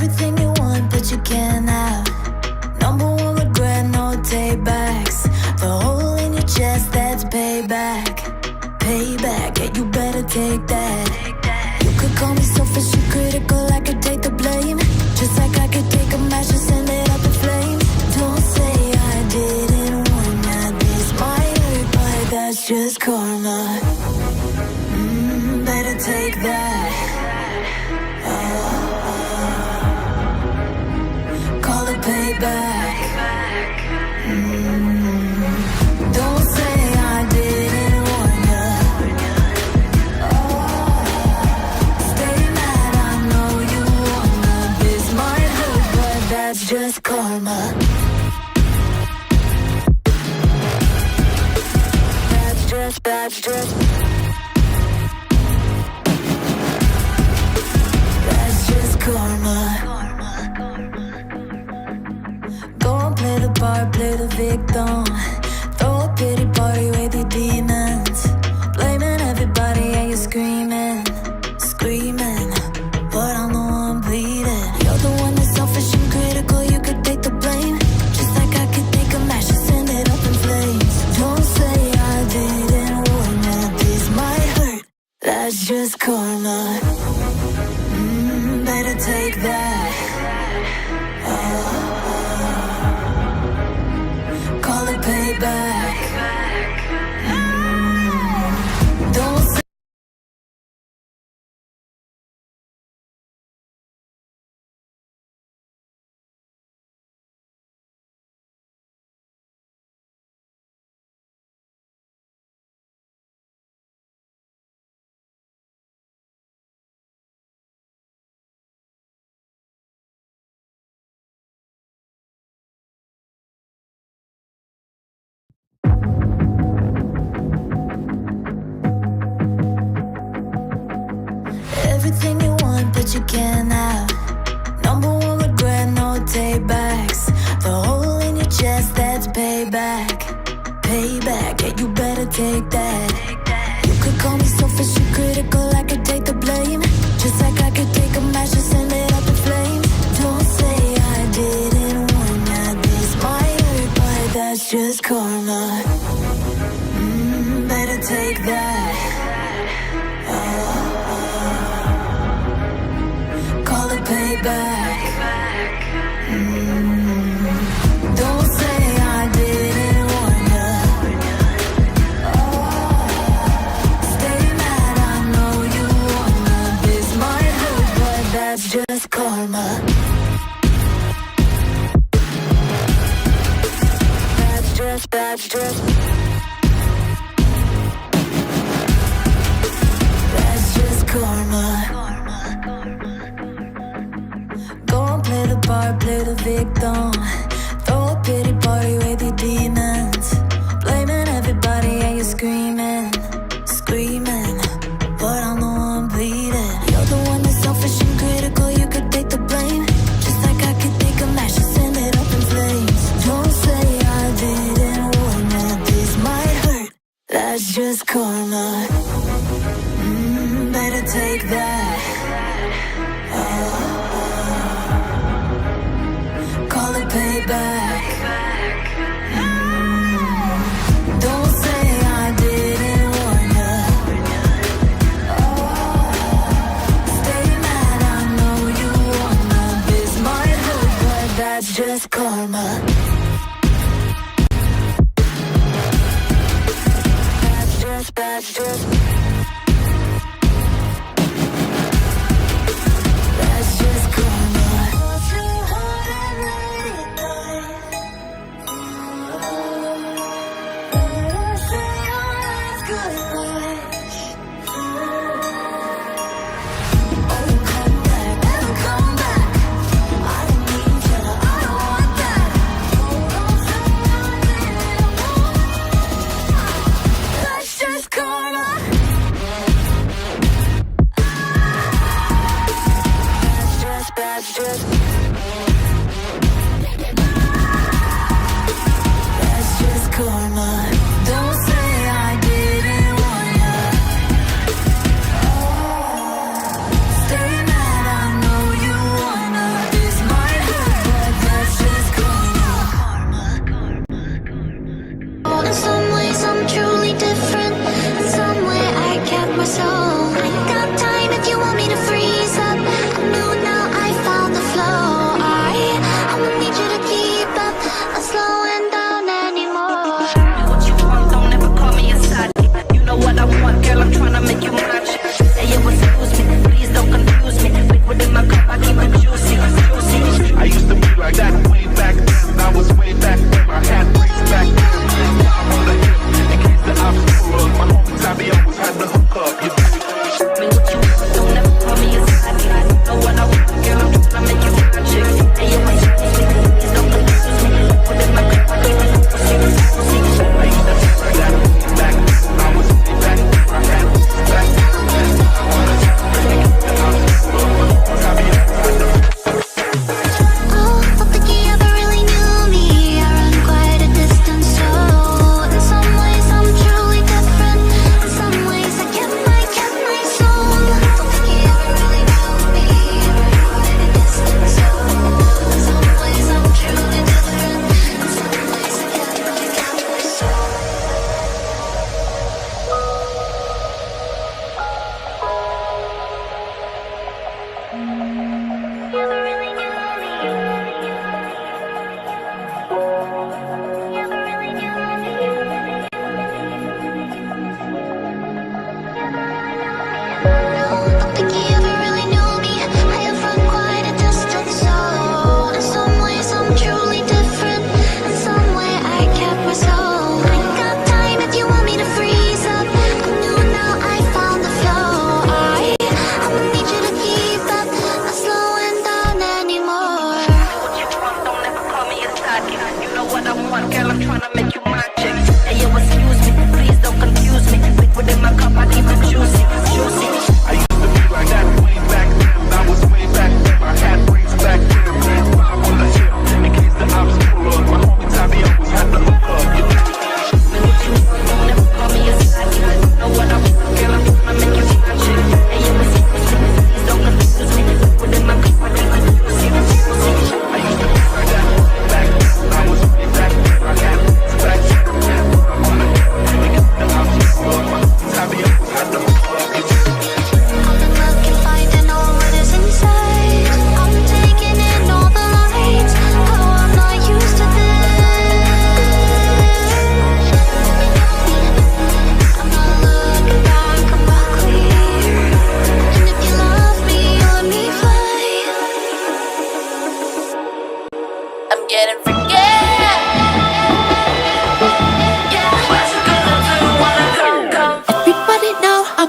Everything you want, but you can't have. Number one regret, no takebacks. The hole in your chest, that's payback. Payback, yeah, you better take that. You could call me selfish and critical, I could take the blame. Just like I could take a match and send it up in flames. Don't say I didn't warn ya, this might hurt, but that's just karma. Better take that. Call it payback. Don't say I didn't warn ya. Stay mad, I know you wanna. This might hurt, but that's just karma. That's just karma. Go and play the part, play the victim. Throw a pity party with your demons. Blaming everybody and you're screaming. But I'm the one bleeding. You're the one that's selfish and critical, you could take the blame. Just like I could take a match and send it up in flames. Don't say I didn't warn ya, this might hurt. That's just karma. Better take that. Call it payback. Don't say everything you want, but you can't have. Number one regret, no takebacks. The hole in your chest, that's payback. Payback, yeah, you better take that. You could call me selfish and critical, I could take the blame. Just like I could take a match and send it up in flames. Don't say I didn't warn ya, this might hurt, but that's just karma. Better take that. Call it payback. Don't say I didn't warn ya. Stay mad, I know you wanna. This might hurt, but that's just karma. That's just karma. Go and play the part, play the victim. Throw a pity party with your demons. Blaming everybody and you're screaming. But I'm the one bleeding. You're the one that's selfish and critical, you could take the blame. Just like I could take a match and send it up in flames. Don't say I didn't warn ya, this might hurt. That's just karma. Better take that. Call it payback. Don't say I didn't warn ya. Stay mad, I know you wanna. This might hurt, but that's just karma. That's just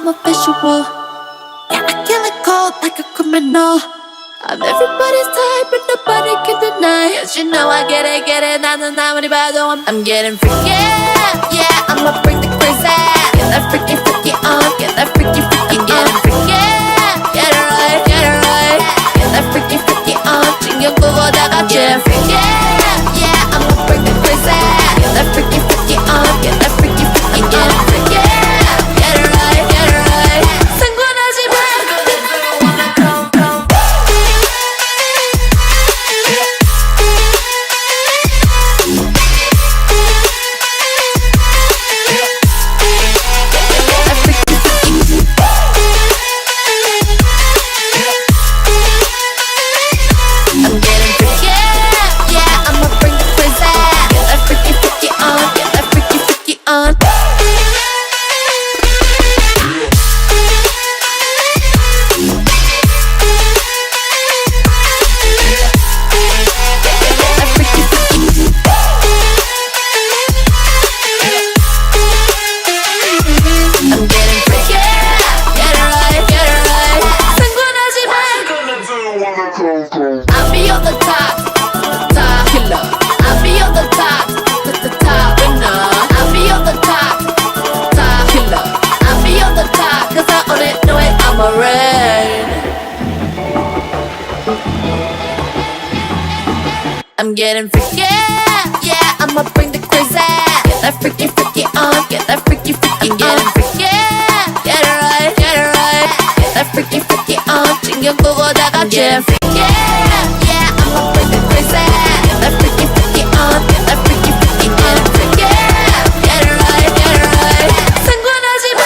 I'm a visual. Yeah, I kill it cold like a criminal. I'm everybody's type, but nobody can deny. Yes, you know I get it, 나는 아무리 봐도 I'm getting freaky. Yeah, I'ma bring the crazy. Get that freaky, freaky on. Get that freaky, freaky on. Getting freaky. Get it right, get it right. Get that freaky, freaky on. 신경 끄고 다 같이 freaky. Yeah, I'ma bring the crazy. Get that freaky, freaky on. Get that freaky, freaky on. Getting freaky. Get it right, get it right. 상관하지 마. I'll be on the top, top killer. I'll be on the top, top winner. I'll be on the top, top killer. I'll be on the top, 'cause I own it, know it, I'm a red. I'm getting freaky, yeah, I'ma bring the crazy. Get that freaky, freaky on, get that freaky, freaky on. Getting freaky, get it right, get it right. Get that freaky, freaky on, 신경 끄고 다 같이 freaky. Yeah, I'ma bring the crazy. Get that freaky, freaky on, get that freaky, freaky on. Freaky, get it right, get it right. 상관하지 마.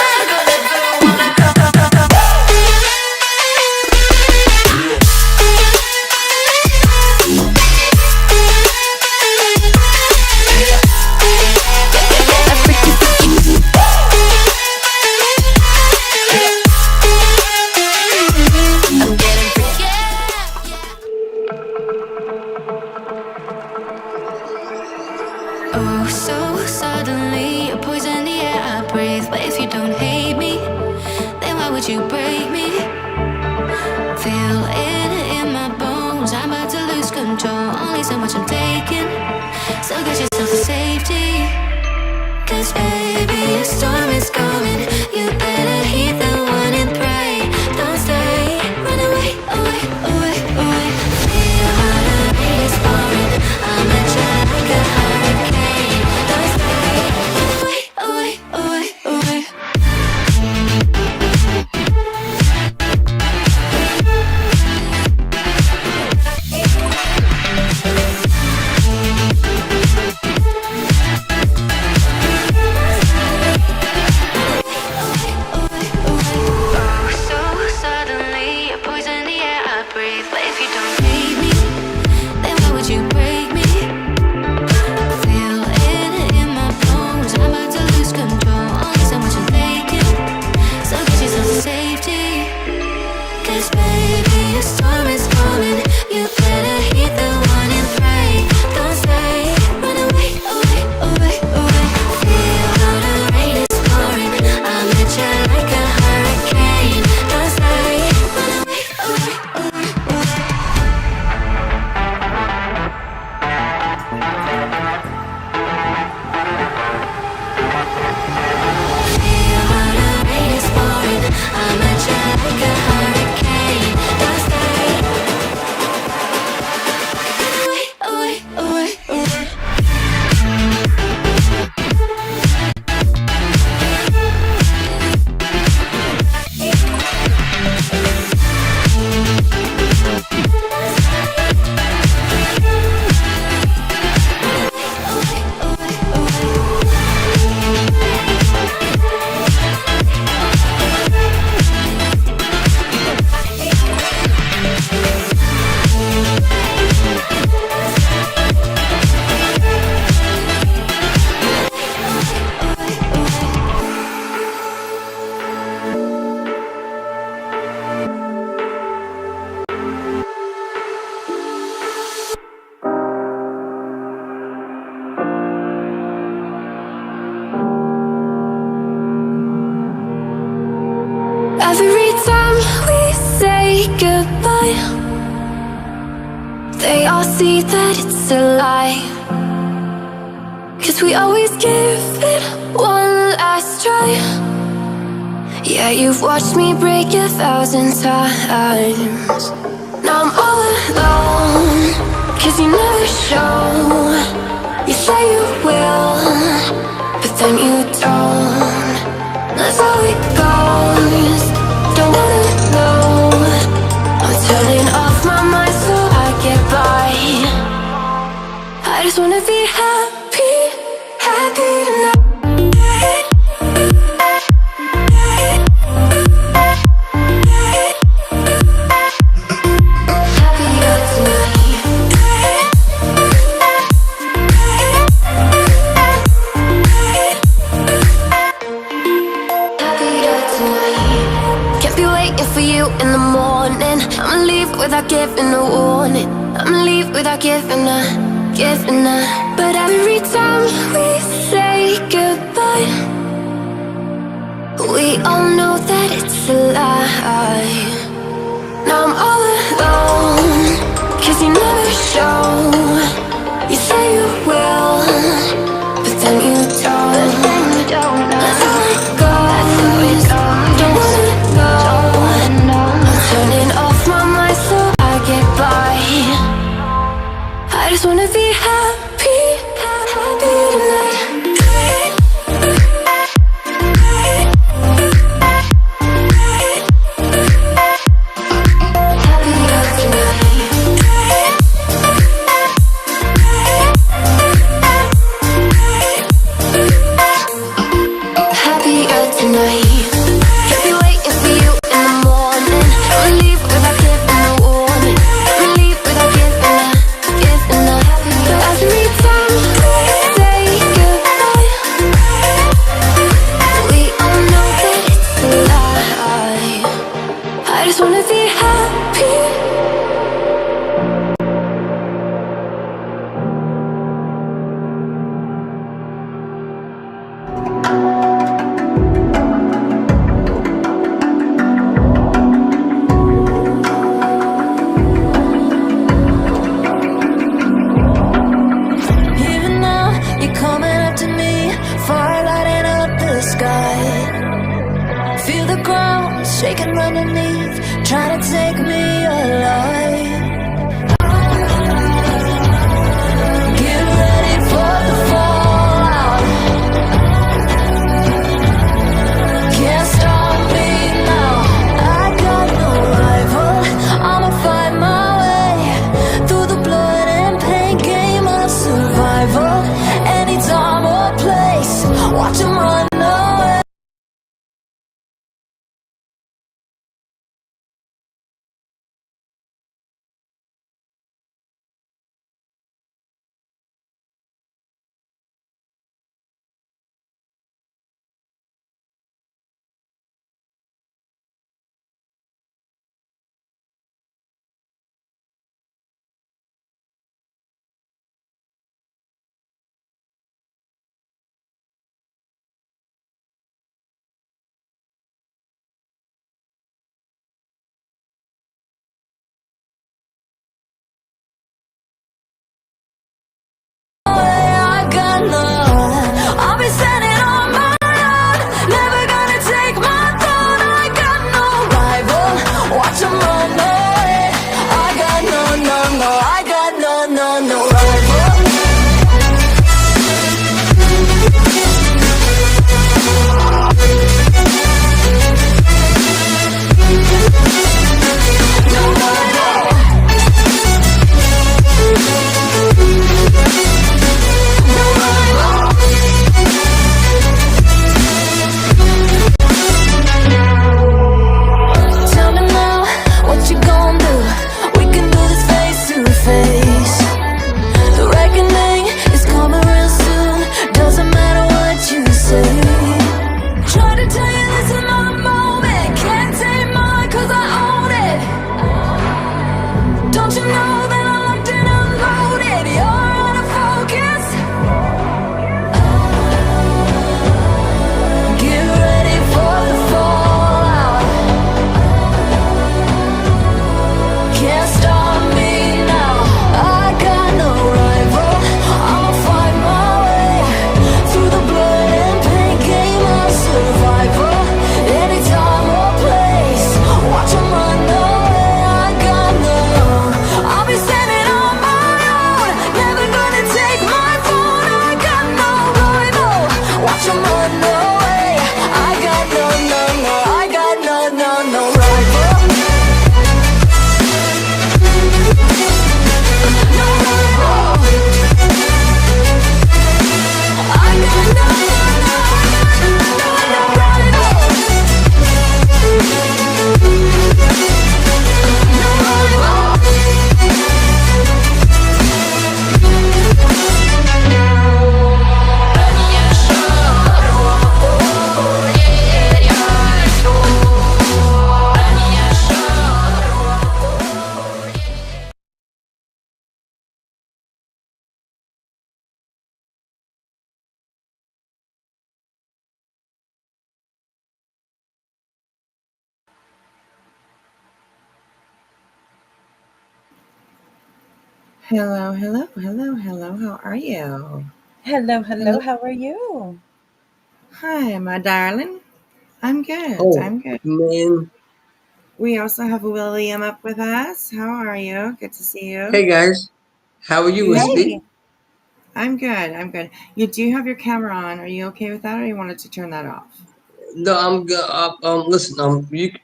Oh, so suddenly you're poison the air I breathe. But if you don't hate me, then why would you break me? Feel it in my bones, I'm about to lose control. Only so much I'm taking, so get yourself to safety. 'Cause baby, a storm is coming. You better heed the warning, pray. Don't stay, run away, away, away, away. Feel how the rain is pouring. I'm at you like a hurricane. Don't stay, away, away, away, away. goodbye, they all see that it's a lie. 'Cause we always give it one last try. Yeah, you've watched me break 1,000 times. Now I'm all alone, 'cause you never show. You say you will, but then you don't. That's how it goes. Don't wanna know. I'm turning off my mind so I get by. I just wanna be happy, happy tonight. In the morning, I'ma leave without giving a warning. I'ma leave without giving a. But every time we say goodbye, we all know that it's a lie. Now I'm all alone, 'cause you never show. You say you will, but then you don't. That's how it goes. Don't wanna know. Turning off my mind so I get by. I just wanna be happy, happy tonight. Happier tonight. Happier tonight. Can't be waiting for you in the morning. I'ma leave without giving a warning. I'ma leave without giving a. But every time we say goodbye, we all know that it's a lie. I just wanna be happy. Even now, you're coming up to me, fire lighting up the sky. Feel the ground shaking underneath, trying to take me alive. Get ready for the fallout. Can't stop me now. I got no rival. I'ma find my way through the blood and pain game of survival. Any time or place, watch 'em run. Hello, hello, hello, hello. How are you? Hello, Hello. hello. How are you? Hi, my darling. I'm good. Oh I'm good. man, We also have William up with us. How are you? Good to see you. hey guys, how are you, You, Wispy? Hey. I'm good. I'm good. You do have your camera on. Are you okay with that, or you wanted to turn that off? No, I'm good. Listen,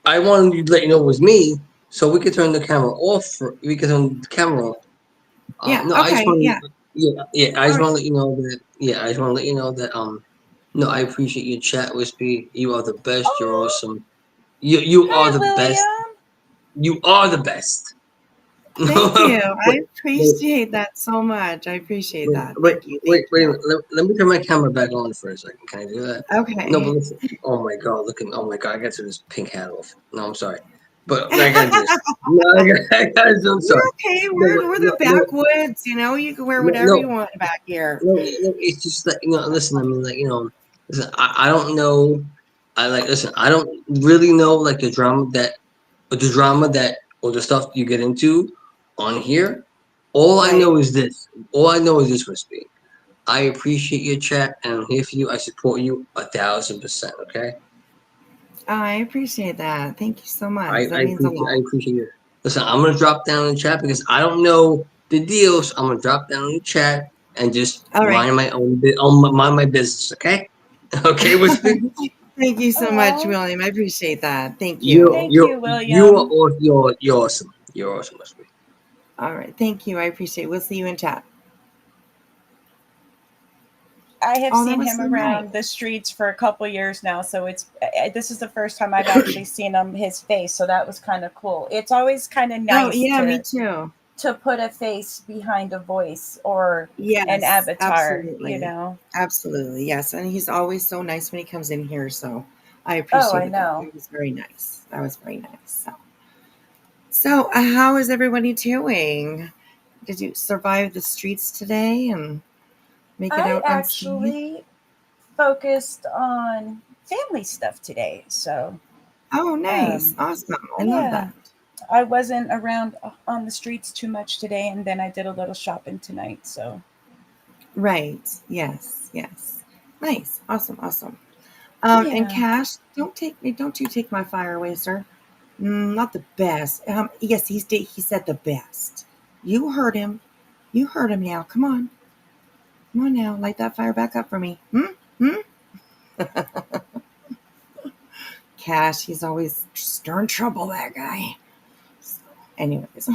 I wanted to let you know it was me, so we could turn the camera off. We could turn the camera off. Yeah. No, I just Okay. want Yeah. to, yeah, I All just right. want to let you know that, I just want to let you know that, no, I appreciate your chat, Wispy. You are the best. You're Oh, awesome. You are hi, the best. William. You are the best. Thank you. I wait, wait, appreciate that so much. I appreciate Wait, that. wait, Thank you. wait, Thank wait a you. minute. Let me turn my camera back on for a second. Can I do that? No, but Okay. listen. Oh my god, look at me. Oh my god, I got to this pink hat off. No, I'm sorry, but I gotta do this. No, I gotta do. I'm We're sorry. okay. No, We're the no, no, backwoods. You can wear no, whatever you no, want back here. no. It's just that listen. I mean, listen. I don't know. Listen. I don't really know like the drama that or the stuff you get into on here. All I Right. know is this. All I know is this, Crispy. I appreciate your chat and I'm here for you. I support you 1,000%. Okay. I appreciate that. Thank you so much. That means a I lot. appreciate you. Listen, I'm gonna drop down in the chat because I don't know the deal, so I'm gonna drop down in the chat and just All right. mind my business. Okay. Okay, Wispy. Thank you so much, Oh, William. I appreciate that. Thank You you. thank you, you you are William. you're awesome. You're awesome, Wispy. All right. Thank you. I appreciate it. We'll see you in chat. I have Oh, that seen was him so around the nice. streets for a couple years now, so this is the first time I've actually seen his face, so that was kind of cool. It's always kind of Oh, nice yeah, me too. to put a face behind a voice or an Yes, avatar, you absolutely. know. Absolutely. Yes. And he's always so nice when he comes in here. So I Oh, I appreciated that. know. That was very nice. That was very nice. So, how is everybody doing? Did you survive the streets today and make it I out unscathed? actually focused on family stuff today, so Oh, nice. um Awesome. I love yeah, that. I wasn't around on the streets too much today, and then I did a little shopping tonight. So, Right. Yes. Yes. Nice. Awesome. Awesome. And yeah. Cash, don't you take my fire away, sir. Not the best. Yes, he said the best. You heard him. You heard him now. Come on now. Light that fire back up for me. Hmm? Hmm? Cash, he's always stirring trouble, that guy. So, anyways.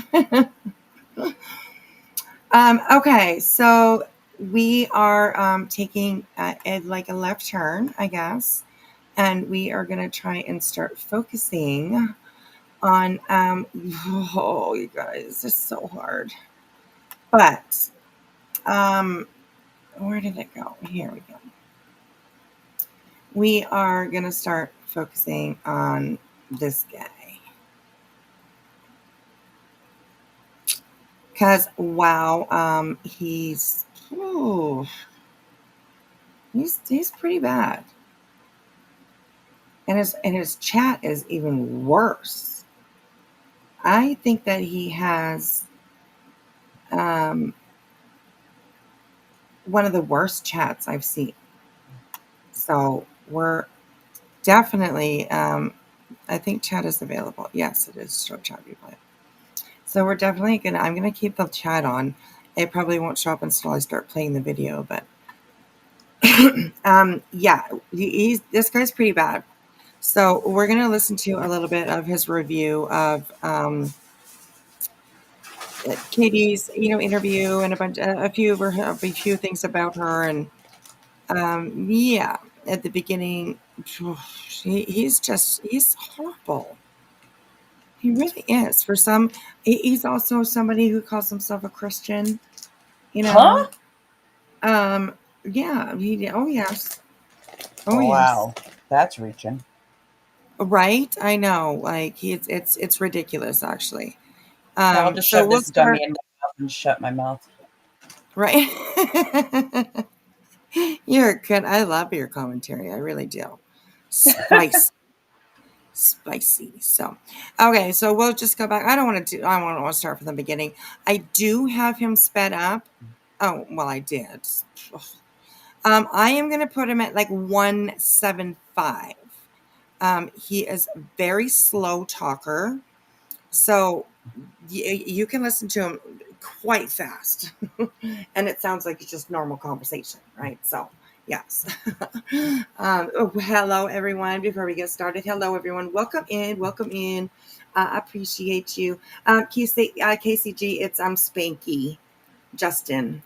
Okay, so we are taking like a left turn, I guess, and we are going to try and start focusing on. Oh, you guys, it's so hard. But where did it go? Here we go. We are going to start focusing on this guy because wow, ooh, he's pretty bad. And his chat is even worse. I think that he has um, one of the worst chats I've seen. So we're definitely. I think chat is available. Yes, it is. Show chat replay. So we're definitely gonna. I'm gonna keep the chat on. It probably won't show up until I start playing the video, but yeah, he's this guy's pretty bad. So we're gonna listen to a little bit of his review of Katie's, interview and a few things about her, and yeah, at the beginning, he's horrible. He really is. He's also somebody who calls himself a Christian. You Huh? know, um, yeah, oh yes, oh yes, Wow, that's reaching. right. I know, like it's ridiculous actually. Here, I'll just So shove we'll this gummy start in my mouth and shut my mouth. right. You're good. I love your commentary. I really do. Spice. spicy. So, okay, so we'll just go back. I don't want to start from the beginning. I do have him sped up. Oh, well, I did. I am going to put him at like 175. He is a very slow talker. So you can listen to him quite fast. And it sounds like it's just normal conversation, right? So, yes. Hello, everyone. Before we get started, hello, everyone. Welcome in. Welcome in. I appreciate you. KCG, it's Spanky. Justin.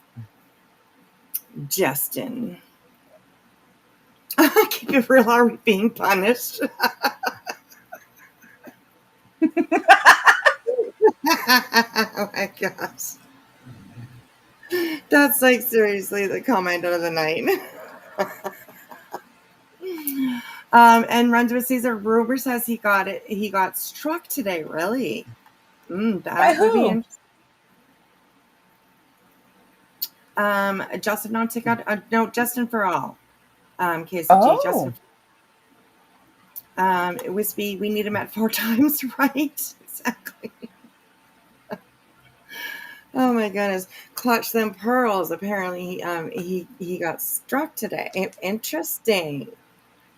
Keep it real. Are we being punished? Oh my gosh. That's like seriously the comment of the night. And runs with Caesar. Rumor says he got it. He got struck today. Really? That By would be who? interesting. Justin on TikTok. No, Justin for all. KCG. Oh. Justin. Wispy. We need him at 4 times, right? Exactly. Oh my goodness! Clutch them pearls. Apparently, he got struck today. Interesting.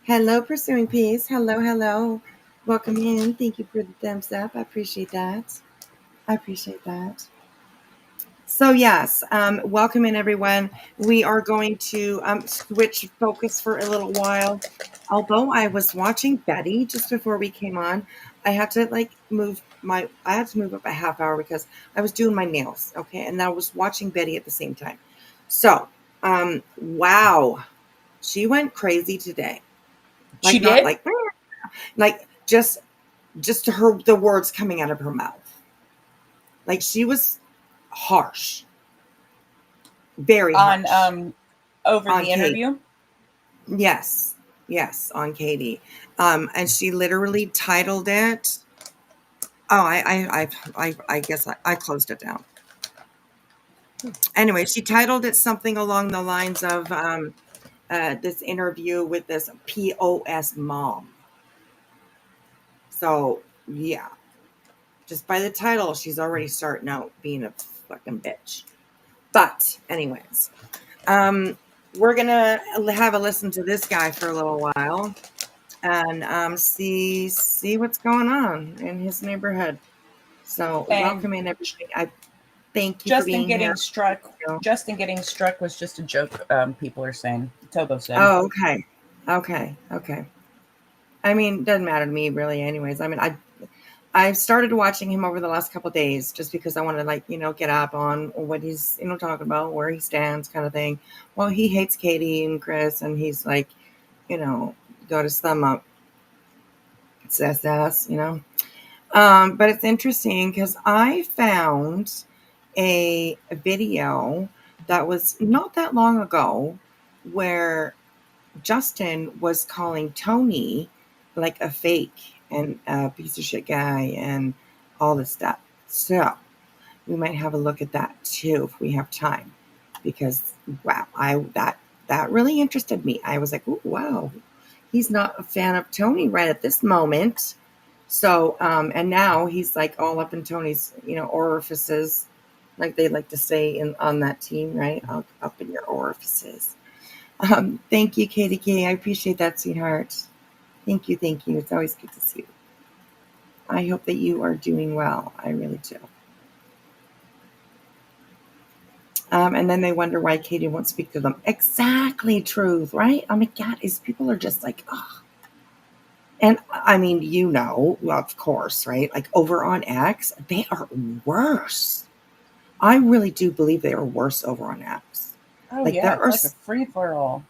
Hello, Pursuing Peace. Hello. Welcome in. Thank you for the thumbs up. I appreciate that. So yes, welcome in everyone. We are going to switch focus for a little while. Although I was watching Betty just before we came on, I had to move up a half hour because I was doing my nails. Okay, and I was watching Betty at the same time. So, wow, she went crazy today. She Not did? like just the words coming out of her mouth. Like she was harsh. Very harsh. On over On the Katie. interview? Yes, on Katie. And she literally titled it. Oh, I guess I closed it down. Anyway, she titled it something along the lines of this interview with this POS mom. So yeah, just by the title, she's already starting out being a fucking bitch. But anyways, we're gonna have a listen to this guy for a little while and see what's going on in his neighborhood. So And welcome in everybody. I thank you for Justin being getting here. struck. Justin getting struck was just a joke. People are saying. Tobo said. Oh, okay. I mean, doesn't matter to me really. Anyways, I mean, I started watching him over the last couple of days just because I want to get up on what he's talking about, where he stands, kind of thing. Well, he hates Katie and Chris, and he's like, got his thumb up. It's SS, But it's interesting because I found a video that was not that long ago where Justin was calling Tony like a fake and a piece of shit guy and all this stuff. So we might have a look at that too if we have time, because wow, that really interested me. I was like, ooh, wow, he's not a fan of Tony right at this moment. So and now he's like all up in Tony's orifices, like they like to say on that team, right? Up in your orifices. Thank you, Katie K. I appreciate that, sweetheart. Thank you. It's always good to see you. I hope that you are doing well. I really do. And then they wonder why Katie won't speak to them. Exactly, truth, right? Oh my God, people are just like, oh. And I mean, well, of course, right? Like over on X, they are worse. I really do believe they are worse over on X. Oh yeah, it's like a free for all.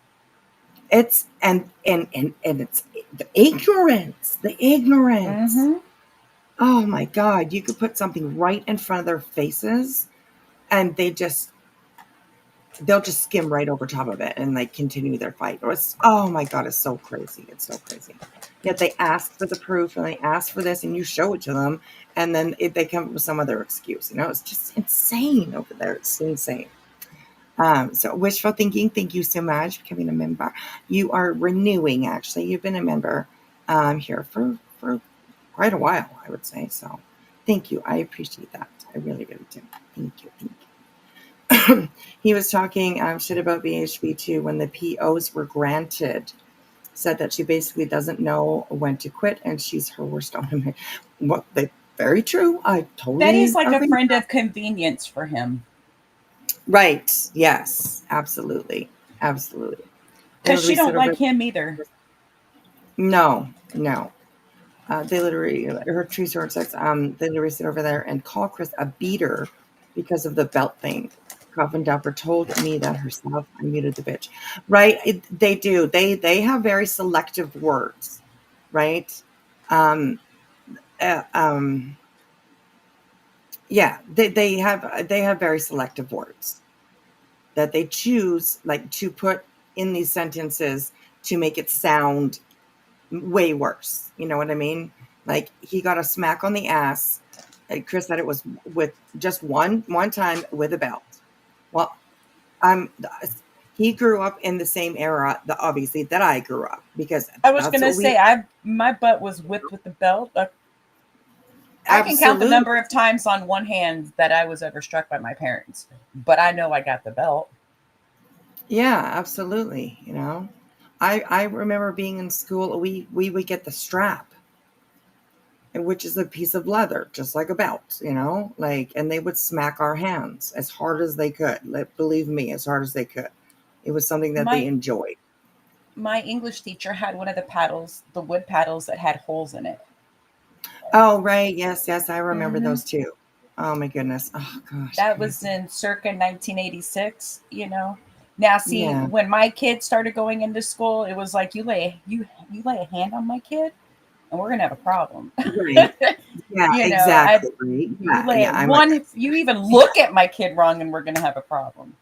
It's and it's the ignorance. Mm-hmm. Oh my God, you could put something right in front of their faces and they'll just skim right over top of it and continue their fight. Oh my God, it's so crazy. Yet they ask for the proof and they ask for this and you show it to them and then they come up with some other excuse. It's just insane over there. It's insane. So wishful thinking, thank you so much for becoming a member. You are renewing, actually. You've been a member here for for quite a while, I would say. So thank you. I appreciate that. I really, really do. Thank you. Thank you. He was talking shit about BHB too when the POs were granted. Said that she basically doesn't know when to quit and she's her worst enemy. What they very true. I That totally is like a agree. friend of convenience for him. Right. Yes. Absolutely. Absolutely. They Because she literally sit don't over. like him either. No. No. They literally her true sword sex. They literally sit over there and call Chris a beater because of the belt thing. Coffin Dapper told me that herself. I muted the bitch. Right? They do. They have very selective words. Right? Um. Uh, um. Yeah. They have very selective words that they choose like to put in these sentences to make it sound way worse. You know what I mean? Like he got a smack on the ass. And Chris said it was with just one time with a belt. Well, I'm he grew up in the same era that obviously that I grew up because I was that's gonna what say we my butt was whipped with the belt. I can count the absolutely. number of times on one hand that I was ever struck by my parents, but I know I got the belt. Yeah, absolutely. You know, I remember being in school. We would get the strap, which is a piece of leather, just like a belt, you know, like, and they would smack our hands as hard as they could. Believe me, as hard as they could. It was something that they My enjoyed. my English teacher had one of the paddles, the wood paddles that had holes in it. Oh, right. Yes, yes. I remember Hmm. those too. Oh my goodness. Oh gosh, That was crazy. in circa 1986. You know. Now, see, Yeah. when my kids started going into school, it was like you lay a hand on my kid, and we're gonna have a problem. Right. Yeah, You know, I exactly. Right. you Yeah, lay yeah. it I'm like, one, if you even look at my kid wrong, and we're gonna have a problem.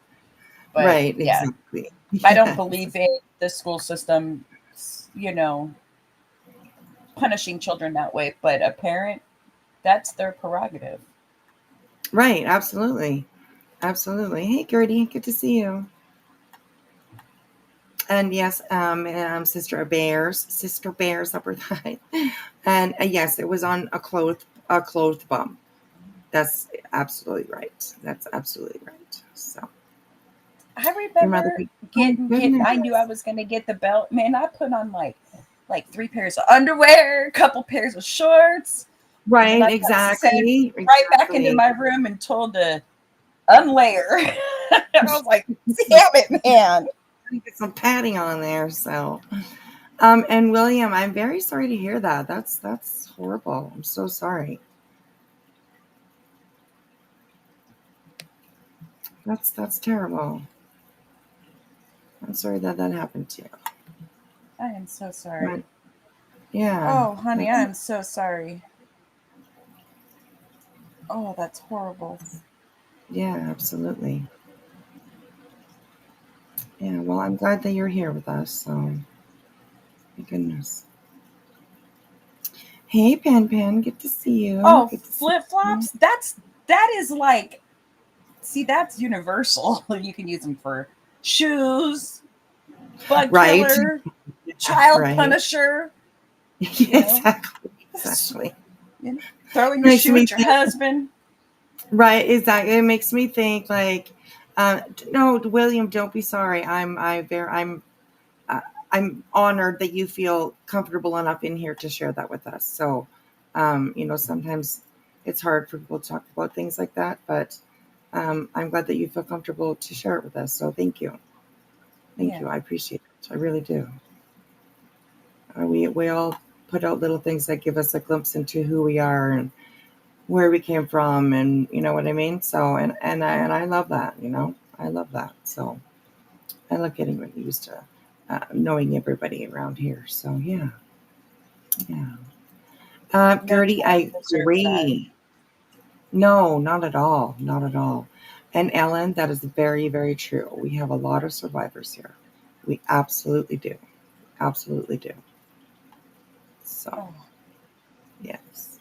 But right, yeah, exactly. I don't Yes. believe in the school system, you know, punishing children that way. But a parent, that's their prerogative. Right, absolutely. Absolutely. Hey Gertie, good to see you. And yes, Sister Bears upper thigh. And yes, it was on a clothed bum. That's absolutely right. That's absolutely right. So I your mother remember could, oh getting. I knew I goodness. was gonna get the belt. Man, I put on like three pairs of underwear, a couple pairs of shorts, and then Right, I got sent exactly. right back into Exactly. my room and told to unlayer. And I was like, "Damn it, man!" Get some padding on there. So and William, I'm very sorry to hear that. That's horrible. I'm so sorry. That's terrible. I'm sorry that that happened to you. I am so sorry. But yeah, Oh, honey, I that's am so sorry. Oh, that's horrible. yeah, absolutely. Yeah, well, I'm glad that you're here with us. So, my goodness. Hey, Pan Pan, good to see you. Oh, Good to see flip you. flops. That is like, see, that's universal. You can use them for shoes, bug Right, killer, child right. punisher. You Yeah, know, exactly, exactly. you know, throwing your Makes shoe me at your think. husband. Right, exactly. It makes me think like, no, William, don't be sorry. Uh, I'm honored that you feel comfortable enough in here to share that with us. So, sometimes it's hard for people to talk about things like that, but I'm glad that you feel comfortable to share it with us. So, thank you, thank Yeah, you. I appreciate it. I really do. We all put out little things that give us a glimpse into who we are and where we came from, and you know what I mean. So, and I love that. I love that. So, I love getting really used to knowing everybody around here. So, yeah, yeah. no Gertie, child I deserves that. agree. No, not at all. Not at all. And Ellen, that is very, very true. We have a lot of survivors here. We absolutely do. Absolutely do. So, Oh, yes.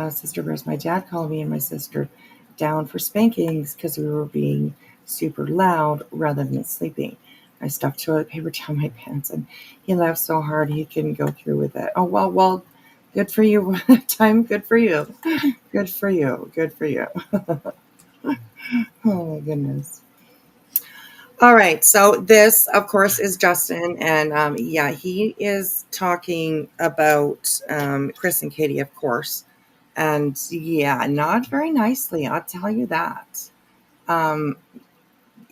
Sister Bears, my dad called me and my sister down for spankings because we were being super loud rather than sleeping. I stuffed toilet paper down my pants, and he laughed so hard he couldn't go through with it. Oh, well, good for you. Time, good for you. Good for you. Good for you. Oh, my goodness. All right. So this, of course, is Justin. And yeah, he is talking about Chris and Katie, of course. And yeah, not very nicely. I'll tell you that. Um,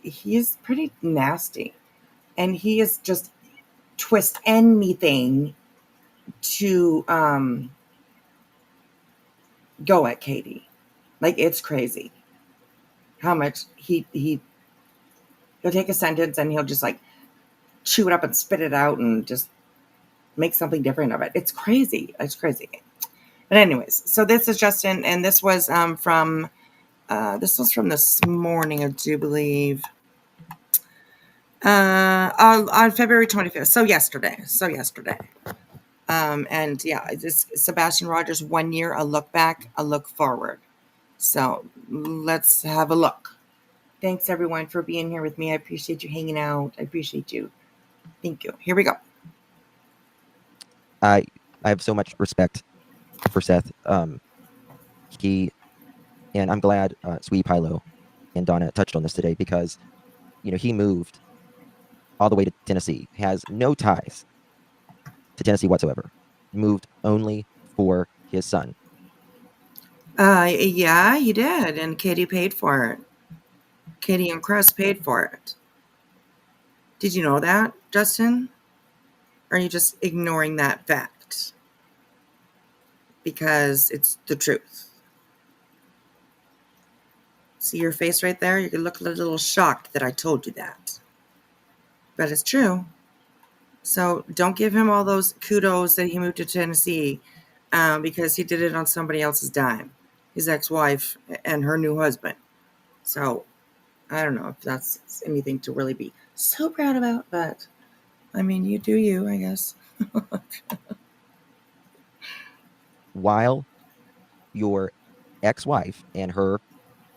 he's pretty nasty. And he is just twist anything to go at Katie. Like, it's crazy how much he'll take a sentence and he'll just like chew it up and spit it out and just make something different of it. It's crazy. It's crazy. But anyways, so this is Justin, and this was from this morning, I do believe. On February 25th. So yesterday. And yeah, this Sebastian Rogers, 1 year, a look back, a look forward. So let's have a look. Thanks everyone for being here with me. I appreciate you hanging out. I appreciate you. Thank you. Here we go. I have so much respect for Seth. And I'm glad Sweetie Pilo and Donna touched on this today because, he moved all the way to Tennessee, has no ties to Tennessee whatsoever, moved only for his son. Yeah, he did, and Katie paid for it. Katie and Chris paid for it. Did you know that, Justin? Or are you just ignoring that fact? Because it's the truth. See your face right there? You can look a little shocked that I told you that. But it's true. So don't give him all those kudos that he moved to Tennessee because he did it on somebody else's dime. His ex-wife and her new husband. So I don't know if that's anything to really be so proud about, but I mean, you do you, I guess. While your ex-wife and her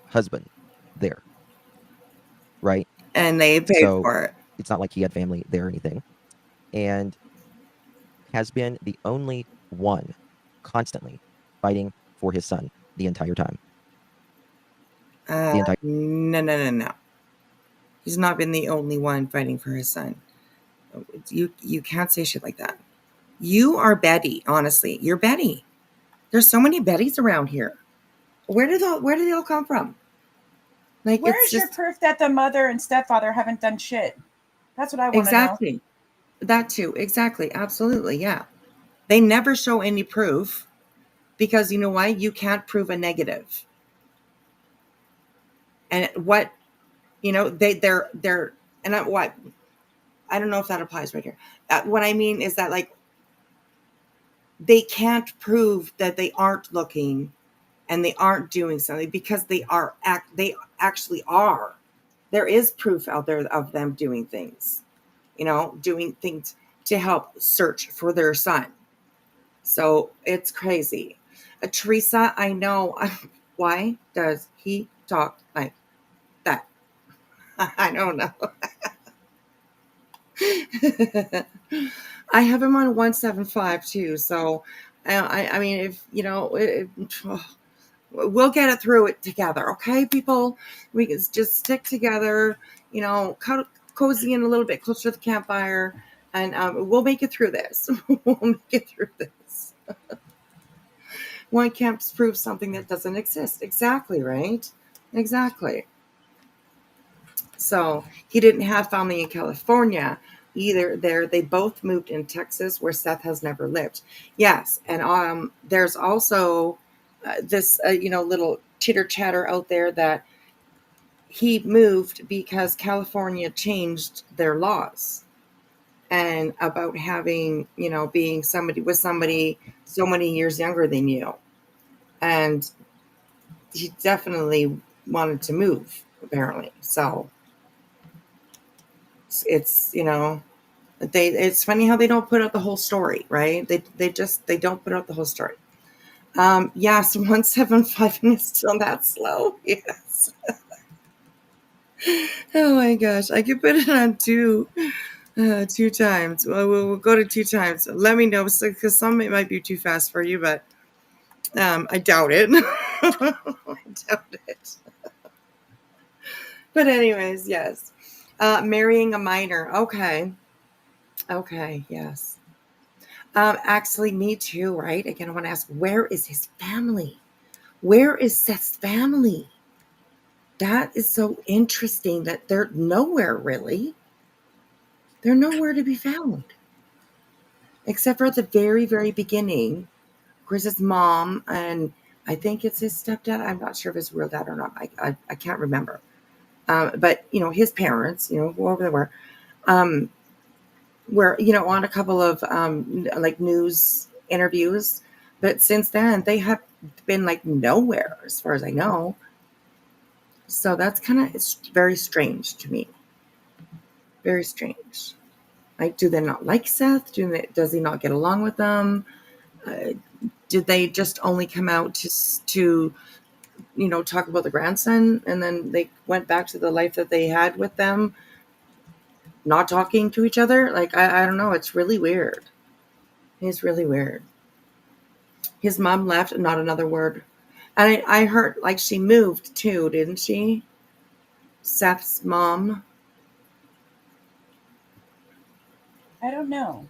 husband there, right? And they paid So for it. it's not like he had family there or anything. And has been the only one constantly fighting for his son the entire time. No. He's not been the only one fighting for his son. You can't say shit like that. You are Betty, honestly. You're Betty. There's so many Bettys around here. Where do they all come from? Like, Where's your proof that the mother and stepfather haven't done shit? That's what I want to know. Exactly. That too. Exactly. Absolutely. Yeah. They never show any proof because you know why? You can't prove a negative. And what, they're, and what, I don't know if that applies right here. What I mean is that, like, they can't prove that they aren't looking and they aren't doing something because they actually are. There is proof out there of them doing things, doing things to help search for their son. So it's crazy. Teresa, I know. Why does he talk like that? I don't know. I have him on 175 too. So, I mean, if we'll get it through it together. Okay, people, we can just stick together, cozy in a little bit closer to the campfire, and we'll make it through this. We'll make it through this. One can't prove something that doesn't exist. Exactly, right? Exactly. So he didn't have family in California either. They both moved in Texas, where Seth has never lived. Yes, and there's also this little chitter chatter out there that he moved because California changed their laws and about having being somebody so many years younger than you, and he definitely wanted to move apparently. So it's it's funny how they don't put out the whole story, right? They don't put out the whole story. Yes, 175 and it's still that slow. Yes. Oh my gosh, I could put it on two times. Well, we'll go to 2 times. Let me know, because some it might be too fast for you, but I doubt it. I doubt it. But anyways, yes. Marrying a minor. Okay. Okay, yes. Actually, me too, right? Again, I want to ask, where is his family? Where is Seth's family? That is so interesting that they're nowhere, really. They're nowhere to be found. Except for at the very, very beginning. Chris's mom, and I think it's his stepdad. I'm not sure if it's real dad or not. I can't remember. But, his parents, whoever they were, on a couple of like news interviews. But since then, they have been like nowhere, as far as I know. So that's it's very strange to me. Very strange. Like, do they not like Seth? Does he not get along with them? Did they just only come out to talk about the grandson, and then they went back to the life that they had with them, not talking to each other? Like, I don't know. It's really weird. It's really weird. His mom left, not another word. And I heard, like, she moved too, didn't she? Seth's mom. I don't know.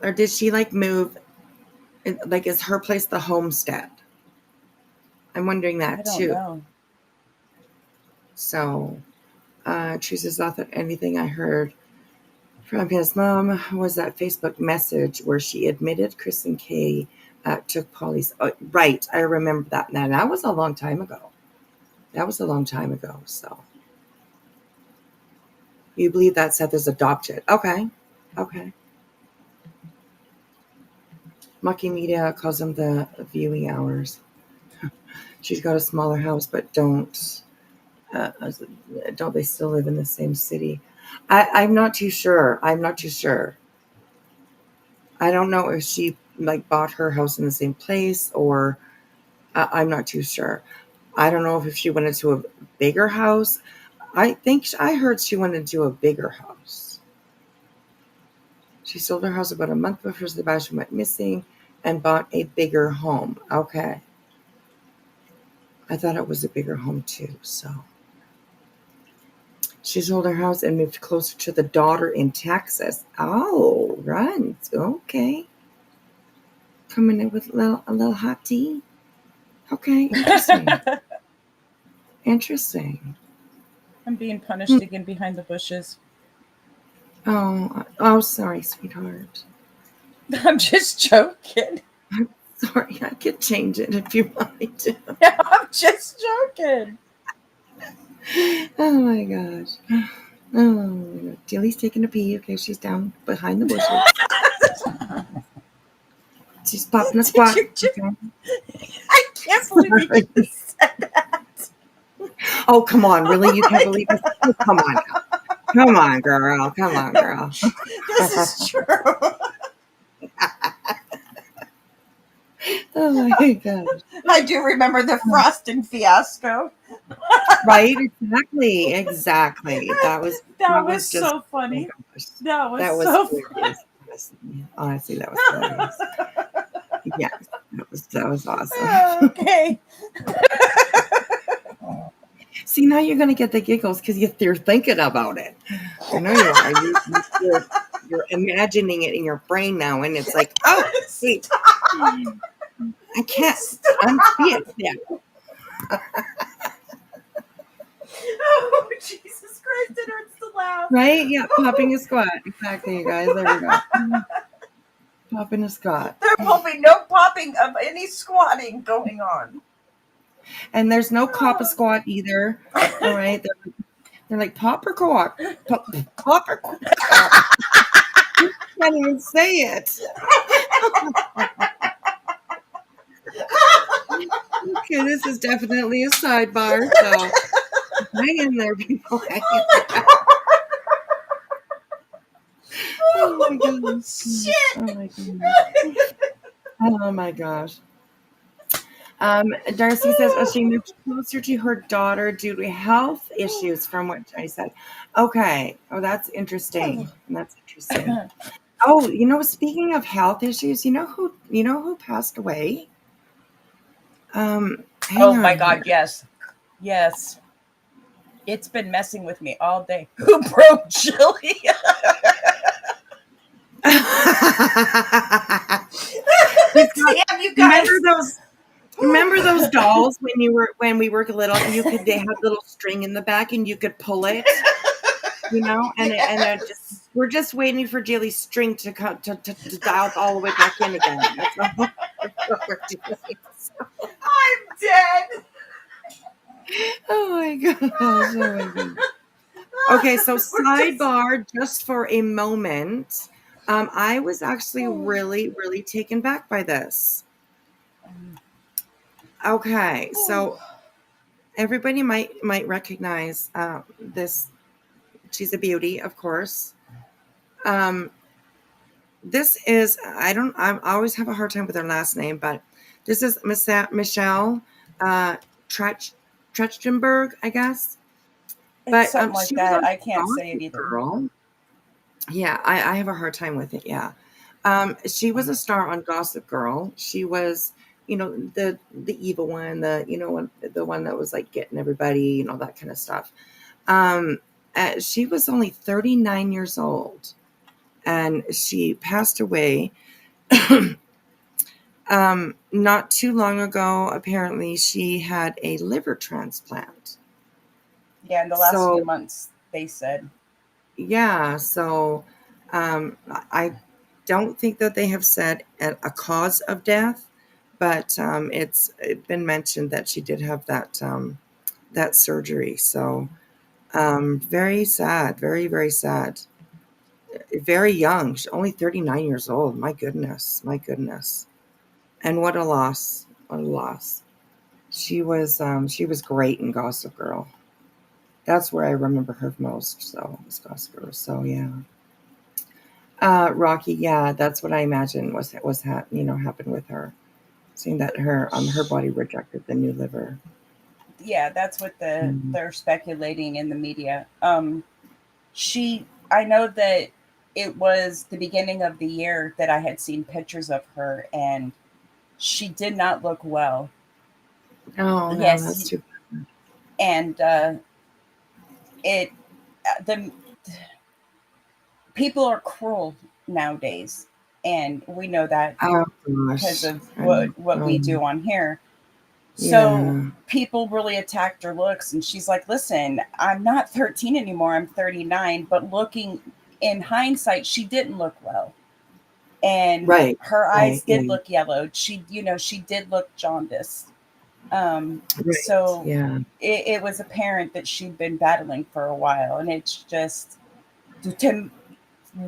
Or did she, like, move? Like, is her place the homestead? I'm wondering I that don't too. know. So, chooses not that anything I heard from his mom was that Facebook message where she admitted Chris and Kay took Polly's. Oh, right, I remember that. Now, that was a long time ago. So, you believe that Seth is adopted? Okay. Mucky Media calls them the viewing hours. She's got a smaller house, but don't they still live in the same city? I'm not too sure. I don't know if she like bought her house in the same place, or I'm not too sure. I don't know if she went into a bigger house. I think I heard she went into a bigger house. She sold her house about a month before Sebastian went missing and bought a bigger home. Okay. I thought it was a bigger home too, so. She sold her house and moved closer to the daughter in Texas. Oh, right. Okay. Coming in with a little hot tea. Okay, interesting. Interesting. I'm being punished again behind the bushes. Oh, sorry, sweetheart. I'm just joking. I'm sorry. I could change it if you want me to. I'm just joking. Oh my gosh. Oh my God. Dilly's taking a pee. Okay, she's down behind the bushes. She's popping a squat. I can't believe you just said that. Oh, come on. Really? You can't believe this? Oh, come on now. Come on, girl. This is true. Oh my gosh. I do remember the frosting fiasco. Right? Exactly. That was was just so funny. Oh gosh. That was so hilarious. Honestly, that was hilarious. Yes, that was awesome. Okay. See, now you're gonna get the giggles because you're thinking about it. I know you are. You're imagining it in your brain now, and it's like, oh, wait, I can't unsee it now. Oh, Jesus Christ, it hurts to laugh. Right? Yeah, popping a squat. Exactly, you guys. There we go. Popping a squat. There will be no popping of any squatting going on. And there's no cop a squat either. All right. They're like, pop or squat? Pop or squat? You can't even say it. Okay, this is definitely a sidebar. So hang in there, people. Hang in there. Oh my gosh. Shit. Oh my gosh. Oh my gosh. Darcy says, she moved closer to her daughter due to health issues, from what I said. Okay. Oh, that's interesting. That's interesting. Oh, speaking of health issues, you know who passed away? Hang Oh my on God, here. yes. Yes. It's been messing with me all day. Who broke Chili? He's got. Damn, you Remember guys. those? Remember those dolls when we were little, and they had little string in the back, and you could pull it, and Yes. we're just waiting for Jaylee's string to come to dial all the way back in again. That's what we're doing. I'm dead. Oh my gosh! Oh my gosh! Okay, so We're just. sidebar, just for a moment. I was actually really, really taken back by this. Okay, so everybody might recognize this. She's a beauty, of course. Um, this is I always have a hard time with her last name, but this is Michelle Trech Trechtenberg, I guess. It's But something like she was that. on I can't say it Gossip either. Girl. Yeah, I have a hard time with it. Yeah, she was a star on Gossip Girl. She was, the evil one, the one that was like getting everybody, that kind of stuff. Um, she was only 39 years old, and she passed away. Not too long ago. Apparently, she had a liver transplant. Yeah, in the last few So months, they said. yeah, so I don't think that they have said a cause of death, but it's been mentioned that she did have that surgery. So very sad, very, very sad. Very young. She's only 39 years old. My goodness, my goodness. And what a loss. What a loss. She was great in Gossip Girl. That's where I remember her most. So was Gossip Girl. So yeah. Rocky, yeah, that's what I imagine happened with her, seeing that her body rejected the new liver. Yeah, that's what Mm. they're speculating in the media. I know that it was the beginning of the year that I had seen pictures of her, and she did not look well. Oh no, Yes, that's too. and it the people are cruel nowadays, and we know that Oh because gosh, of what we do on here. So yeah, people really attacked her looks, and she's like, "Listen, I'm not 13 anymore. I'm 39." But looking in hindsight, she didn't look well, and right, her eyes right, did yeah, look yellowed. She did look jaundiced. right, So yeah, it was apparent that she'd been battling for a while, and it's just to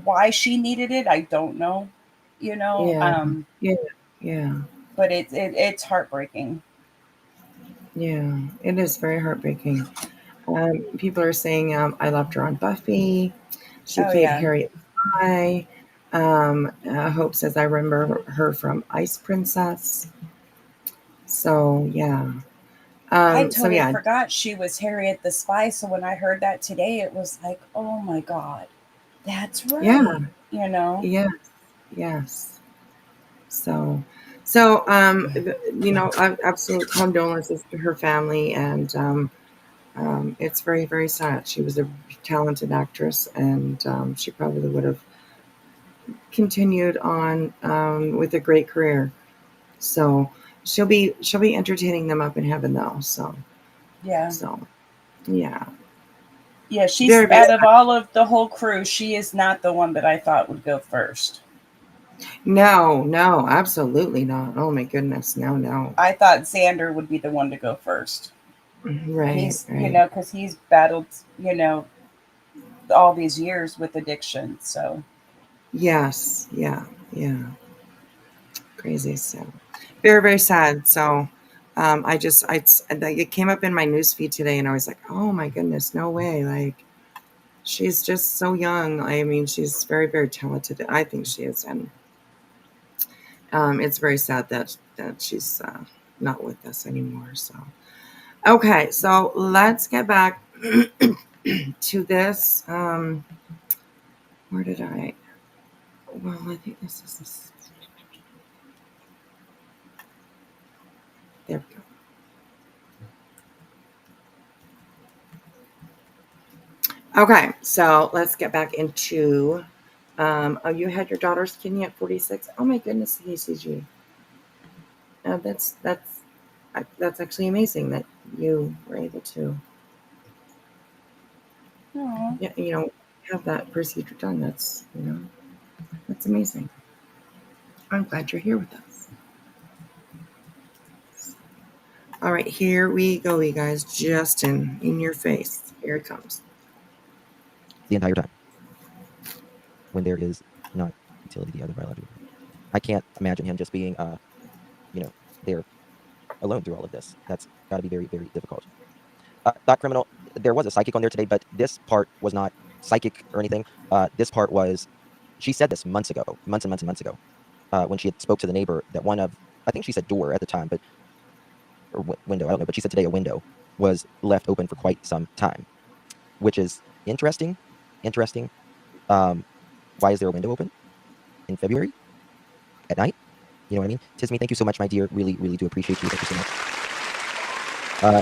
why she needed it, I don't know. You know, yeah, yeah, yeah, but it's heartbreaking. yeah. It is very heartbreaking. People are saying I loved her on Buffy. She Oh played yeah, Harriet Fry. Hope says I remember her from Ice Princess. So yeah. I So totally yeah, forgot she was Harriet the Spy. So when I heard that today, it was like, oh my god, that's yeah, right. You know, yes, yes. So, absolute condolences to her family, and it's very, very sad. She was a talented actress, and she probably would have continued on with a great career. So she'll be entertaining them up in heaven, though. So, yeah, so yeah, yeah. She's very, very out of sad. all of the whole crew, she is not the one that I thought would go first. No, no, absolutely not. Oh my goodness, no, no. I thought Xander would be the one to go first. Right, He's, right. because he's battled, all these years with addiction. So, Yes, yeah, yeah. Crazy. So very, very sad. So it came up in my news feed today, and I was like, oh my goodness, no way. Like she's just so young. I mean, she's very, very talented. I think she is, and it's very sad that she's not with us anymore. So, okay, so let's get back to this. Where did I? Well, I think this is this. There we go. Okay, so let's get back into. Oh, you had your daughter's kidney at 46. Oh my goodness, ECG. That's actually amazing that you were able to, Aw. have that procedure done. That's amazing. I'm glad you're here with us. All right, here we go, you guys. Justin, in your face. Here it comes. The entire time. When there is not utility the other biological. I can't imagine him just being, there alone through all of this. That's got to be very, very difficult. Thought Criminal, there was a psychic on there today, but this part was not psychic or anything. This part was, she said this months ago, months and months and months ago, when she had spoke to the neighbor that I think she said door at the time, or window, I don't know, but she said today a window was left open for quite some time, which is interesting. Interesting. Why is there a window open in February at night? You know what I mean? Tisme, thank you so much, my dear. Really, really do appreciate you. Thank you so much.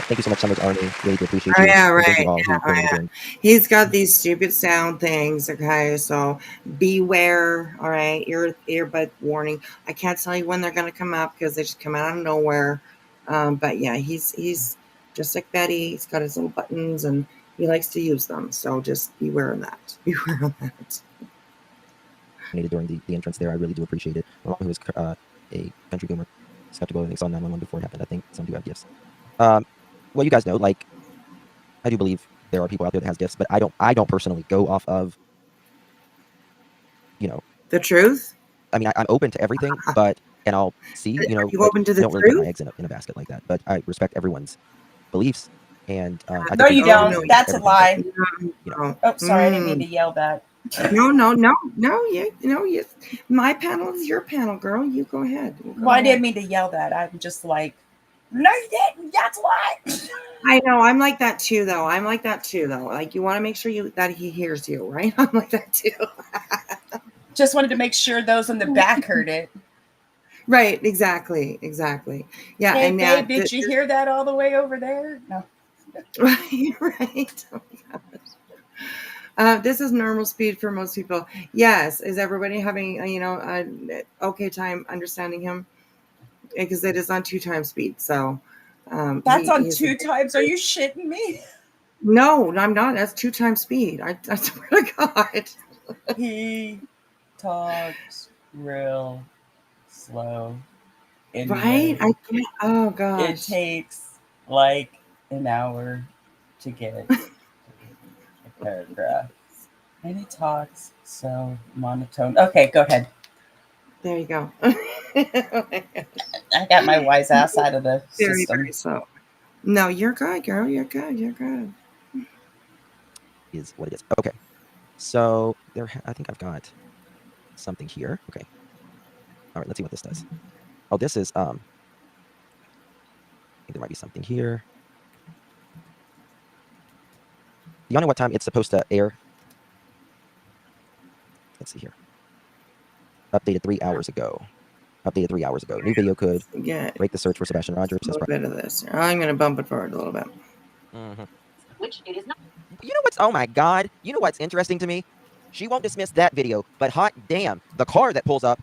Thank you so much, Summers Army. Really do appreciate you. Oh, yeah, And thank you right. all who Yeah, came and joined. He's got these stupid sound things. Okay, so beware. All right, earbud warning. I can't tell you when they're going to come up because they just come out of nowhere. But yeah, he's just like Betty. He's got his little buttons and he likes to use them. So just beware of that. Beware of that. During the entrance there, I really do appreciate it. My mom, who is a country boomer, skeptical, and they saw 911 before it happened. I think some do have gifts. Well, you guys know, like, I do believe there are people out there that has gifts, but I don't personally go off of, The truth? I mean, I'm open to everything, and I'll see, Are you but open to I the don't really put my truth? eggs in a basket like that. But I respect everyone's beliefs, and I No, think you people Oh, should no, don't. That's a everything, but, lie. no. Oh, sorry, I didn't mean to yell that. No. My panel is your panel, girl. You go ahead. Well, I didn't mean to yell that. I'm just like, no, you didn't. That's a lie. I know. I'm like that too, though. Like, you want to make sure that he hears you, right? I'm like that too. Just wanted to make sure those in the back heard it. Right. Exactly. Yeah. Hey, And babe, did you hear that all the way over there? No. Right. Oh my gosh. This is normal speed for most people. Yes. Is everybody having, okay time understanding him? Because it is on 2 times speed. So That's on he's 2 times. Are you shitting me? No, I'm not. That's 2 times speed. I swear to God. He talks real slow. Right? Anyway, I can't. Oh it gosh. takes like an hour to get a paragraph. And he talks so monotone. Okay, go ahead. There you go. I got my wise ass out of the Very, system. very slow. No, you're good, girl. You're good. is what it is. Okay, so I think I've got something here. Okay, all right. Let's see what this does. Oh, this is I think there might be something here. Y'all know what time it's supposed to air? Let's see here. Updated 3 hours ago. New video could Yeah, break the search for Sebastian Rogers. a little bit of this. I'm gonna bump it forward a little bit. Mm-hmm. Which it is not. You know what's? Oh my God! You know what's interesting to me? She won't dismiss that video, but hot damn, the car that pulls up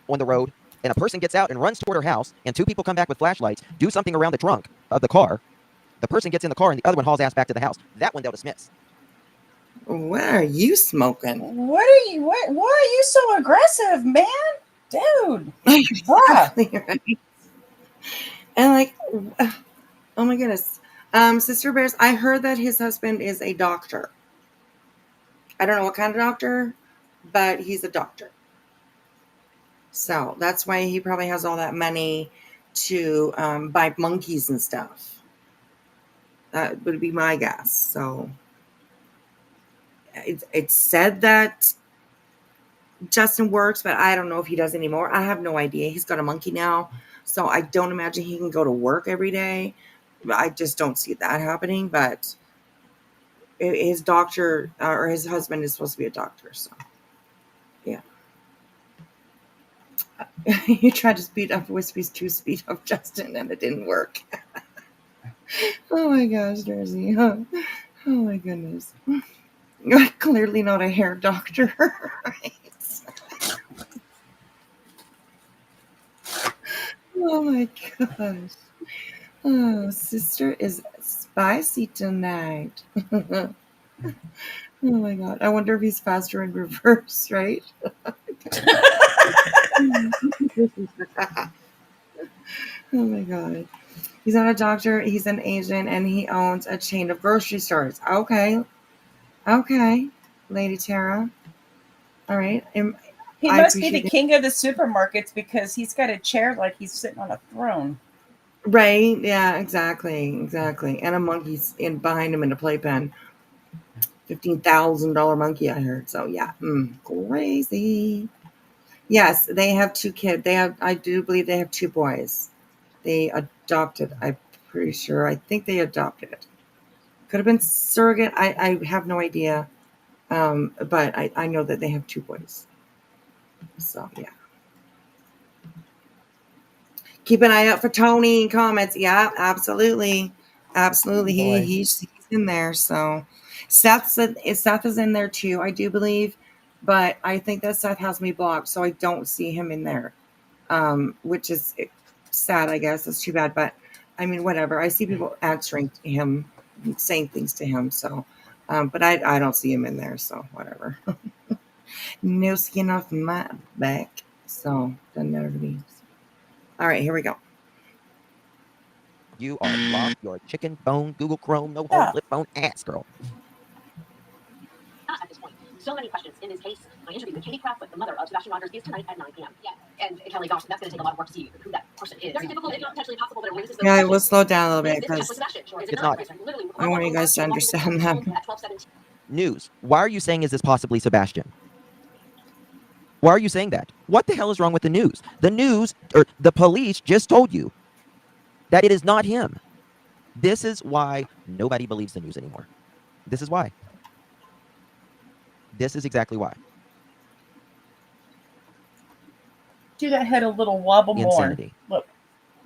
on the road and a person gets out and runs toward her house, and 2 people come back with flashlights, do something around the trunk of the car. The person gets in the car, and the other one hauls ass back to the house. That one they'll dismiss. What are you smoking? Why are you so aggressive, man? Dude. Exactly, right? And like, oh my goodness. Sister Bears, I heard that his husband is a doctor. I don't know what kind of doctor, but he's a doctor. So that's why he probably has all that money to buy monkeys and stuff. That would be my guess. So it's said that Justin works, but I don't know if he does anymore. I have no idea. He's got a monkey now, so I don't imagine he can go to work every day. I just don't see that happening. But his doctor or his husband is supposed to be a doctor, so yeah. You tried to speed up Wispy's to speed up Justin, and it didn't work. Oh my gosh, Jersey. Oh my goodness. You're clearly not a hair doctor. Right? Oh my gosh. Oh, sister is spicy tonight. Oh my god. I wonder if he's faster in reverse, right? Oh my god. He's not a doctor, he's an Asian, and he owns a chain of grocery stores. Okay. Okay, Lady Tara. All right. He I must be the appreciate it. king of the supermarkets because he's got a chair like he's sitting on a throne. Right? Yeah, exactly. Exactly. And a monkey's in behind him in a playpen. $15,000 monkey, I heard. So yeah, crazy. Yes, they have 2 kids. I do believe they have 2 boys. They adopted. I'm pretty sure. I think they adopted. Could have been surrogate. I have no idea. But I know that they have 2 boys. So yeah. Keep an eye out for Tony comments. Yeah, absolutely. Absolutely. He's in there. So Seth is in there too, I do believe. But I think that Seth has me blocked, so I don't see him in there. Which is sad, I guess. It's too bad. But I mean, whatever. I see people answering to him, saying things to him. So but I don't see him in there, so whatever. No skin off my back. So doesn't matter to me. All right, here we go. You are blocked. You're a chicken phone, Google Chrome, no home, Yeah. flip phone ass girl. At this point, so many questions in this case. My interview with Katie Kraft, the mother of Sebastian Rogers, is tonight at 9 p.m. Yeah, and Kelly, gosh, that's going to take a lot of work to see who that person is. Very difficult, if not potentially impossible, but it raises those Yeah, questions. we'll slow down a little bit Is this because Sebastian? Or is it It's not. Literally, I want you guys to understand that. at 12:17. News. Why are you saying is this possibly Sebastian? Why are you saying that? What the hell is wrong with the news? The news, or the police just told you that it is not him. This is why nobody believes the news anymore. This is why. This is exactly why. Do that head a little wobble Insanity. more. Look,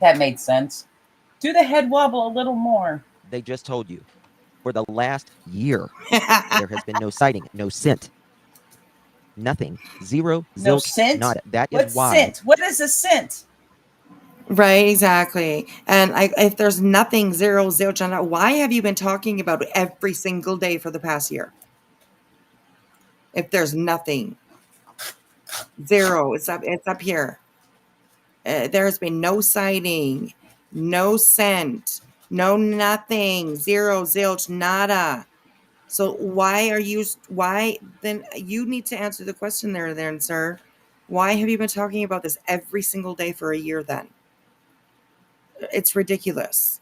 that made sense. Do the head wobble a little more. They just told you. For the last year, there has been no sighting, no scent. Nothing. Zero, No zilch, scent? nada. That is What's why. scent? What is a scent? Right, exactly. And if there's nothing, zero, zilch on it, why have you been talking about it every single day for the past year? If there's nothing, zero, it's up here. There has been no sighting, no scent, no nothing, zero, zilch, nada. So why then you need to answer the question there then, sir. Why have you been talking about this every single day for a year then? It's ridiculous.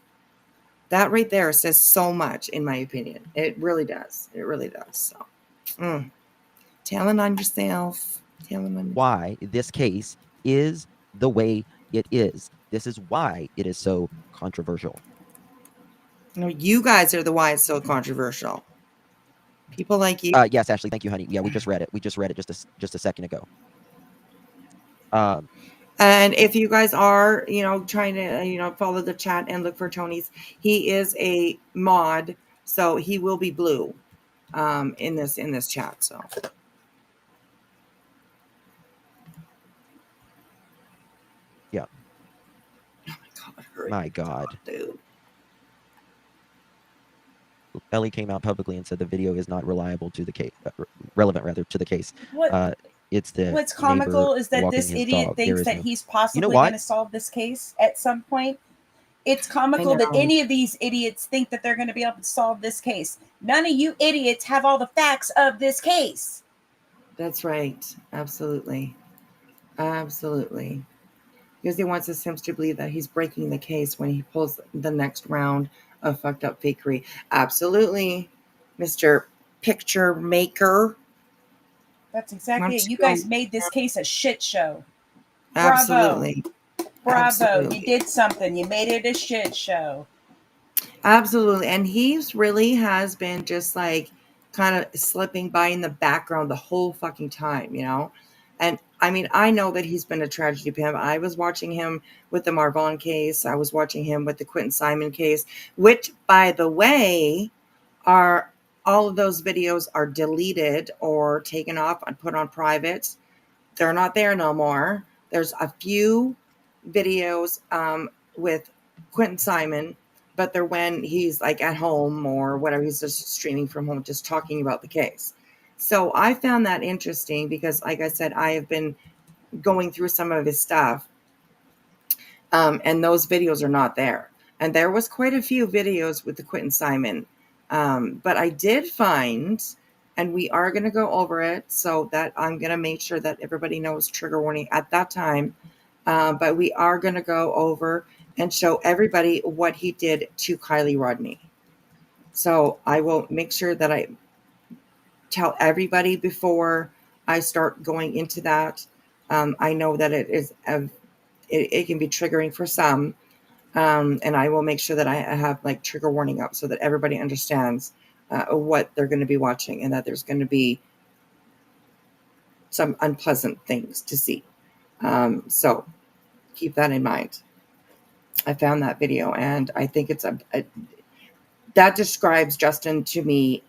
That right there says so much, in my opinion. It really does. It really does. So, telling on yourself. Why this case is the way it is. This is why it is so controversial. No, you guys are the why it's so controversial. People like you. Yes, Ashley. Thank you, honey. Yeah, we just read it. We just read it just a second ago. And if you guys are, trying to, follow the chat and look for Tony's, he is a mod, so he will be blue, in this chat. So. Yeah. Oh my God. Hurry. My God. Dude. Ellie came out publicly and said the video is not reliable to the case, relevant rather to the case. It's the What's comical neighbor is that walking this his idiot dog. thinks that no- he's possibly You know what? going to solve this case at some point. It's comical that know. any of these idiots think that they're going to be able to solve this case. None of you idiots have all the facts of this case. That's right. Absolutely. Absolutely. Because he wants the Sims to believe that he's breaking the case when he pulls the next round of fucked up fakery. Absolutely, Mr. Picture Maker. That's exactly it. Once You you guys go, made this case a shit show. Bravo. absolutely, Bravo. You absolutely. did something. You made it a shit show. Absolutely. And he's really has been just like kind of slipping by in the background the whole fucking time, you know? And I mean, I know that he's been a tragedy to him. I was watching him with the Marvon case. I was watching him with the Quentin Simon case, which, by the way, are all of those videos are deleted or taken off and put on private. They're not there no more. There's a few videos with Quentin Simon, but they're when he's like at home or whatever. He's just streaming from home, just talking about the case. So I found that interesting because, like I said, I have been going through some of his stuff, and those videos are not there. And there was quite a few videos with the Quentin Simon, but I did find, and we are going to go over it so that I'm going to make sure that everybody knows trigger warning at that time. But we are going to go over and show everybody what he did to Kylie Rodney. So I will make sure that I tell everybody before I start going into that. I know that it can be triggering for some, and I will make sure that I have like trigger warning up so that everybody understands what they're going to be watching and that there's going to be some unpleasant things to see. So keep that in mind. I found that video and I think it's that describes Justin to me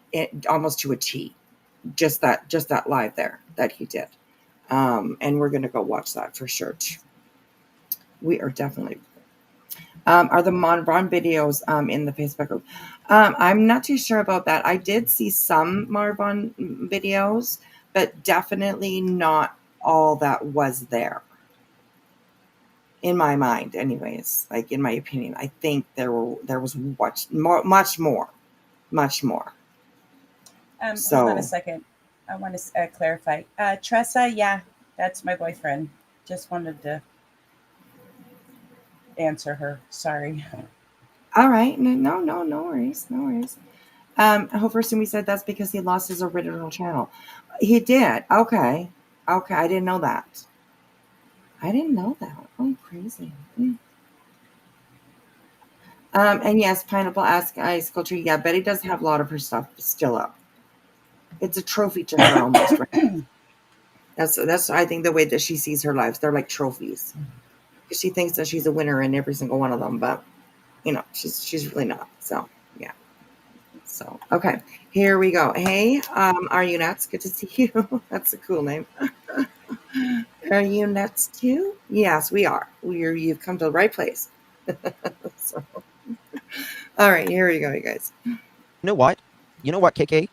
almost to a T. Just that live there that he did. And we're going to go watch that for sure. We are definitely. Are the Marvon videos in the Facebook group? I'm not too sure about that. I did see some Marvon videos, but definitely not all that was there. In my mind, anyways, like in my opinion, I think there was much more. Hold on a So, second. I want to clarify. Tressa, yeah, that's my boyfriend. Just wanted to answer her. Sorry. all right, no worries, no worries. Hope we said that's because he lost his original channel. He did. Okay. Okay. I didn't know that. Oh, crazy. And yes, Pineapple Ice Culture. Yeah, Betty does have a lot of her stuff still up. It's a trophy to her almost, right? That's I think the way that she sees her lives. They're like trophies. She thinks that she's a winner in every single one of them, but she's really not. So yeah. So okay, here we go. Hey, are you nuts? Good to see you. That's a cool name. Are you nuts too? Yes, we are. You've come to the right place. So, all right, here we go, you guys. You know what? KK?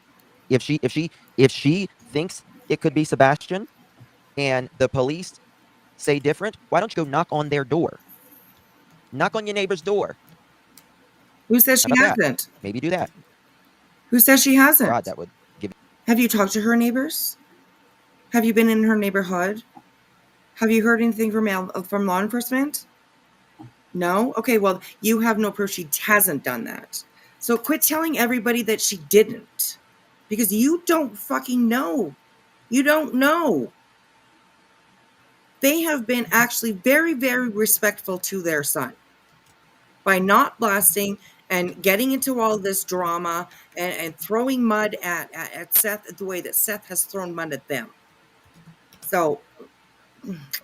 If she thinks it could be Sebastian, and the police say different, why don't you go knock on their door? Knock on your neighbor's door. Who says How she about that? hasn't? Maybe do that. Who says she God, hasn't? that would give. Have you talked to her neighbors? Have you been in her neighborhood? Have you heard anything from law enforcement? No? Okay, well, you have no proof she hasn't done that. So quit telling everybody that she didn't. Because you don't fucking know. You don't know. They have been actually very, very respectful to their son by not blasting and getting into all this drama and throwing mud at Seth the way that Seth has thrown mud at them. So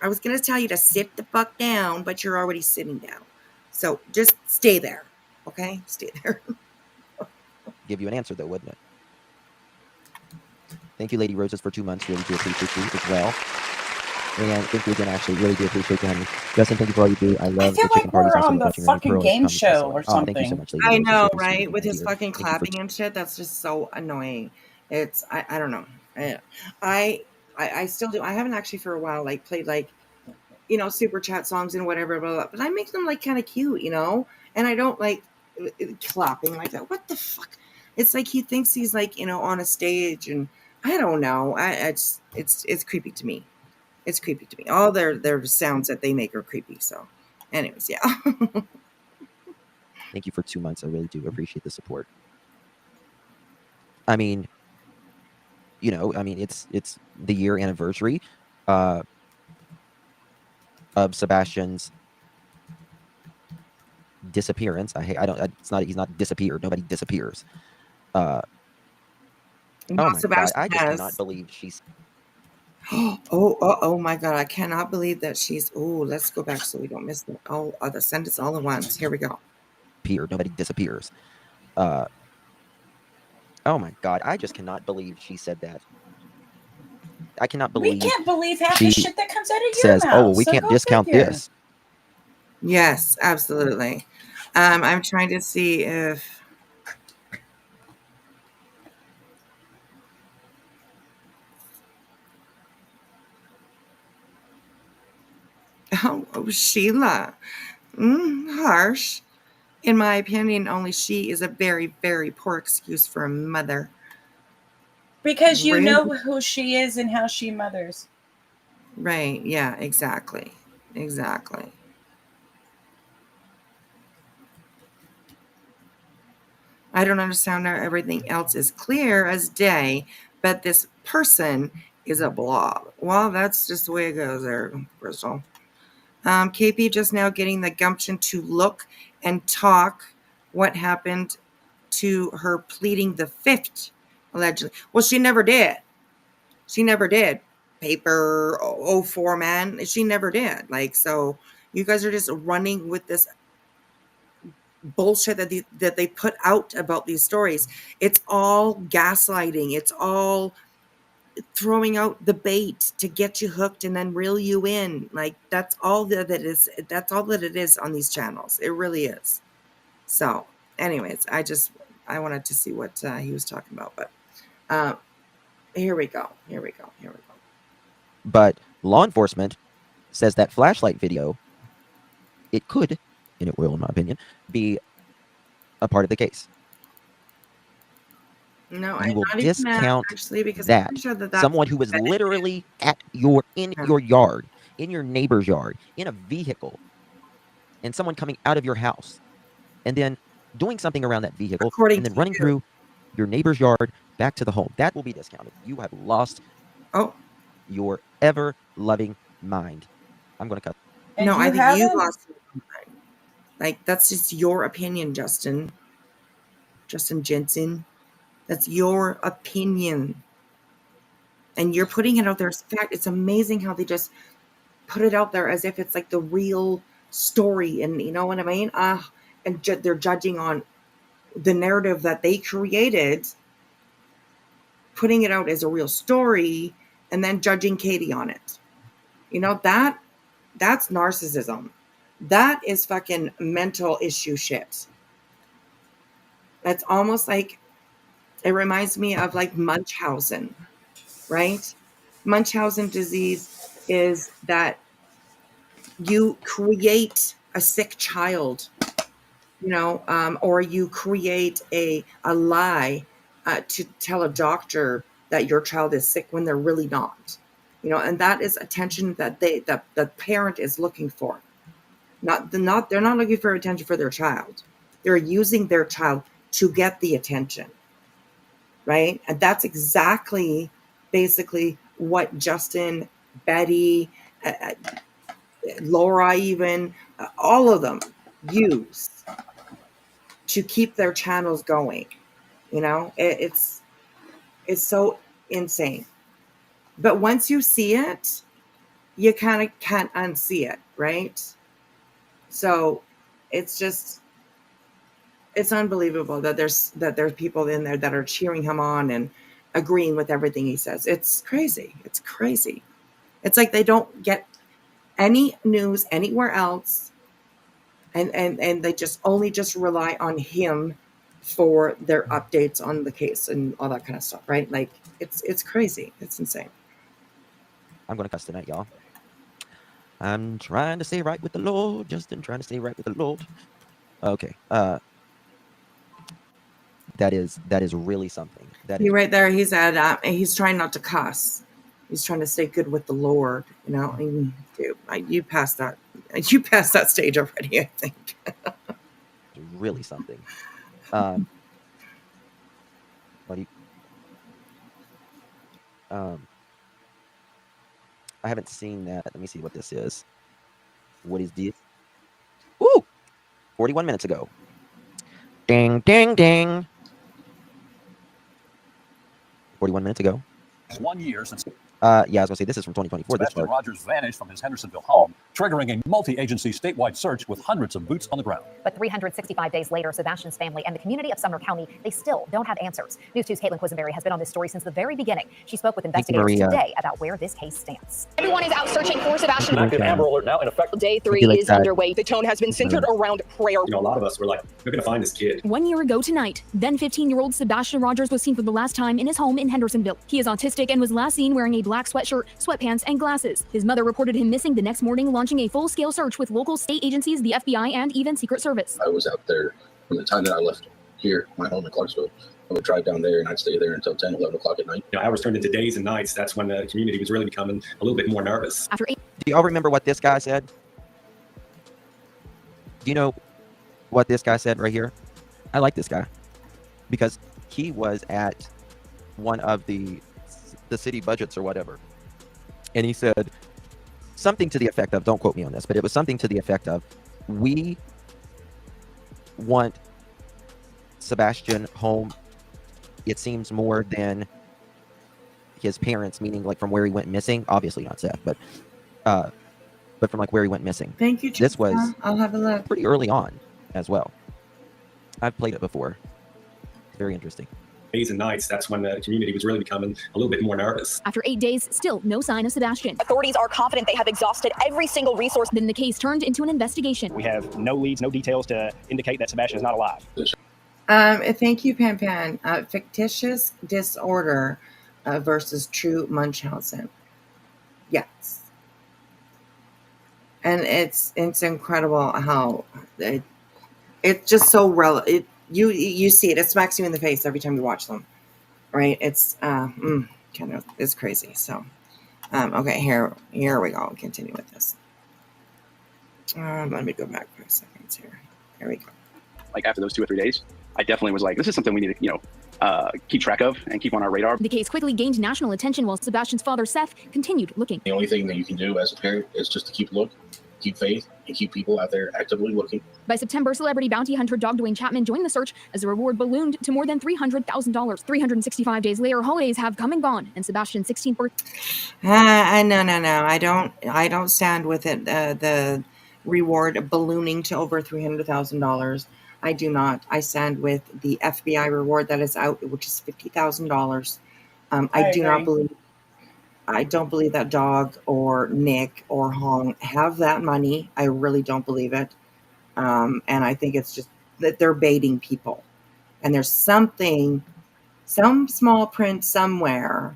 I was going to tell you to sit the fuck down, but you're already sitting down. So just stay there. Okay? Stay there. Give you an answer, though, wouldn't it? Thank you, Lady Roses, for 2 months. Really do appreciate you as well. And thank you again, Ashley. Really do appreciate you, honey. Justin, thank you for all you do. I I love feel the chicken like parties. we're Also, on with the watching your new fucking pearls game come show so. or Oh, thank you so something. much, Lady I Roses. know, You're the right? sweetest With thing his here. fucking Thank you for. clapping and shit, that's just so annoying. It's I don't know. I still do. I haven't actually for a while like played like super chat songs and whatever, blah, blah, but I make them like kind of cute, and I don't like clapping like that. What the fuck? It's like he thinks he's like on a stage, and I don't know. It's creepy to me. It's creepy to me. All their sounds that they make are creepy. So, anyways, yeah. Thank you for 2 months. I really do appreciate the support. I mean, You know, I mean, it's the year anniversary of Sebastian's disappearance. I don't. It's not. He's not disappeared. Nobody disappears. Uh, oh Well, my God! Sebastian I just cannot has. believe she's Oh my God! I cannot believe that she's. Oh, let's go back so we don't miss it. Oh, the sentence all at once. Here we go. disappeared. Nobody disappears. Uh, oh my God! I just cannot believe she said that. I cannot We believe can't believe half the she shit that comes out of says, your "Oh, well, mouth. we So can't go discount figure. this." Yes, absolutely. I'm trying to see if. Oh, Sheila. Harsh. In my opinion, only she is a very, very poor excuse for a mother. Because you Really? know who she is and how she mothers. Right. Yeah, exactly. Exactly. I don't understand how everything else is clear as day, but this person is a blob. Well, that's just the way it goes there, Crystal. KP just now getting the gumption to look and talk what happened to her pleading the fifth, allegedly. Well, she never did. She never did. Paper 04 man. She never did. Like, so you guys are just running with this bullshit that they put out about these stories. It's all gaslighting. It's all throwing out the bait to get you hooked and then reel you in. Like that's all that it is. That's all that it is on these channels. It really is. So, anyways, I wanted to see what he was talking about, but here we go. Here we go. Here we go. But law enforcement says that flashlight video, it could, and it will, in my opinion, be a part of the case. No, You I'm will not even mad discount actually because I'm pretty that sure that that's someone who was embedded. literally in Yeah. your yard, in your neighbor's yard, in a vehicle, and someone coming out of your house, and then doing something around that vehicle, According and then to running you. through your neighbor's yard back to the home. That will be discounted. You have lost Oh, your ever loving mind. I'm going to cut. And no, I you think you haven't? lost your mind. Like that's just your opinion, Justin. Justin Jensen. That's your opinion. And you're putting it out there as fact. It's amazing how they just put it out there as if it's like the real story. And you know what I mean? And they're judging on the narrative that they created, putting it out as a real story, and then judging Katie on it. You know, that's narcissism. That is fucking mental issue shit. That's almost like it reminds me of like Munchausen, right? Munchausen disease is that you create a sick child, or you create a lie to tell a doctor that your child is sick when they're really not. And that is attention that the parent is looking for. They're not looking for attention for their child. They're using their child to get the attention, right? And that's exactly basically what Justin, Betty, Laura, even all of them use to keep their channels going. It's so insane. But once you see it, you kind of can't unsee it, right? So it's just it's unbelievable that there's people in there that are cheering him on and agreeing with everything he says. It's crazy. It's crazy. It's like they don't get any news anywhere else, and they just rely on him for their updates on the case and all that kind of stuff, right? Like it's crazy. It's insane. I'm going to cuss tonight, y'all. I'm trying to stay right with the Lord. Justin, trying to stay right with the Lord. Okay. That is really something. That is He right there. He's trying not to cuss. He's trying to stay good with the Lord. And, dude, you passed that. You passed that stage already. I think. really something. What do you? I haven't seen that. Let me see what this is. What is this? Ooh, 41 minutes ago. Ding, ding, ding. 41 minutes ago. 1 year since Yeah, I was gonna say this is from 2024. This Sebastian part. Rogers vanished from his Hendersonville home, triggering a multi-agency statewide search with hundreds of boots on the ground. But 365 days later, Sebastian's family and the community of Sumner County, they still don't have answers. News 2's Caitlin Quisenberry has been on this story since the very beginning. She spoke with investigators Maria. today about where this case stands. Everyone is out searching for Sebastian. Active Amber Alert now in effect. Day 3 is underway. The tone has been centered around prayer. You know, a lot of us were like, we're going to find this kid. 1 year ago tonight, then 15-year-old Sebastian Rogers was seen for the last time in his home in Hendersonville. He is autistic and was last seen wearing a black sweatshirt, sweatpants, and glasses. His mother reported him missing the next morning, launching a full-scale search with local state agencies, the FBI, and even Secret Service. I was out there from the time that I left here, my home in Clarksville. I would drive down there and I'd stay there until 10, 11 o'clock at night. You know, hours turned into days and nights. That's when the community was really becoming a little bit more nervous. After 8 Do y'all remember what this guy said? Do you know what this guy said right here? I like this guy because he was at one of the city budgets or whatever. And he said something to the effect of, don't quote me on this, but it was something to the effect of, we want Sebastian home, it seems, more than his parents, meaning like from where he went missing. Obviously not Seth, but from like where he went missing. Thank you, This was Jessica. I'll have a look. pretty early on as well. I've played it before. It's very interesting. Days and nights. That's when the community was really becoming a little bit more nervous. After 8 days, still no sign of Sebastian. Authorities are confident they have exhausted every single resource. Then the case turned into an investigation. We have no leads, no details to indicate that Sebastian is not alive. Thank you, Pan Pan. Fictitious disorder versus true Munchausen. Yes. And it's incredible how it's just so relevant. You see it. It smacks you in the face every time you watch them, right? It's kind of, it's crazy. So, okay, here we go. I'll continue with this. Let me go back for a second here. Here we go. Like after those 2 or 3 days, I definitely was like, this is something we need to, keep track of and keep on our radar. The case quickly gained national attention while Sebastian's father, Seth, continued looking. The only thing that you can do as a parent is just to keep faith, and keep people out there actively looking. By September, celebrity bounty hunter Dog Dwayne Chapman joined the search as the reward ballooned to more than $300,000. 365 days later, holidays have come and gone, and Sebastian's 16th birthday. No. I don't stand with it. The reward ballooning to over $300,000. I do not. I stand with the FBI reward that is out, which is $50,000. I don't believe that Dog or Nick or Hong have that money. I really don't believe it. And I think it's just that they're baiting people. And there's some small print somewhere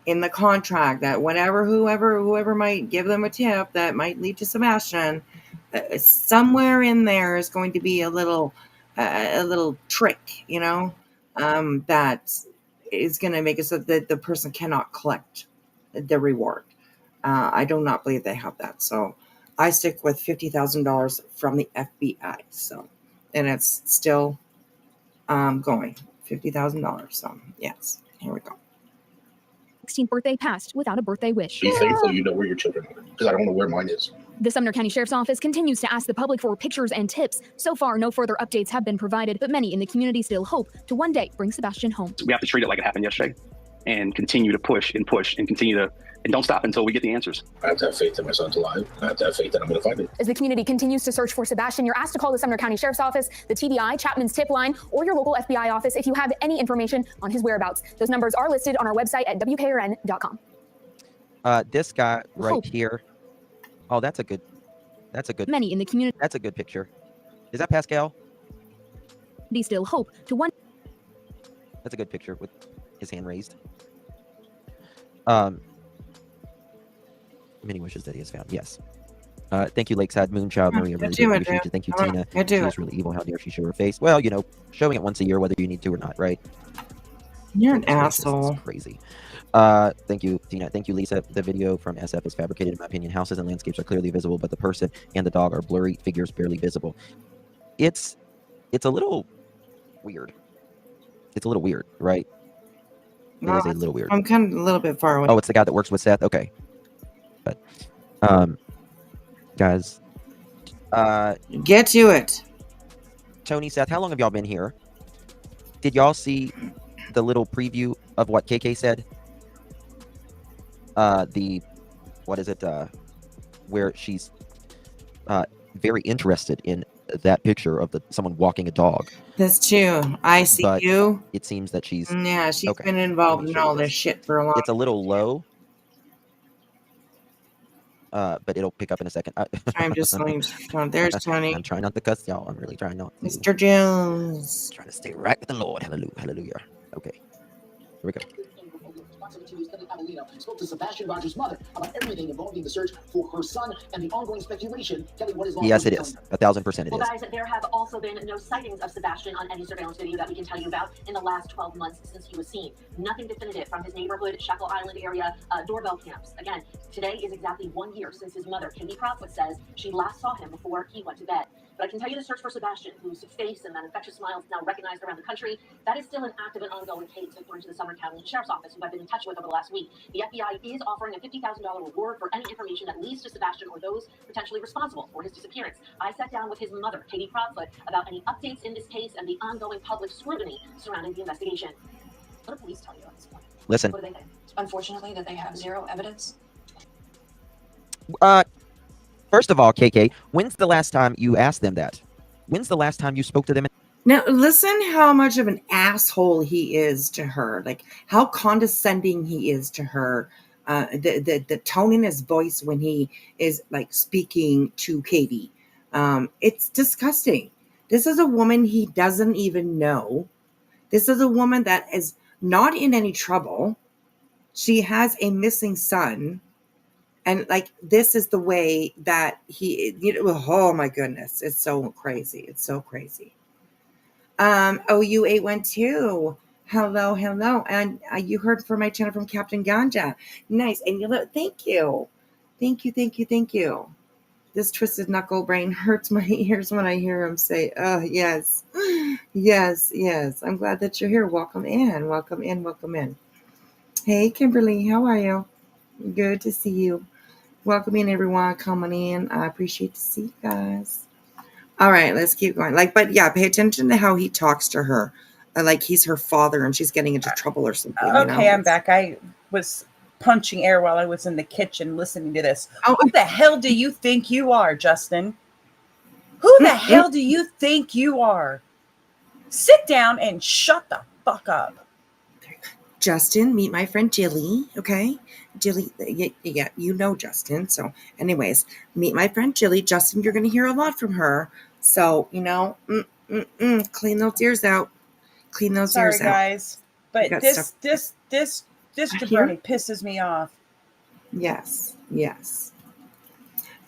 in the contract that whoever might give them a tip that might lead to Sebastian, somewhere in there is going to be a little trick, that is going to make it so that the person cannot collect the reward. I do not believe they have that. So I stick with $50,000 from the FBI. So, and it's still going $50,000. So yes, here we go. 16th birthday passed without a birthday wish. Be thankful you know where your children are, because I don't know where mine is. The Sumner County Sheriff's Office continues to ask the public for pictures and tips. So far, no further updates have been provided, but many in the community still hope to one day bring Sebastian home. We have to treat it like it happened yesterday and continue to push and continue to, and don't stop until we get the answers. I have to have faith that my son's alive. I have to have faith that I'm going to find him. As the community continues to search for Sebastian, you're asked to call the Sumner County Sheriff's Office, the TBI, Chapman's tip line, or your local FBI office if you have any information on his whereabouts. Those numbers are listed on our website at WKRN.com. This guy right here. Oh, that's a good. Many in the community. That's a good picture. Is that Pascal? They still hope to one. That's a good picture with his hand raised. Many wishes that he has found. Yes. Thank you, Lakeside Moonchild. Maria, really do appreciate you. Thank you, Tina. She is really evil. How dare she show her face? Well, showing it once a year, whether you need to or not, right? You're an asshole. It's crazy. Thank you, Tina. Thank you, Lisa. The video from SF is fabricated, in my opinion. Houses and landscapes are clearly visible, but the person and the dog are blurry figures, barely visible. It's a little weird. It's a little weird, right? It is a little weird. I'm kind of a little bit far away. Oh, it's the guy that works with Seth. Okay, but guys, get to it. Tony, Seth, how long have y'all been here? Did y'all see the little preview of what KK said? What is it? Where she's very interested in that picture of someone walking a dog. That's true. I see But you. it seems that she's She's okay. been involved in all this shit for a long time. It's a little low. But it'll pick up in a second. I'm just going. There's Tony. I'm trying not to cuss, y'all. I'm really trying not to. Mr. Jones. I'm trying to stay right with the Lord. Hallelujah. Hallelujah. Okay. Here we go. Spoke to Sebastian Rogers' mother about everything involving the search for her son and the ongoing speculation. Kelly, what is yes, it is. 1,000% it well, is. guys, there have also been no sightings of Sebastian on any surveillance video that we can tell you about in the last 12 months since he was seen. Nothing definitive from his neighborhood, Shackle Island area, doorbell cams. Again, today is exactly 1 year since his mother, Katie Proudfoot, says she last saw him before he went to bed. But I can tell you the search for Sebastian, whose face and that infectious smile is now recognized around the country, that is still an active and ongoing case, according to the Sumner County Sheriff's Office, who I've been in touch with over the last week. The FBI is offering a $50,000 reward for any information that leads to Sebastian or those potentially responsible for his disappearance. I sat down with his mother, Katie Proudfoot, about any updates in this case and the ongoing public scrutiny surrounding the investigation. What do police tell you at this point? Listen. What do they think? Unfortunately, that they have zero evidence. First of all, KK, when's the last time you asked them that? When's the last time you spoke to them? Now, listen how much of an asshole he is to her. Like, how condescending he is to her. The tone in his voice when he is, like, speaking to Katie. It's disgusting. This is a woman he doesn't even know. This is a woman that is not in any trouble. She has a missing son. And like, this is the way that oh my goodness. It's so crazy. It's so crazy. OU812. Hello. And you heard from my channel from Captain Ganja. Nice. And thank you. Thank you. This twisted knuckle brain hurts my ears when I hear him say, oh, yes. Yes. I'm glad that you're here. Welcome in. Hey, Kimberly, how are you? Good to see you. Welcome in, everyone coming in. I appreciate to see you guys. All right, let's keep going. But yeah, pay attention to how he talks to her. Like he's her father and she's getting into trouble or something. Okay, I'm back. I was punching air while I was in the kitchen listening to this. Who the hell do you think you are, Justin? Who the hell do you think you are? Sit down and shut the fuck up. Justin, meet my friend Jilly, okay? Jilly, yeah, you know Justin. So anyways, meet my friend Jilly. Justin, you're going to hear a lot from her. So, clean those ears out. Sorry, guys. But this jabroni pisses me off. Yes. Yes,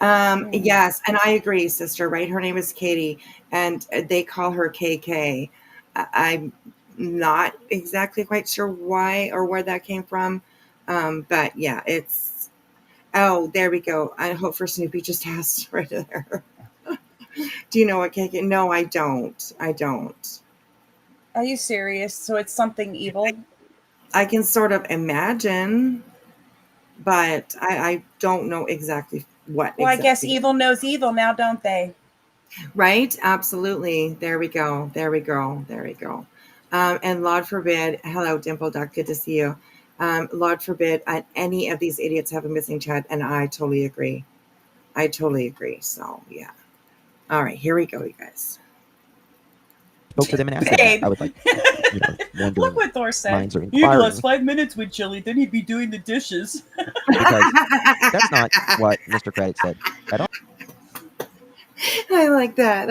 and I agree, sister, right? Her name is Katie, and they call her KK. I'm not exactly quite sure why or where that came from. But yeah, it's, there we go. I hope for Snoopy just asked right there. Do you know what KK? No, I don't. Are you serious? So it's something evil? I can sort of imagine, but I don't know exactly what. Well, I guess evil knows evil now, don't they? Right? Absolutely. There we go. And Lord forbid, hello, Dimple Duck, good to see you. Lord forbid any of these idiots have a missing child, and I totally agree. So, yeah. All right, here we go, you guys. Spoke to them and asked them. I would like, look what Thor said. He'd last 5 minutes with Chili, then he'd be doing the dishes. Because that's not what Mr. Credit said at all. I like that.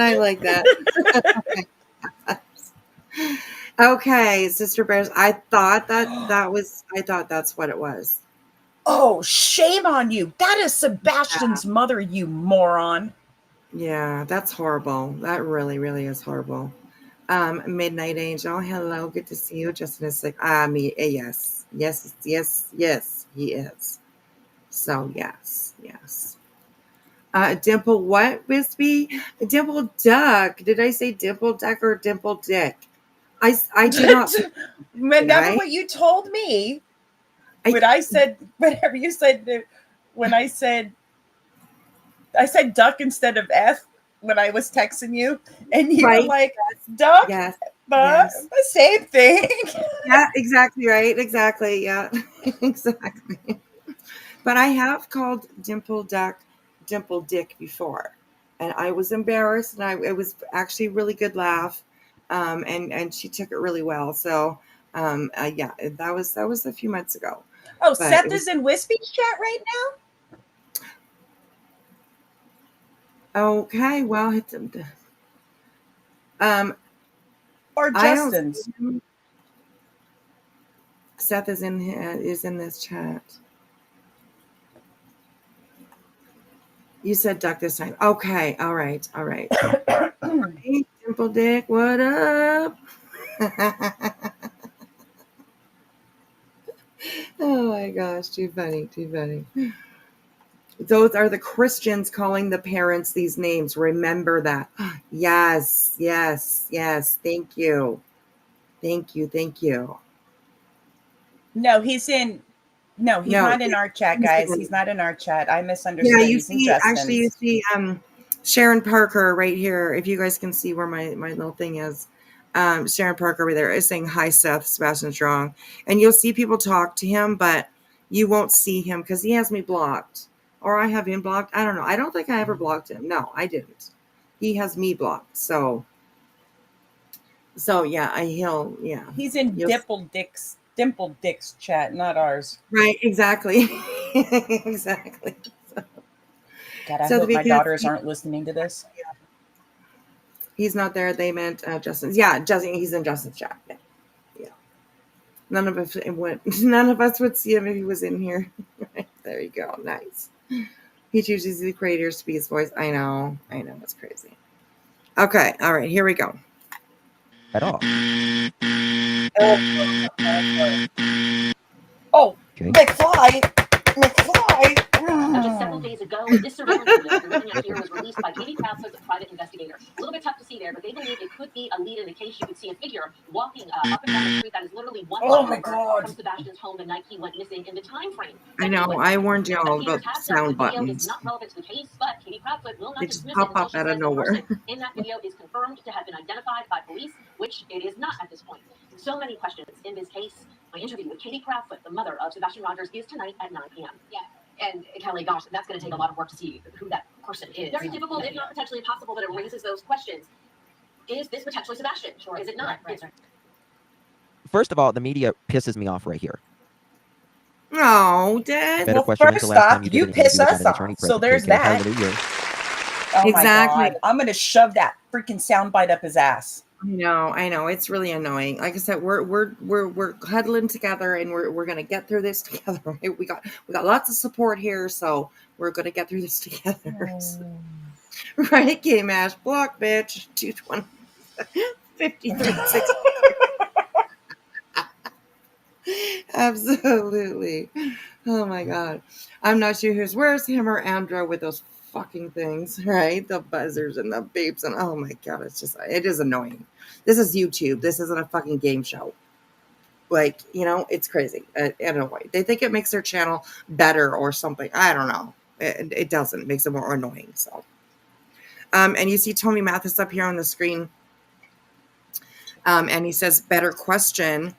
Okay, Sister Bears. I thought that's what it was. Oh, shame on you. That is Sebastian's mother, you moron. Yeah, that's horrible. That really, really is horrible. Midnight Angel, hello, good to see you. Justin is like, yes, he is. So yes. Dimple what, Wispy? Dimple Duck. Did I say Dimple Duck or Dimple Dick? I do not. Remember what you told me when I said whatever you said when I said duck instead of F when I was texting you, and you were like, duck, yes, the same thing. Yeah, exactly right. Exactly. Yeah, exactly. But I have called Dimple Dick before, and I was embarrassed, and it was actually a really good laugh, and she took it really well. So, yeah, that was a few months ago. Oh, But Seth is in Wispy's chat right now. Okay, well, or Justin's. Seth is in this chat. You said duck this time. Okay, all right. Hey, Dimple Dick, what up? Oh my gosh, too funny. Those are the Christians calling the parents these names. Remember that. Yes. Thank you. No, he's not in our chat, guys. He's not in our chat. I misunderstood. Yeah, you He's in see, actually, you Justin's. see Sharon Parker right here. If you guys can see where my little thing is, Sharon Parker over there is saying, hi, Seth, Sebastian's wrong. And you'll see people talk to him, but you won't see him because he has me blocked. Or I have him blocked. I don't know. I don't think I ever blocked him. No, I didn't. He has me blocked. So yeah, He's in Dimple Dick's chat, not ours. Right, exactly. Exactly. God, I hope my daughters aren't listening to this. He's not there. They meant Justin's. Yeah, Justin. He's in Justin's chat. Yeah. None of us would see him if he was in here. There you go. Nice. He chooses the creators to be his voice. I know. It's crazy. Okay. All right. Here we go. At all. Oh, okay. McFly. Now, just several days ago, this surveillance video that you're looking at here was released by Katie Krause's private investigator. A little bit tough to see there, but they believe it could be a lead in the case. You could see a figure walking up and down the street that is literally 1 block from Sebastian's home the night he went missing in the time frame. I know. I warned you all about sound buttons. Video is not relevant to the case, but Katie Krause will not They just dismiss pop it until up she out says of the nowhere. person in that video is confirmed to have been identified by police, which it is not at this point. So many questions in this case. My interview with Katie Krause, the mother of Sebastian Rogers, is tonight at 9 p.m. Yeah. And Kelly, gosh, that's going to take a lot of work to see who that person is. Very difficult, if not potentially impossible, but it raises those questions. Is this potentially Sebastian? Sure. Is it not? Right. First of all, the media pisses me off right here. Oh, Dad. Better question when's the last time you piss us off. So there's that. Hallelujah. Oh my God. I'm going to shove that freaking soundbite up his ass. I know. It's really annoying. Like I said, we're huddling together, and we're gonna get through this together. Right? We got lots of support here, so we're gonna get through this together. Right, Game Ash, block bitch, 220, 53, 60. Absolutely. Oh my God. I'm not sure who's worse, him or Andrew with those fucking things, right? The buzzers and the beeps, and oh my God, it is annoying. This is YouTube. This isn't a fucking game show. Like, it's crazy. I don't know why. They think it makes their channel better or something. I don't know. It doesn't. It makes it more annoying. So, and you see Tony Mathis up here on the screen. And he says, better question.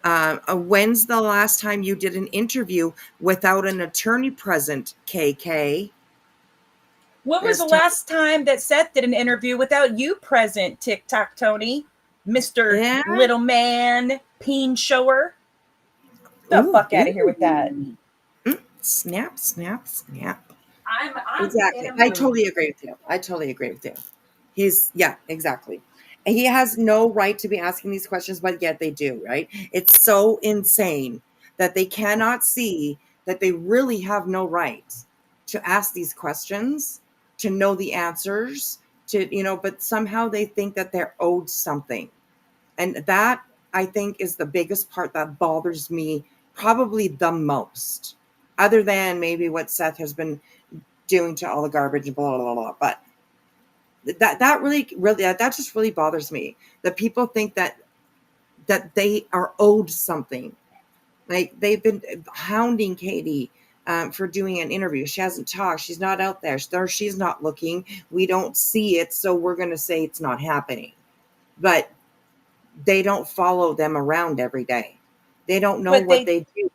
When's the last time you did an interview without an attorney present, KK? When was the last time that Seth did an interview without you present, TikTok Tony? Mr. Little Man, Peen Shower? Get the fuck out of here with that. Snap. I'm exactly. I totally agree with you. Exactly. He has no right to be asking these questions, but yet they do, right? It's so insane that they cannot see that they really have no right to ask these questions, to know the answers, but somehow they think that they're owed something. And that, I think, is the biggest part that bothers me probably the most, other than maybe what Seth has been doing to all the garbage and blah, blah, blah. But that just really bothers me. That people think that that they are owed something. Like, they've been hounding Katie for doing an interview. She hasn't talked. She's not out there. She's not looking. We don't see it, so we're going to say it's not happening. But they don't follow them around every day. They don't know what they do,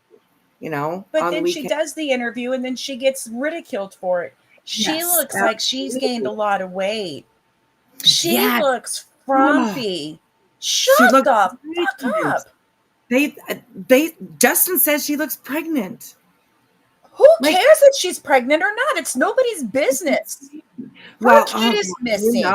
you know. But then she does the interview and then she gets ridiculed for it. She looks like she's gained a lot of weight. She looks frumpy. Shut the fuck up. Justin says she looks pregnant. Who cares if she's pregnant or not? It's nobody's business. Her kid is missing.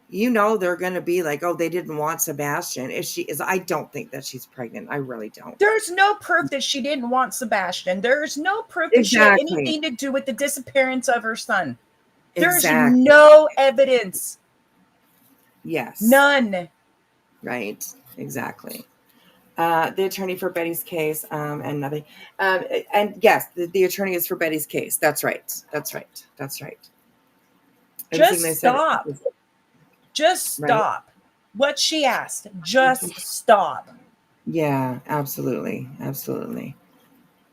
You know they're going to be like, oh, they didn't want Sebastian. If she is, I don't think that she's pregnant. I really don't. There's no proof that she didn't want Sebastian. There's no proof that she had anything to do with the disappearance of her son. There's no evidence. Yes. None. Right. Exactly. The attorney for Betty's case, and nothing. And yes, the attorney is for Betty's case. That's right. That's right. That's right. Just stop. Just stop. What she asked. Just stop. Yeah, absolutely. Absolutely.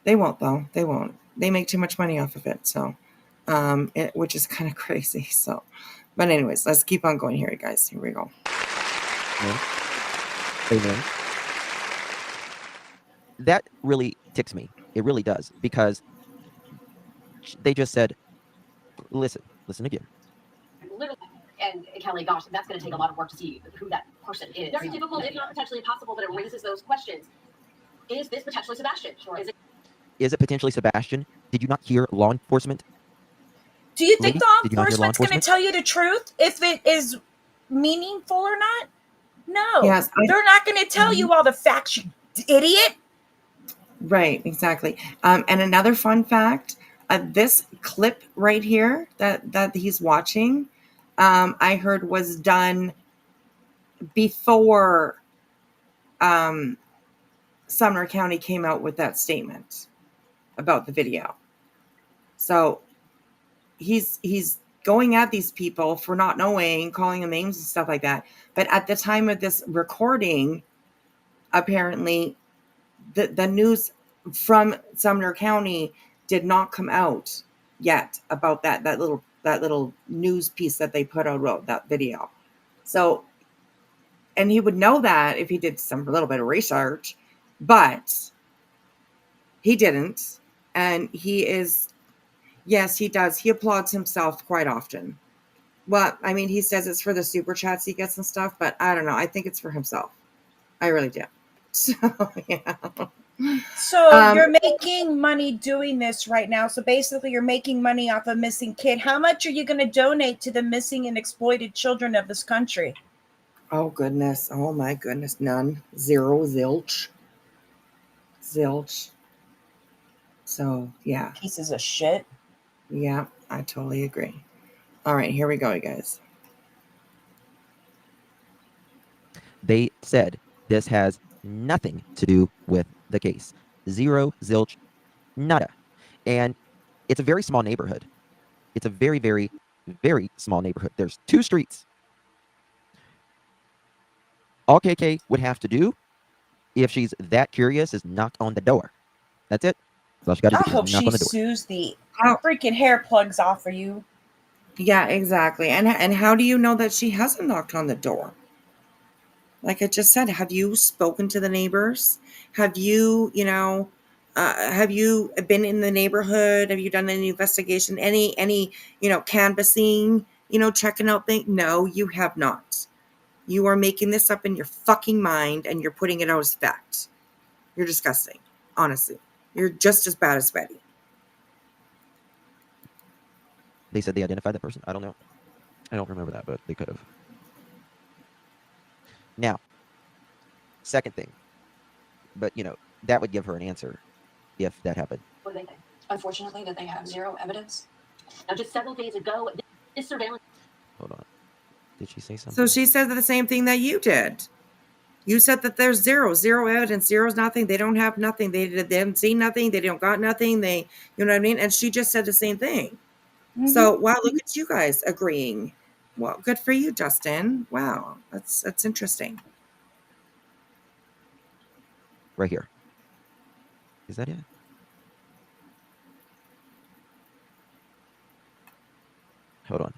They won't, though. They won't. They make too much money off of it. So, which is kind of crazy. So, but anyways, let's keep on going here, guys. Here we go. Amen. That really ticks me. It really does. Because they just said, listen again. Literally. And Kelly, gosh, that's going to take a lot of work to see who that person is. Very difficult, if not potentially impossible, but it raises those questions. Is this potentially Sebastian? Sure. Is it potentially Sebastian? Did you not hear law enforcement? Do you think law enforcement's going to tell you the truth if it is meaningful or not? No. Yes, they're not going to tell you all the facts, you idiot. Right, exactly. And another fun fact, this clip right here that he's watching, I heard was done before Sumner County came out with that statement about the video. So he's going at these people for not knowing, calling them names and stuff like that. But at the time of this recording, apparently the news from Sumner County did not come out yet about that little news piece that they put out, that video. So, and he would know that if he did a little bit of research, but he didn't. And he is, yes, he does. He applauds himself quite often. Well, I mean, he says it's for the super chats he gets and stuff, but I don't know. I think it's for himself. I really do. So, yeah. So you're making money doing this right now. So basically you're making money off a missing kid. How much are you going to donate to the missing and exploited children of this country? Oh, goodness. Oh, my goodness. None. Zero. Zilch. So, yeah. Pieces of shit. Yeah, I totally agree. All right, here we go, you guys. They said this has nothing to do with the case. Zero, zilch, nada. And it's a very small neighborhood. It's a very, very, very small neighborhood. There's 2 streets. All KK would have to do, if she's that curious, is knock on the door. That's it. That's all she got to do. I hope she sues the freaking hair plugs off for you. Yeah, exactly. And how do you know that she hasn't knocked on the door? Like I just said, have you spoken to the neighbors? Have you, have you been in the neighborhood? Have you done any investigation? Any, canvassing, checking out things? No, you have not. You are making this up in your fucking mind and you're putting it out as fact. You're disgusting. Honestly. You're just as bad as Betty. They said they identified that person. I don't know. I don't remember that, but they could have. Now, second thing. But, that would give her an answer if that happened. What do they think? Unfortunately, that they have zero evidence. Now, just several days ago, this surveillance... Hold on. Did she say something? So she said the same thing that you did. You said that there's zero evidence, zero's nothing. They don't have nothing. They haven't seen nothing. They don't got nothing. You know what I mean? And she just said the same thing. Mm-hmm. So, wow, look at you guys agreeing. Well, good for you, Justin. Wow, that's interesting. Right here. Is that it? Hold on.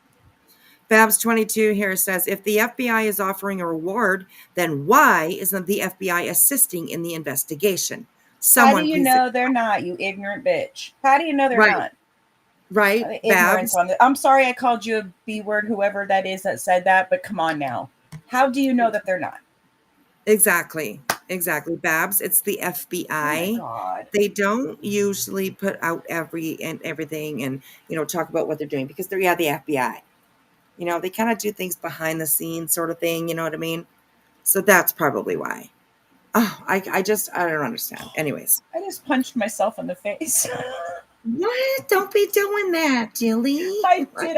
Babs 22 here says, if the FBI is offering a reward, then why isn't the FBI assisting in the investigation? How do you know they're not, you ignorant bitch? How do you know they're not? Right, Ignorance Babs. on the. I'm sorry I called you a B word, whoever that is that said that, but come on now. How do you know that they're not? Exactly, Babs. It's the FBI. Oh my God. They don't usually put out everything and talk about what they're doing because they're the FBI. They kind of do things behind the scenes sort of thing. You know what I mean? So that's probably why. Oh, I don't understand. Anyways, I just punched myself in the face. What? Don't be doing that, Jilly. I did.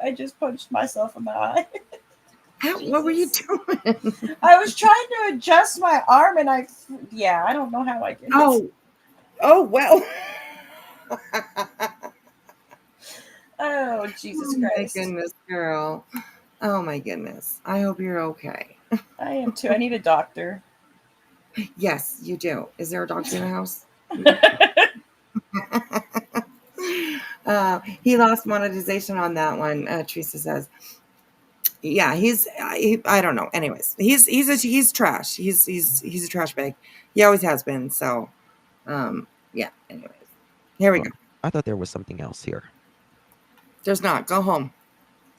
I just punched myself in the eye. What were you doing? I was trying to adjust my arm and I don't know how I did it. Oh, well. Oh, Jesus Christ. My goodness, girl. Oh, my goodness. I hope you're okay. I am too. I need a doctor. Yes, you do. Is there a doctor in the house? He lost monetization on that one, Teresa says. Yeah, I don't know. Anyways, he's trash. He's a trash bag. He always has been. So, yeah. Anyways, here we go. I thought there was something else here. There's not. Go home.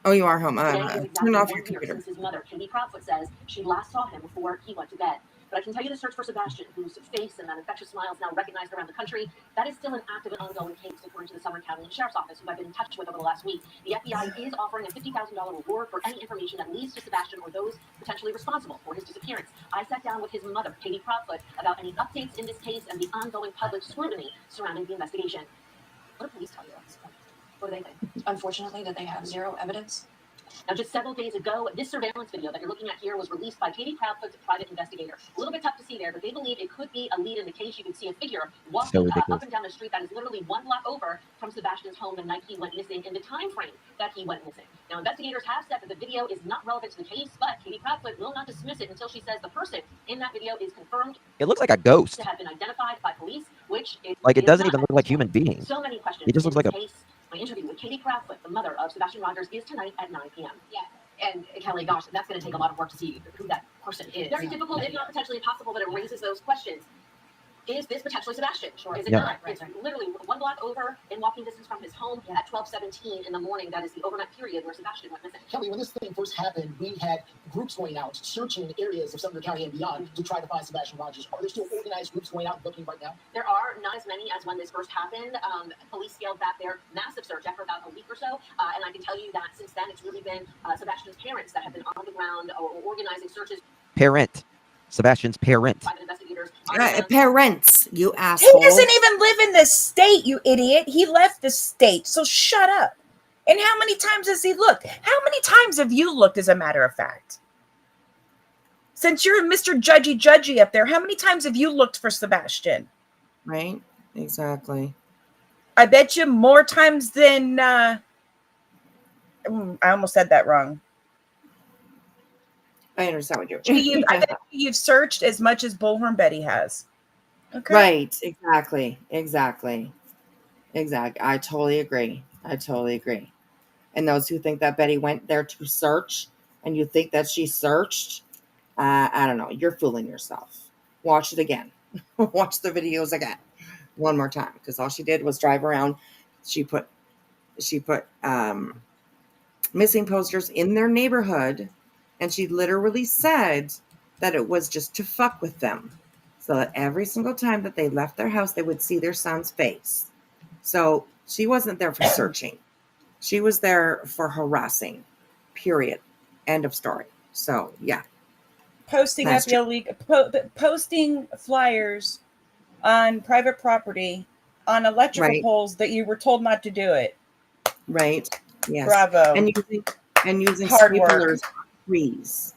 Oh, you are home. Today is exactly Turn off 1 your year computer. since his mother, Katie Proudfoot, says she last saw him before he went to bed. But I can tell you the search for Sebastian, whose face and that infectious smile is now recognized around the country, that is still an active and ongoing case, according to the Sumner County Sheriff's Office, who I've been in touch with over the last week. The FBI is offering a $50,000 reward for any information that leads to Sebastian or those potentially responsible for his disappearance. I sat down with his mother, Katie Proudfoot, about any updates in this case and the ongoing public scrutiny surrounding the investigation. What do police tell you at this point? What do they think? Unfortunately, that they have zero evidence. Now, just several days ago, this surveillance video that you're looking at here was released by Katie Proudfoot's private investigator. A little bit tough to see there, but they believe it could be a lead in the case. You can see a figure walking up and down the street that is literally 1 block over from Sebastian's home the night he went missing in the time frame that he went missing. Now, investigators have said that the video is not relevant to the case, but Katie Proudfoot will not dismiss it until she says the person in that video is confirmed. It looks like a ghost. To have been identified by police, which is Like, it doesn't even look like a human being. So many questions. It just looks like a case. My interview with Katie Proudfoot, the mother of Sebastian Rogers, is tonight at 9 p.m. Yeah. And Kelly, gosh, that's going to take a lot of work to see who that person is. Very difficult, if not potentially impossible, but it raises those questions. Is this potentially Sebastian? Sure. Is it not? It's literally 1 block over in walking distance from his home at 12:17 in the morning. That is the overnight period where Sebastian went missing. Kelly, when this thing first happened, we had groups going out, searching areas of Sumner County and beyond to try to find Sebastian Rogers. Are there still organized groups going out looking right now? There are not as many as when this first happened. Police scaled back their massive search after about a week or so. And I can tell you that since then, it's really been Sebastian's parents that have been on the ground or organizing searches. Sebastian's parent. Parents, you asshole. He doesn't even live in this state, you idiot. He left the state, so shut up. And how many times has he looked? How many times have you looked, as a matter of fact? Since you're Mr. Judgy up there, how many times have you looked for Sebastian? Right, exactly. I bet you more times than... I almost said that wrong. I understand what you're saying. I bet you've searched as much as Bullhorn Betty has. Okay. Right, exactly. I totally agree. And those who think that Betty went there to search and you think that she searched, I don't know. You're fooling yourself. Watch it again. Watch the videos again. One more time. Because all she did was drive around. She put missing posters in their neighborhood. And she literally said that it was just to fuck with them. So that every single time that they left their house, they would see their son's face. So she wasn't there for searching. She was there for harassing. Period. End of story. So, yeah. Posting posting flyers on private property on electrical poles that you were told not to do it. Right. Yes. Bravo. And using hard staplers on trees.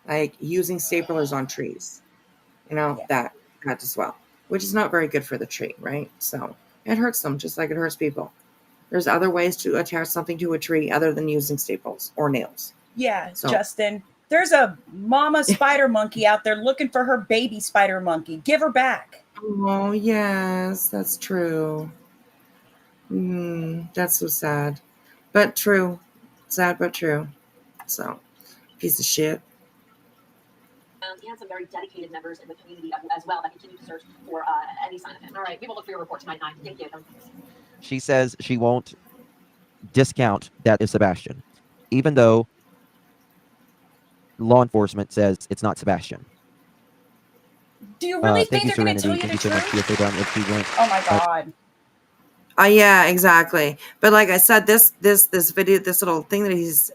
Like using staplers on trees. That as well. Which is not very good for the tree, right? So it hurts them just like it hurts people. There's other ways to attach something to a tree other than using staples or nails. Yeah, so, Justin. There's a mama spider monkey out there looking for her baby spider monkey. Give her back. Oh, yes, that's true. That's so sad. But true. Sad but true. So, piece of shit. And some very dedicated members in the community as well that continue to search for any sign of him. All right, we will look for your report tonight, 9. Thank you. She says she won't discount that is Sebastian, even though law enforcement says it's not Sebastian. Do you really Thank think you, they're going to Serenity. tell you Thank the you so much. truth? Feel free to if she went. Oh my God. Yeah, exactly. But like I said, this video, this little thing that he's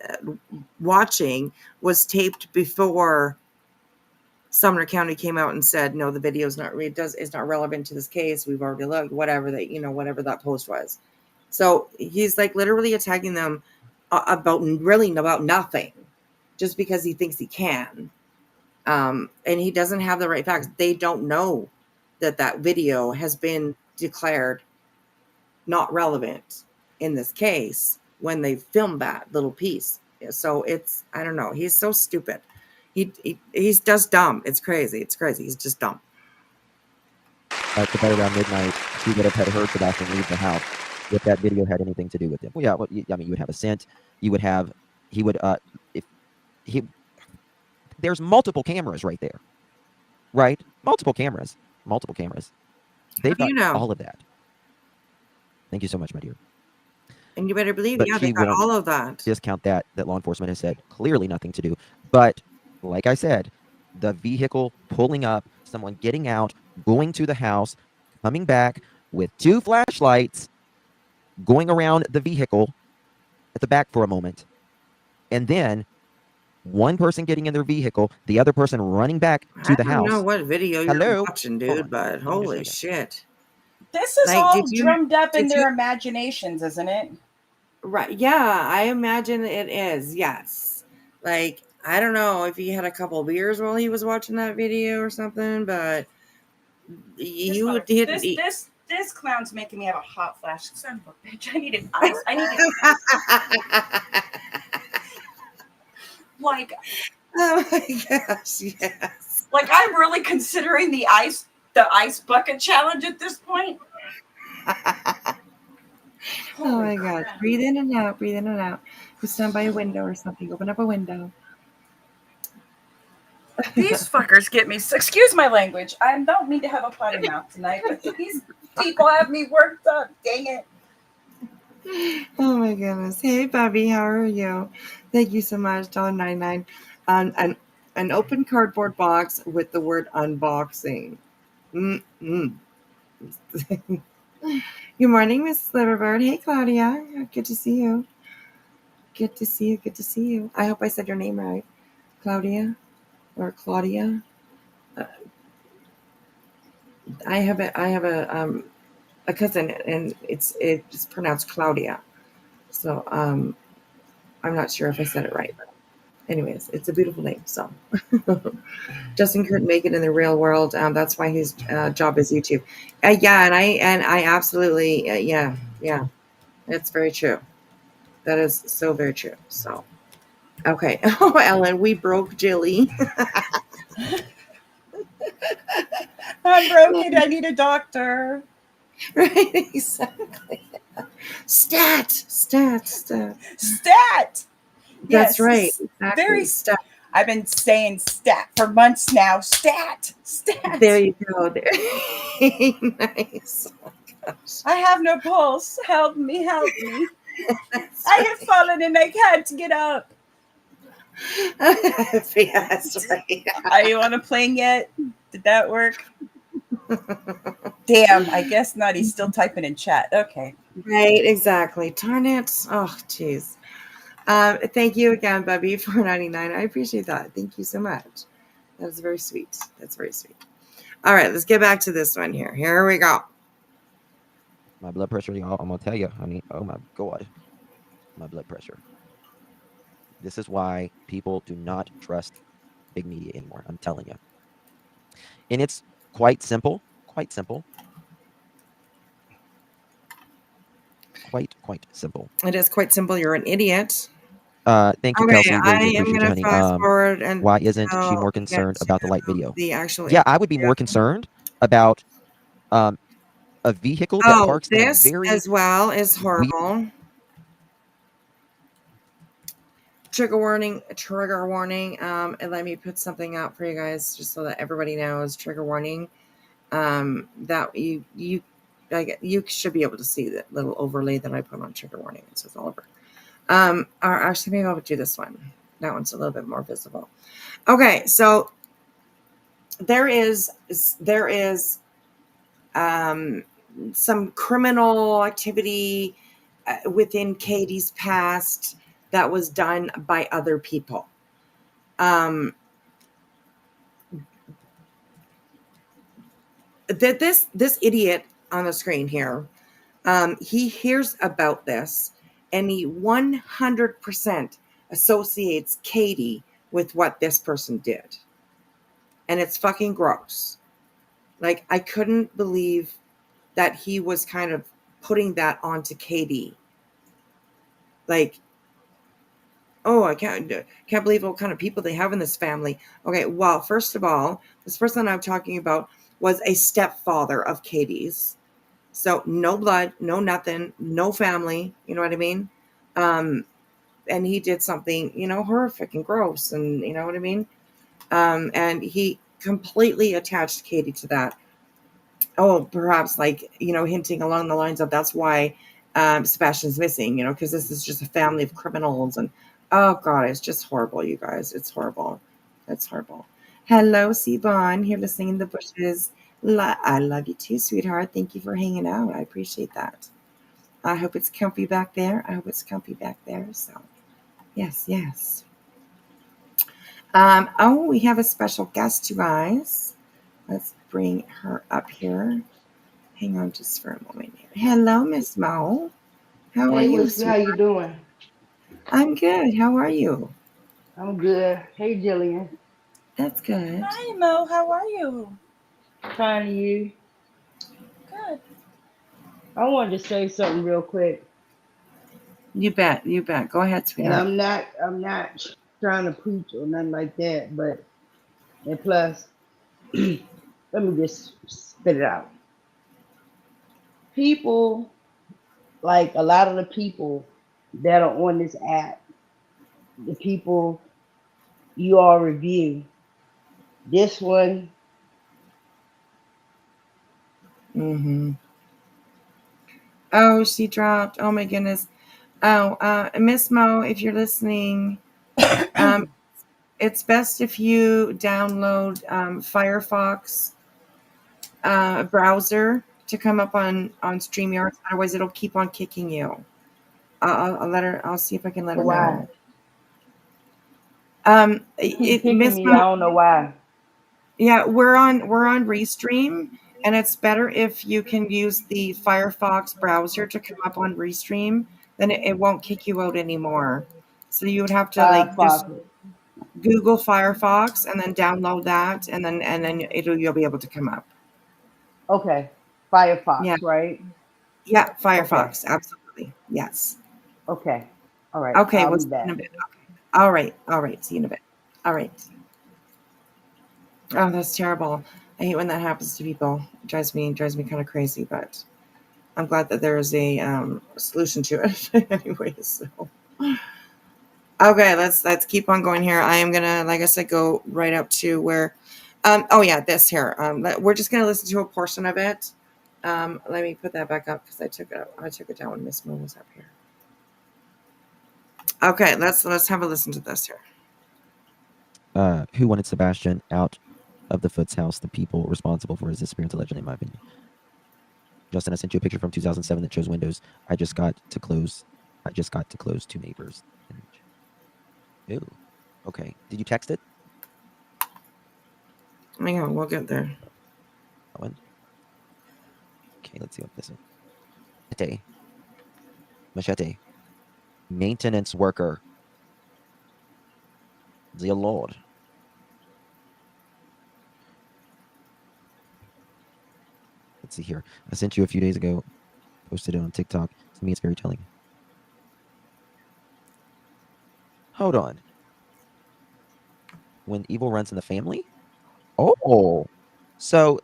watching was taped before Sumner County came out and said, no, the video is not it's not relevant to this case. We've already looked, whatever that post was. So he's like literally attacking them about nothing, just because he thinks he can. And he doesn't have the right facts. They don't know that video has been declared not relevant in this case when they filmed that little piece. So it's, I don't know. He's so stupid. He's just dumb. It's crazy. It's crazy. He's just dumb. To bed around midnight, she would have had heard Sebastian leave the house if that video had anything to do with him. Well, yeah. Well, I mean, you would have a scent. You would have. He would. If he. There's multiple cameras right there. Right. Multiple cameras. Multiple cameras. They've got all of that. Thank you so much, my dear. And you better believe, But yeah, they got all of that. Discount that law enforcement has said clearly nothing to do. But like I said, the vehicle pulling up, someone getting out, going to the house, coming back with 2 flashlights, going around the vehicle at the back for a moment, and then one person getting in their vehicle, the other person running back to the house. I don't know what video you're watching, dude, but holy shit. This is all drummed up in their imaginations, isn't it? Right. Yeah, I imagine it is. Yes. Like, I don't know if he had a couple of beers while he was watching that video or something, but this clown's making me have a hot flash. Son of a bitch. I needed ice. Like, oh my gosh, yes. Like, I'm really considering the ice bucket challenge at this point. Oh my gosh. Breathe in and out. Breathe in and out. Go stand by a window or something. Open up a window. These fuckers get me. Excuse my language. I don't mean to have a potty mouth tonight, but these people have me worked up. Dang it. Oh my goodness. Hey, Bobby. How are you? Thank you so much. $1.99. An open cardboard box with the word unboxing. Good morning, Miss Liverbird. Hey, Claudia. Good to see you. Good to see you. Good to see you. I hope I said your name right. Claudia or Claudia. I have a cousin, and it's pronounced Claudia. So I'm not sure if I said it right. But anyways, it's a beautiful name. So Justin couldn't make it in the real world. That's why his job is YouTube. Yeah, and I absolutely yeah. It's very true. That is so very true. So okay. Oh, Ellen, we broke Jilly. I'm broken. I need a doctor. Right, exactly. Stat. That's yes, right. Exactly. Very stat. I've been saying stat for months now. Stat. There you go. There. Nice. Oh my gosh. I have no pulse. Help me. I have fallen and I can't get up. Yes, right. Are you on a plane yet? Did that work? Damn, I guess not. He's still typing in chat. Okay. Right, exactly. Darn it. Oh, jeez. Thank you again, Bubby, $4.99. I appreciate that. Thank you so much. That is very sweet. That's very sweet. All right, let's get back to this one here. Here we go. My blood pressure, y'all, I'm going to tell you, honey. Oh, my God. My blood pressure. This is why people do not trust big media anymore. I'm telling you. And it's quite simple. Quite simple. Quite simple. It is quite simple. You're an idiot. Thank you, Okay, Kelsey. Really I do am appreciate you, gonna honey. fast forward Why isn't she until more we get concerned about the light to video? the actual Yeah, I would be issue. more concerned about a vehicle that Oh, parks in a this very as well is weird. horrible. Trigger warning, trigger warning. And let me put something out for you guys just so that everybody knows. Trigger warning. That you should be able to see the little overlay that I put on trigger warning. It says all over. Or actually maybe I'll do this one. That one's a little bit more visible. Okay, so there is some criminal activity within Katie's past that was done by other people. This idiot on the screen here, he hears about this and he 100% associates Katie with what this person did. And it's fucking gross. Like, I couldn't believe that he was kind of putting that onto Katie. Like, oh, I can't believe what kind of people they have in this family. Okay, well, first of all, this person I'm talking about was a stepfather of Katie's. So no blood, no nothing, no family, you know what I mean? And he did something, horrific and gross, and you know what I mean? And he completely attached Katie to that. Oh, perhaps hinting along the lines of that's why Sebastian's missing, because this is just a family of criminals. And oh God, it's just horrible, you guys. It's horrible. It's horrible. Hello, Sibon, here listening in the bushes. I love you too, sweetheart. Thank you for hanging out. I appreciate that. I hope it's comfy back there. So, yes. Oh, we have a special guest, you guys. Let's bring her up here. Hang on just for a moment here. Hello, Miss Mo. How are Hey, you, Whiskey, how you sweetheart? doing? I'm good. How are you? I'm good. Hey, Jillian. That's good. Hi, Mo. How are you? Fine, and you? Good. I wanted to say something real quick, You bet. Go ahead, and sweetheart. I'm not trying to preach or nothing like that, but and plus, let me just spit it out. People, like a lot of the people that are on this app, the people you all review, this one, Mm-hmm. Oh, she dropped. Oh my goodness. Oh, Miss Mo, if you're listening, it's best if you download Firefox browser to come up on StreamYard. Otherwise, it'll keep on kicking you. I'll let her. I'll see if I can let her why? know. It keep kicking Miss me. I Mo, don't know why. yeah, we're on Restream, and it's better if you can use the Firefox browser to come up on Restream. Then it won't kick you out anymore. So you would have to just Firefox. Google Firefox and then download that, and then you'll be able to come up. Okay, Firefox, Yeah, right? yeah, Okay, Firefox, absolutely, yes. okay. All right, Okay, I'll we'll be see you in a back. bit. Okay. All right. See you in a bit. All right. Oh, that's terrible. I hate when that happens to people. It drives me kind of crazy, but I'm glad that there is a solution to it. Anyway, so okay, let's keep on going here. I am gonna, like I said, go right up to where. Oh yeah, this here. We're just gonna listen to a portion of it. Let me put that back up because I took it down when Miss Moon was up here. Okay, let's have a listen to this here. Who wanted Sebastian out of the Foot's house? The people responsible for his disappearance, allegedly, in my opinion. Justin, I sent you a picture from 2007 that shows windows. I just got to close 2 neighbors. Ew. Okay. Did you text it? Hang on, we'll get there. One. Okay, let's see what this is. Machete. Maintenance worker. Dear Lord. Let's see here. I sent you a few days ago. Posted it on TikTok. To me, it's very telling. Hold on. When evil runs in the family? Oh, so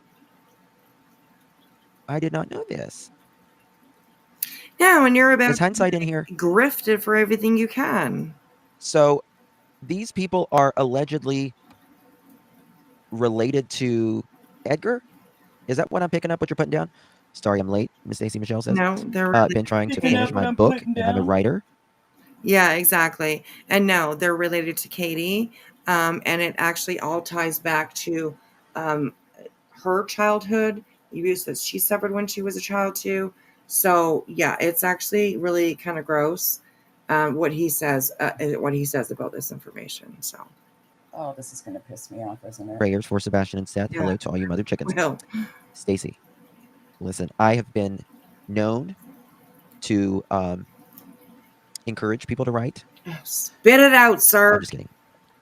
I did not know this. Yeah, when you're about Is hindsight in here? Grifted for everything you can. So these people are allegedly related to Edgar? Is that what I'm picking up, what you're putting down? Sorry, I'm late, Miss Stacey Michelle says. No, they're Been trying to Picking finish up what my I'm book, putting and I'm a down. writer. Yeah, exactly. And no, they're related to Katie. And it actually all ties back to her childhood abuse that she suffered when she was a child too. So yeah, it's actually really kind of gross what he says about this information. So Oh, this is going to piss me off, isn't it? Prayers for Sebastian and Seth. Yeah. Hello to all you mother chickens. Well, Stacy, listen, I have been known to encourage people to write. spit it out, sir. I'm just kidding.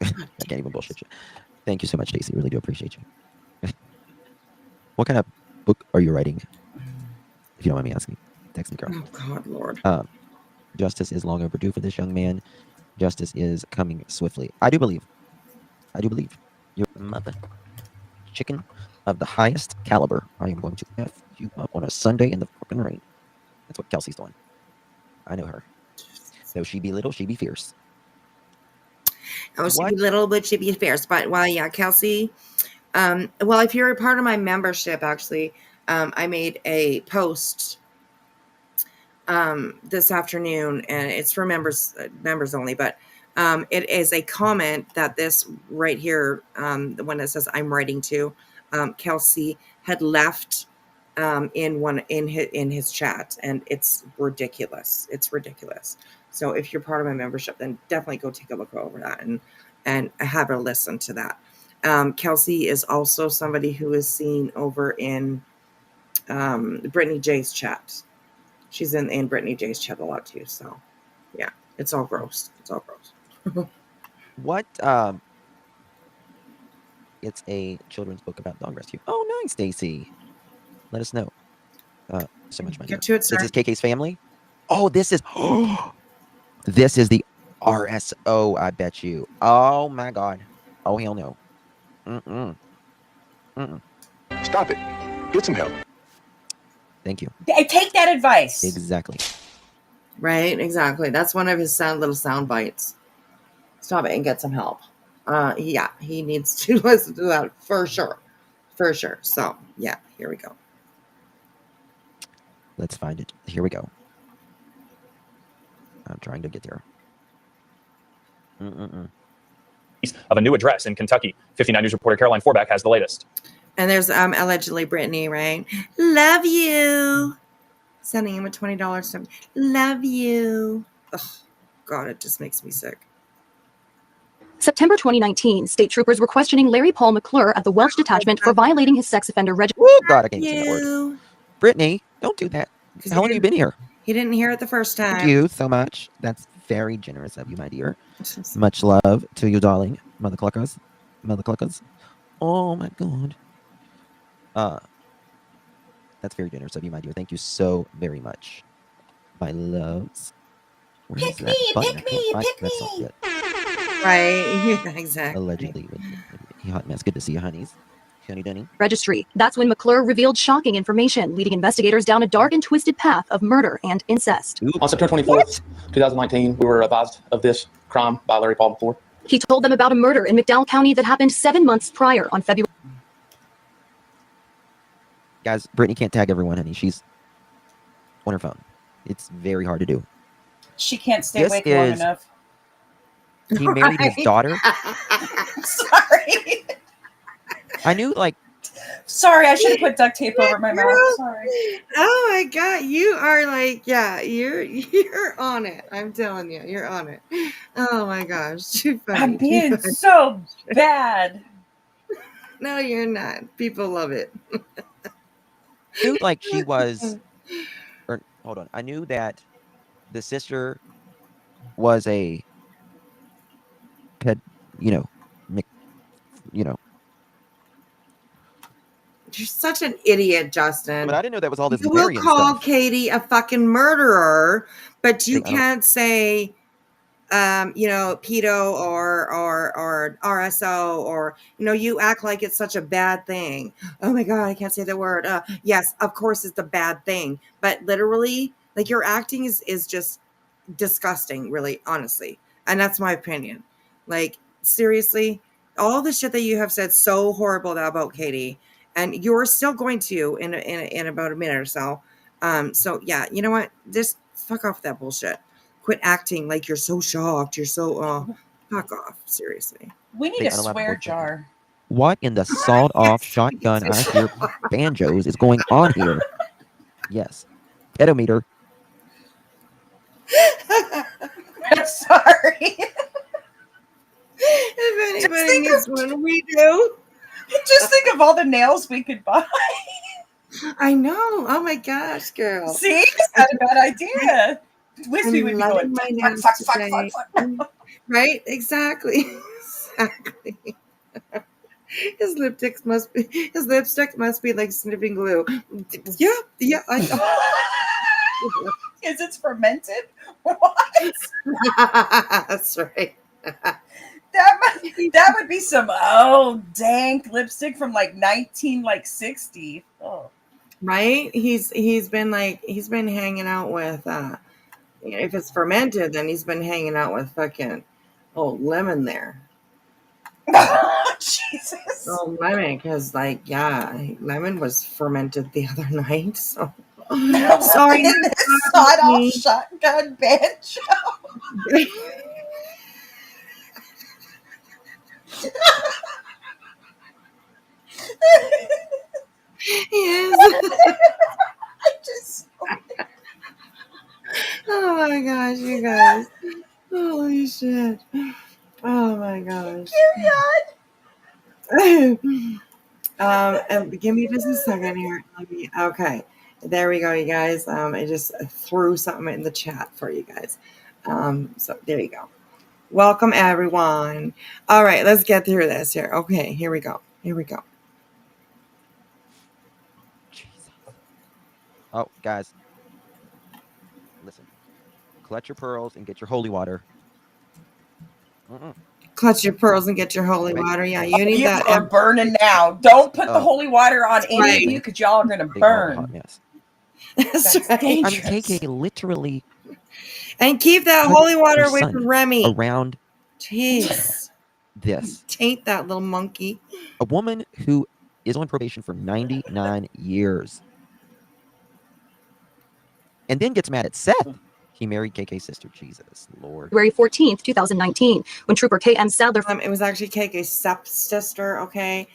I can't even bullshit you. Thank you so much, Stacy. Really do appreciate you. What kind of book are you writing? If you don't mind me asking. Text me, girl. Oh God, Lord. Justice is long overdue for this young man. Justice is coming swiftly. I do believe. Your mother chicken of the highest caliber. I am going to F you up on a Sunday in the fucking rain. That's what Kelsey's doing. I know her. Though she be little, she be fierce. Oh, she'd be little, but she'd be fierce. But well, yeah, Kelsey. Well, if you're a part of my membership, actually, I made a post this afternoon, and it's for members only. But it is a comment that this right here, the one that says "I'm writing to," Kelsey had left in his chat, and it's ridiculous. It's ridiculous. So if you're part of my membership, then definitely go take a look over that and have a listen to that. Kelsey is also somebody who is seen over in Brittany J's chat. She's in Brittany J's chat a lot too. So yeah, it's all gross. It's all gross. What it's a children's book about dog rescue. Oh, nice, Stacy. Let us know. So much money. Get to it, sir. Is this KK's family? Oh, this is this is the RSO, I bet you. Oh my God. Oh hell no. Stop it. Get some help. Thank you. I take that advice. Exactly. Right, exactly. That's one of his little sound bites. Stop it and get some help. Yeah, he needs to listen to that for sure. For sure. So yeah, here we go. Let's find it. Here we go. I'm trying to get there. Of a new address in Kentucky. 59 News reporter Caroline Forback has the latest. And there's allegedly Brittany, right? Love you. Sending him a $20. Love you. Oh, God, it just makes me sick. September 2019, state troopers were questioning Larry Paul McClure at the Welch Detachment for violating his sex offender registry. Oh, God, I can't say that word. Brittany, don't do that. How long have you been here? He didn't hear it the first time. Thank you so much. That's very generous of you, my dear. Much love to you, darling. Mother cluckers. Mother cluckers. Oh, my God. That's very generous of you, my dear. Thank you so very much. My loves. Where is that button? I can't find that's not it. Right. Yeah, exactly. Allegedly. Hot mess. Good to see you, honeys. Honey Dunny. Registry. That's when McClure revealed shocking information, leading investigators down a dark and twisted path of murder and incest. On September 24th, 2019, we were advised of this crime by Larry Paul McClure. He told them about a murder in McDowell County that happened 7 months prior on February. Guys, Brittany can't tag everyone, honey. She's on her phone. It's very hard to do. She can't stay awake long enough. He married his daughter. Sorry. I knew, like. Sorry, I should have put duct tape over my mouth. Sorry. Oh my God, you are like, yeah, you're on it. I'm telling you, you're on it. Oh my gosh, too funny. I'm being so bad. No, you're not. People love it. I knew, like, she was. Or, hold on. I knew that the sister was a. You're such an idiot, Justin. But I didn't know that was all this. You will call Katie a fucking murderer, but you can't say pedo or RSO, or you act like it's such a bad thing. Oh my god, I can't say the word. Yes, of course it's a bad thing, but literally, like, your acting is just disgusting, really, honestly, and that's my opinion. Like, seriously, all the shit that you have said so horrible about Katie, and you're still going to in about a minute or so. So yeah, you know what? Just fuck off with that bullshit. Quit acting like you're so shocked. You're so fuck off. Seriously. We need Hey, a unallowed swear voice. jar. What in the sawed-off shotgun I hear banjos is going on here? Yes. Pedometer. Sorry. If anybody needs one, we do. Just think of all the nails we could buy. I know. Oh my gosh, girl. See? It's not a bad idea. Wish we I'm would be loving going, my fuck, nails fuck, fuck, today. fuck, fuck. Right? Exactly. Exactly. His lipstick must be like sniffing glue. Yeah. Is it fermented? What? That's right. That would be some dank lipstick from like 1960. Oh. Right? He's been hanging out with if it's fermented, then he's been hanging out with fucking old lemon there. Jesus. Oh, lemon, because lemon was fermented the other night. So sorry, Sawed-off shotgun banjo. Yes. I just. Oh my gosh, you guys! Holy shit! Oh my gosh! Carry on. And give me just a second here. Okay, there we go, you guys. I just threw something in the chat for you guys. So there you go. Welcome everyone. All right, let's get through this here. Okay, here we go. Jesus. Oh, guys. Listen. Clutch your pearls and get your holy water. Clutch your pearls and get your holy water. Yeah, you need You that. are burning now. Don't put the holy water on any of you, because y'all are going to Big hot burn. mess. That's right. Dangerous. I mean, KK literally. And keep that holy water away from Remy. Around. Jeez. This. Taint that little monkey. A woman who is on probation for 99 years. And then gets mad at Seth. He married KK's sister. Jesus Lord. February 14th, 2019, when Trooper K.M. Sadler. It was actually KK's stepsister, okay?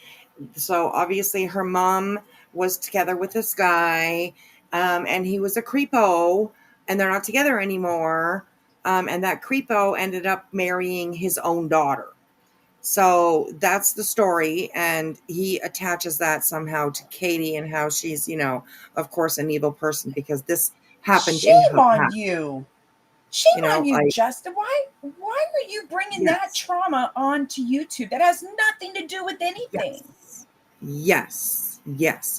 So obviously her mom was together with this guy, and he was a creepo, and they're not together anymore. And that creepo ended up marrying his own daughter. So that's the story, and he attaches that somehow to Katie and how she's, of course, an evil person because this happened in her Shame on past. you. Shame on you, like- Justin. Why are you bringing that trauma onto YouTube? That has nothing to do with anything. Yes,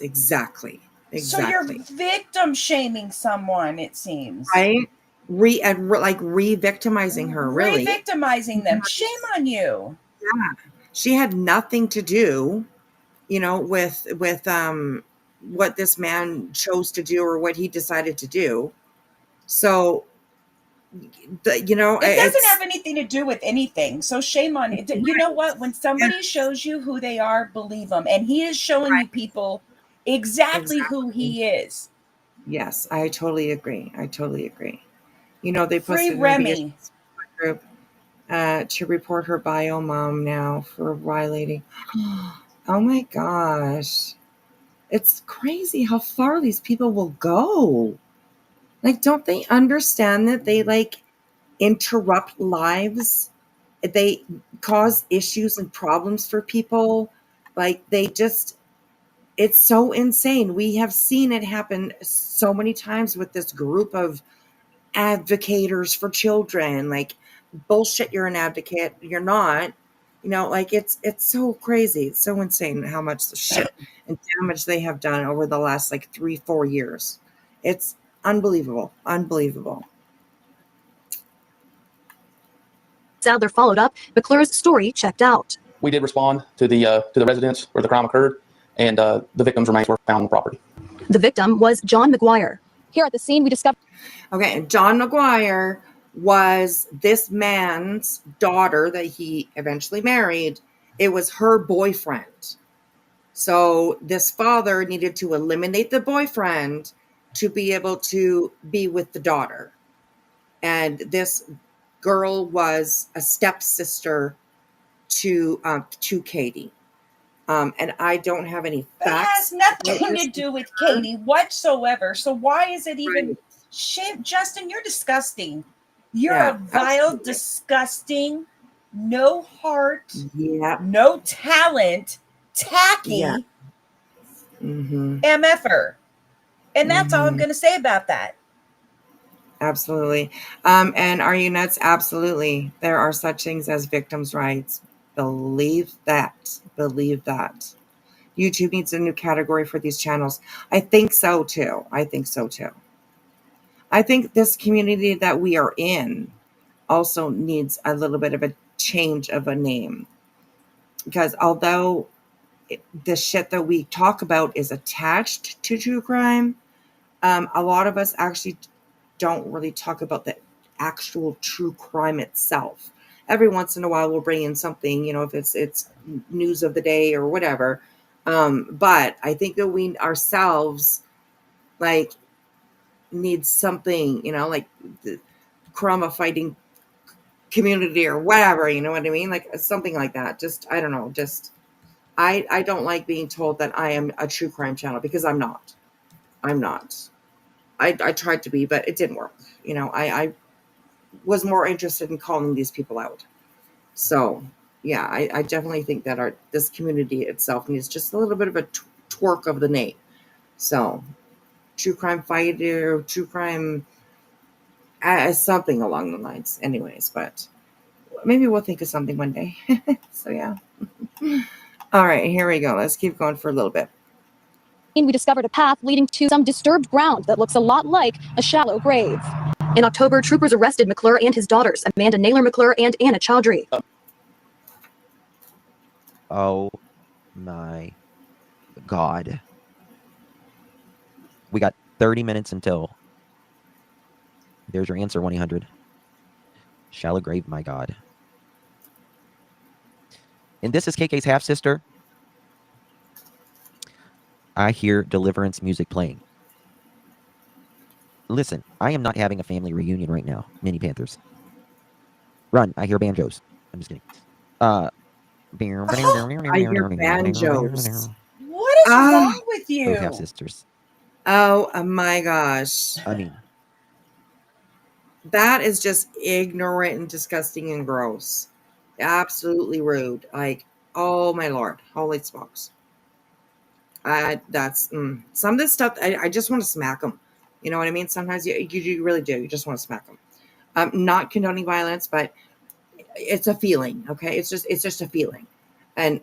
exactly. So you're victim shaming someone, it seems. Right? Re-victimizing her, really. Re-victimizing them. Shame on you. Yeah. She had nothing to do, with what this man chose to do or what he decided to do. So, it doesn't have anything to do with anything. So shame on it. You know what? When somebody shows you who they are, believe them. And he is showing you people exactly who he is. Yes, I totally agree. They posted Free in the Remy group to report her bio mom now for violating. Oh my gosh. It's crazy how far these people will go. Like, don't they understand that they interrupt lives? They cause issues and problems for people. Like, it's so insane. We have seen it happen so many times with this group of advocators for children. Like, bullshit, you're an advocate, you're not. It's so crazy. It's so insane how much shit and damage they have done over the last 3-4 years. It's unbelievable. Sadler followed up. McClure's story checked out. We did respond to the residence where the crime occurred, and the victim's remains were found on the property. The victim was John McGuire. Here at the scene, we discovered. Okay, and John McGuire was this man's daughter that he eventually married. It was her boyfriend. So this father needed to eliminate the boyfriend to be able to be with the daughter. And this girl was a stepsister to Katie. And I don't have any facts. It has nothing to do with Katie whatsoever. So why is it even shit? Justin, you're disgusting. You're a vile, disgusting, no heart, no talent, tacky MFer. And that's all I'm going to say about that. Absolutely. And are you nuts? Absolutely. There are such things as victims' rights. Believe that. Believe that. YouTube needs a new category for these channels. I think so too. I think this community that we are in also needs a little bit of a change of a name. Because although the shit that we talk about is attached to true crime, a lot of us actually don't really talk about the actual true crime itself. Every once in a while we'll bring in something, if it's news of the day or whatever. But I think that we ourselves need something, like the trauma fighting community or whatever, you know what I mean? Like something like that. Just, I don't know. I don't like being told that I am a true crime channel because I'm not. I tried to be, but it didn't work. I was more interested in calling these people out. So yeah, I definitely think that this community itself needs just a little bit of a twerk of the name. So true crime fighter, true crime, something along the lines anyways, but maybe we'll think of something one day. So yeah. All right, here we go. Let's keep going for a little bit. We discovered a path leading to some disturbed ground that looks a lot like a shallow grave. In October, troopers arrested McClure and his daughters, Amanda Naylor McClure and Anna Chowdhury. Oh my God. We got 30 minutes until. There's your answer, 1-800. Shallow grave, my God. And this is KK's half-sister. I hear deliverance music playing. Listen, I am not having a family reunion right now, Mini Panthers. Run, I hear banjos. I'm just kidding. I hear banjos. What is wrong with you? Both half-sisters. Oh my gosh. I mean, that is just ignorant and disgusting and gross. Absolutely rude. Like, oh my Lord. Holy smokes. That's some of this stuff. I just want to smack them. You know what I mean? Sometimes you really do. You just want to smack them. Not condoning violence, but it's a feeling. Okay, it's just a feeling, and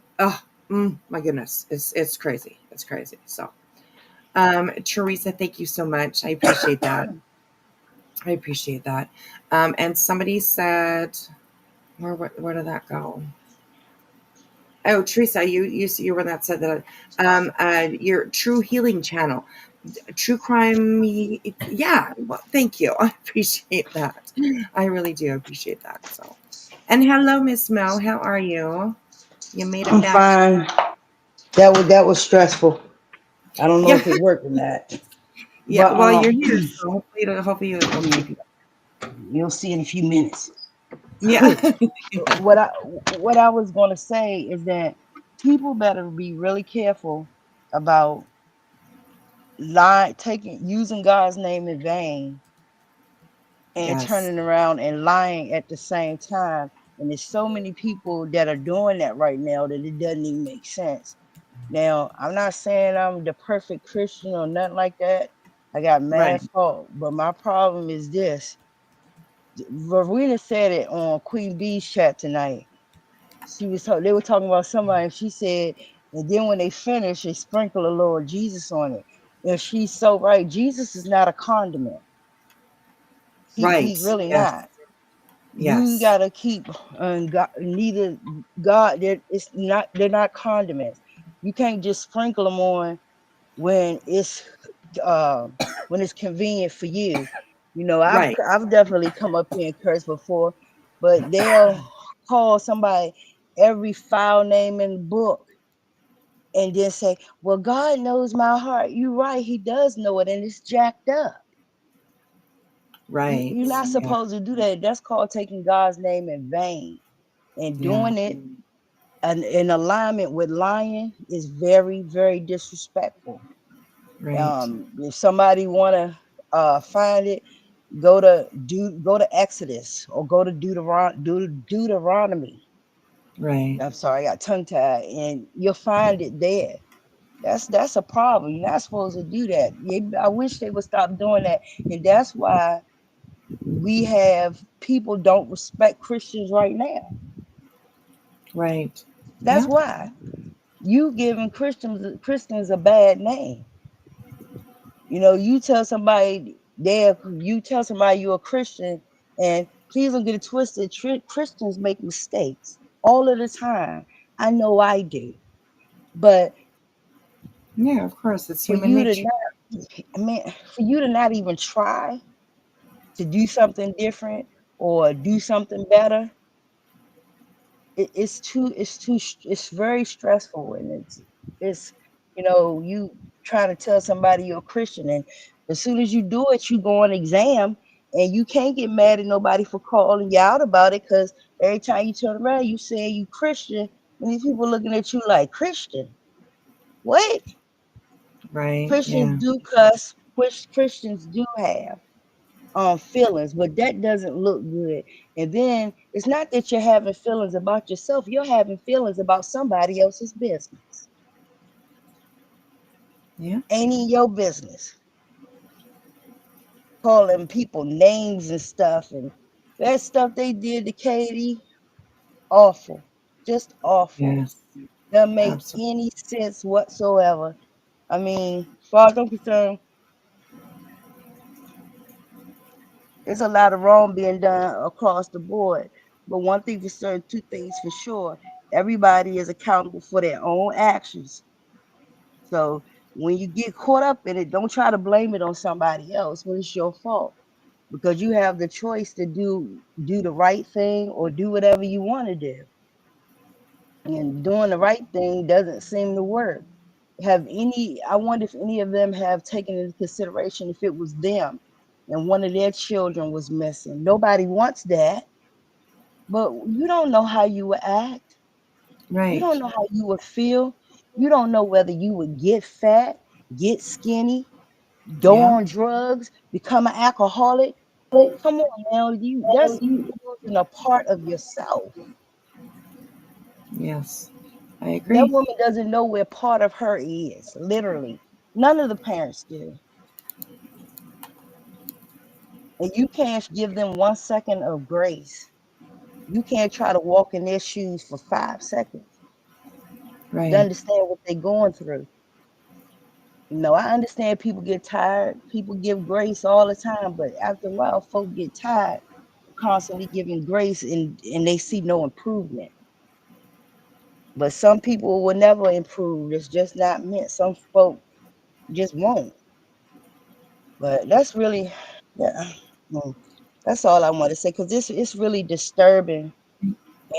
my goodness, it's crazy. It's crazy. So, Teresa, thank you so much. I appreciate that. And somebody said, where did that go? Oh, Teresa, you were that said that your True Healing channel, true crime. Yeah, well, thank you. I appreciate that. I really do appreciate that. So, and hello, Miss Mo. How are you? You made it back. I'm fine. That was stressful. I don't know if it worked or not. Yeah, but, well, you're here, so hopefully it'll keep you. You'll see in a few minutes. Yeah. What I was going to say is that people better be really careful about using God's name in vain and turning around and lying at the same time. And there's so many people that are doing that right now that it doesn't even make sense. Now, I'm not saying I'm the perfect Christian or nothing like that. I got mad fault, but my problem is this. Rowena said it on Queen B's chat tonight. They were talking about somebody, and she said, and then when they finish, they sprinkle a little Jesus on it. And she's so right. Jesus is not a condiment. He's really not. You Yes. gotta keep God, neither God. They're not condiments. You can't just sprinkle them on when it's uh, when it's convenient for you. You know, Right. I've definitely come up here and cursed before, but they'll call somebody every foul name in the book and then say, "Well, God knows my heart." You're right, He does know it, and it's jacked up. Right. You're not Yeah. supposed to do that. That's called taking God's name in vain, and Yeah. doing it in alignment with lying is very, very disrespectful. Right. If somebody wanna find it, go to Exodus or go to Deuteronomy. Right. I'm sorry, I got tongue tied, and you'll find it there. That's a problem. You're not supposed to do that. I wish they would stop doing that, and that's why we have people don't respect Christians right now. Right. That's Yeah. why you giving Christians a bad name. You know, you tell somebody you're a Christian, and please don't get it twisted. Christians make mistakes all of the time. I know I do, but Yeah, of course. It's for human you to nature. not, I mean, for you to not even try to do something different or do something better, it's very stressful, and it's you trying to tell somebody you're a Christian, and as soon as you do it, you go on exam, and you can't get mad at nobody for calling you out about it, because every time you turn around, you say you Christian, and these people looking at you like, Christian, what? Right. Christians Yeah. do cuss. Christians do have feelings, but that doesn't look good. And then it's not that you're having feelings about yourself, you're having feelings about somebody else's business. Yeah. Ain't in your business. Calling people names and stuff, and that stuff they did to Katie, awful. Just awful. Yes. Doesn't make Absolutely. any sense whatsoever. I mean, as far as I'm concerned, there's a lot of wrong being done across the board. But one thing for certain, two things for sure, everybody is accountable for their own actions. So when you get caught up in it, don't try to blame it on somebody else when it's your fault. Because you have the choice to do the right thing or do whatever you want to do. And doing the right thing doesn't seem to work. I wonder if any of them have taken into consideration if it was them and one of their children was missing. Nobody wants that, but you don't know how you would act. You don't Right. know how you would feel. You don't know whether you would get fat, get skinny, go Yeah. on drugs, become an alcoholic. Come on now, that's losing a part of yourself. Yes. I That agree. woman doesn't know where part of her is, literally. None of the parents do. And you can't give them 1 second of grace. You can't try to walk in their shoes for 5 seconds to Right. understand what they're going through. I understand people get tired. People give grace all the time, but after a while, folk get tired of constantly giving grace, and they see no improvement. But some people will never improve. It's just not meant. Some folk just won't. But that's really, yeah. mm, That's all I want to say, because this it's really disturbing.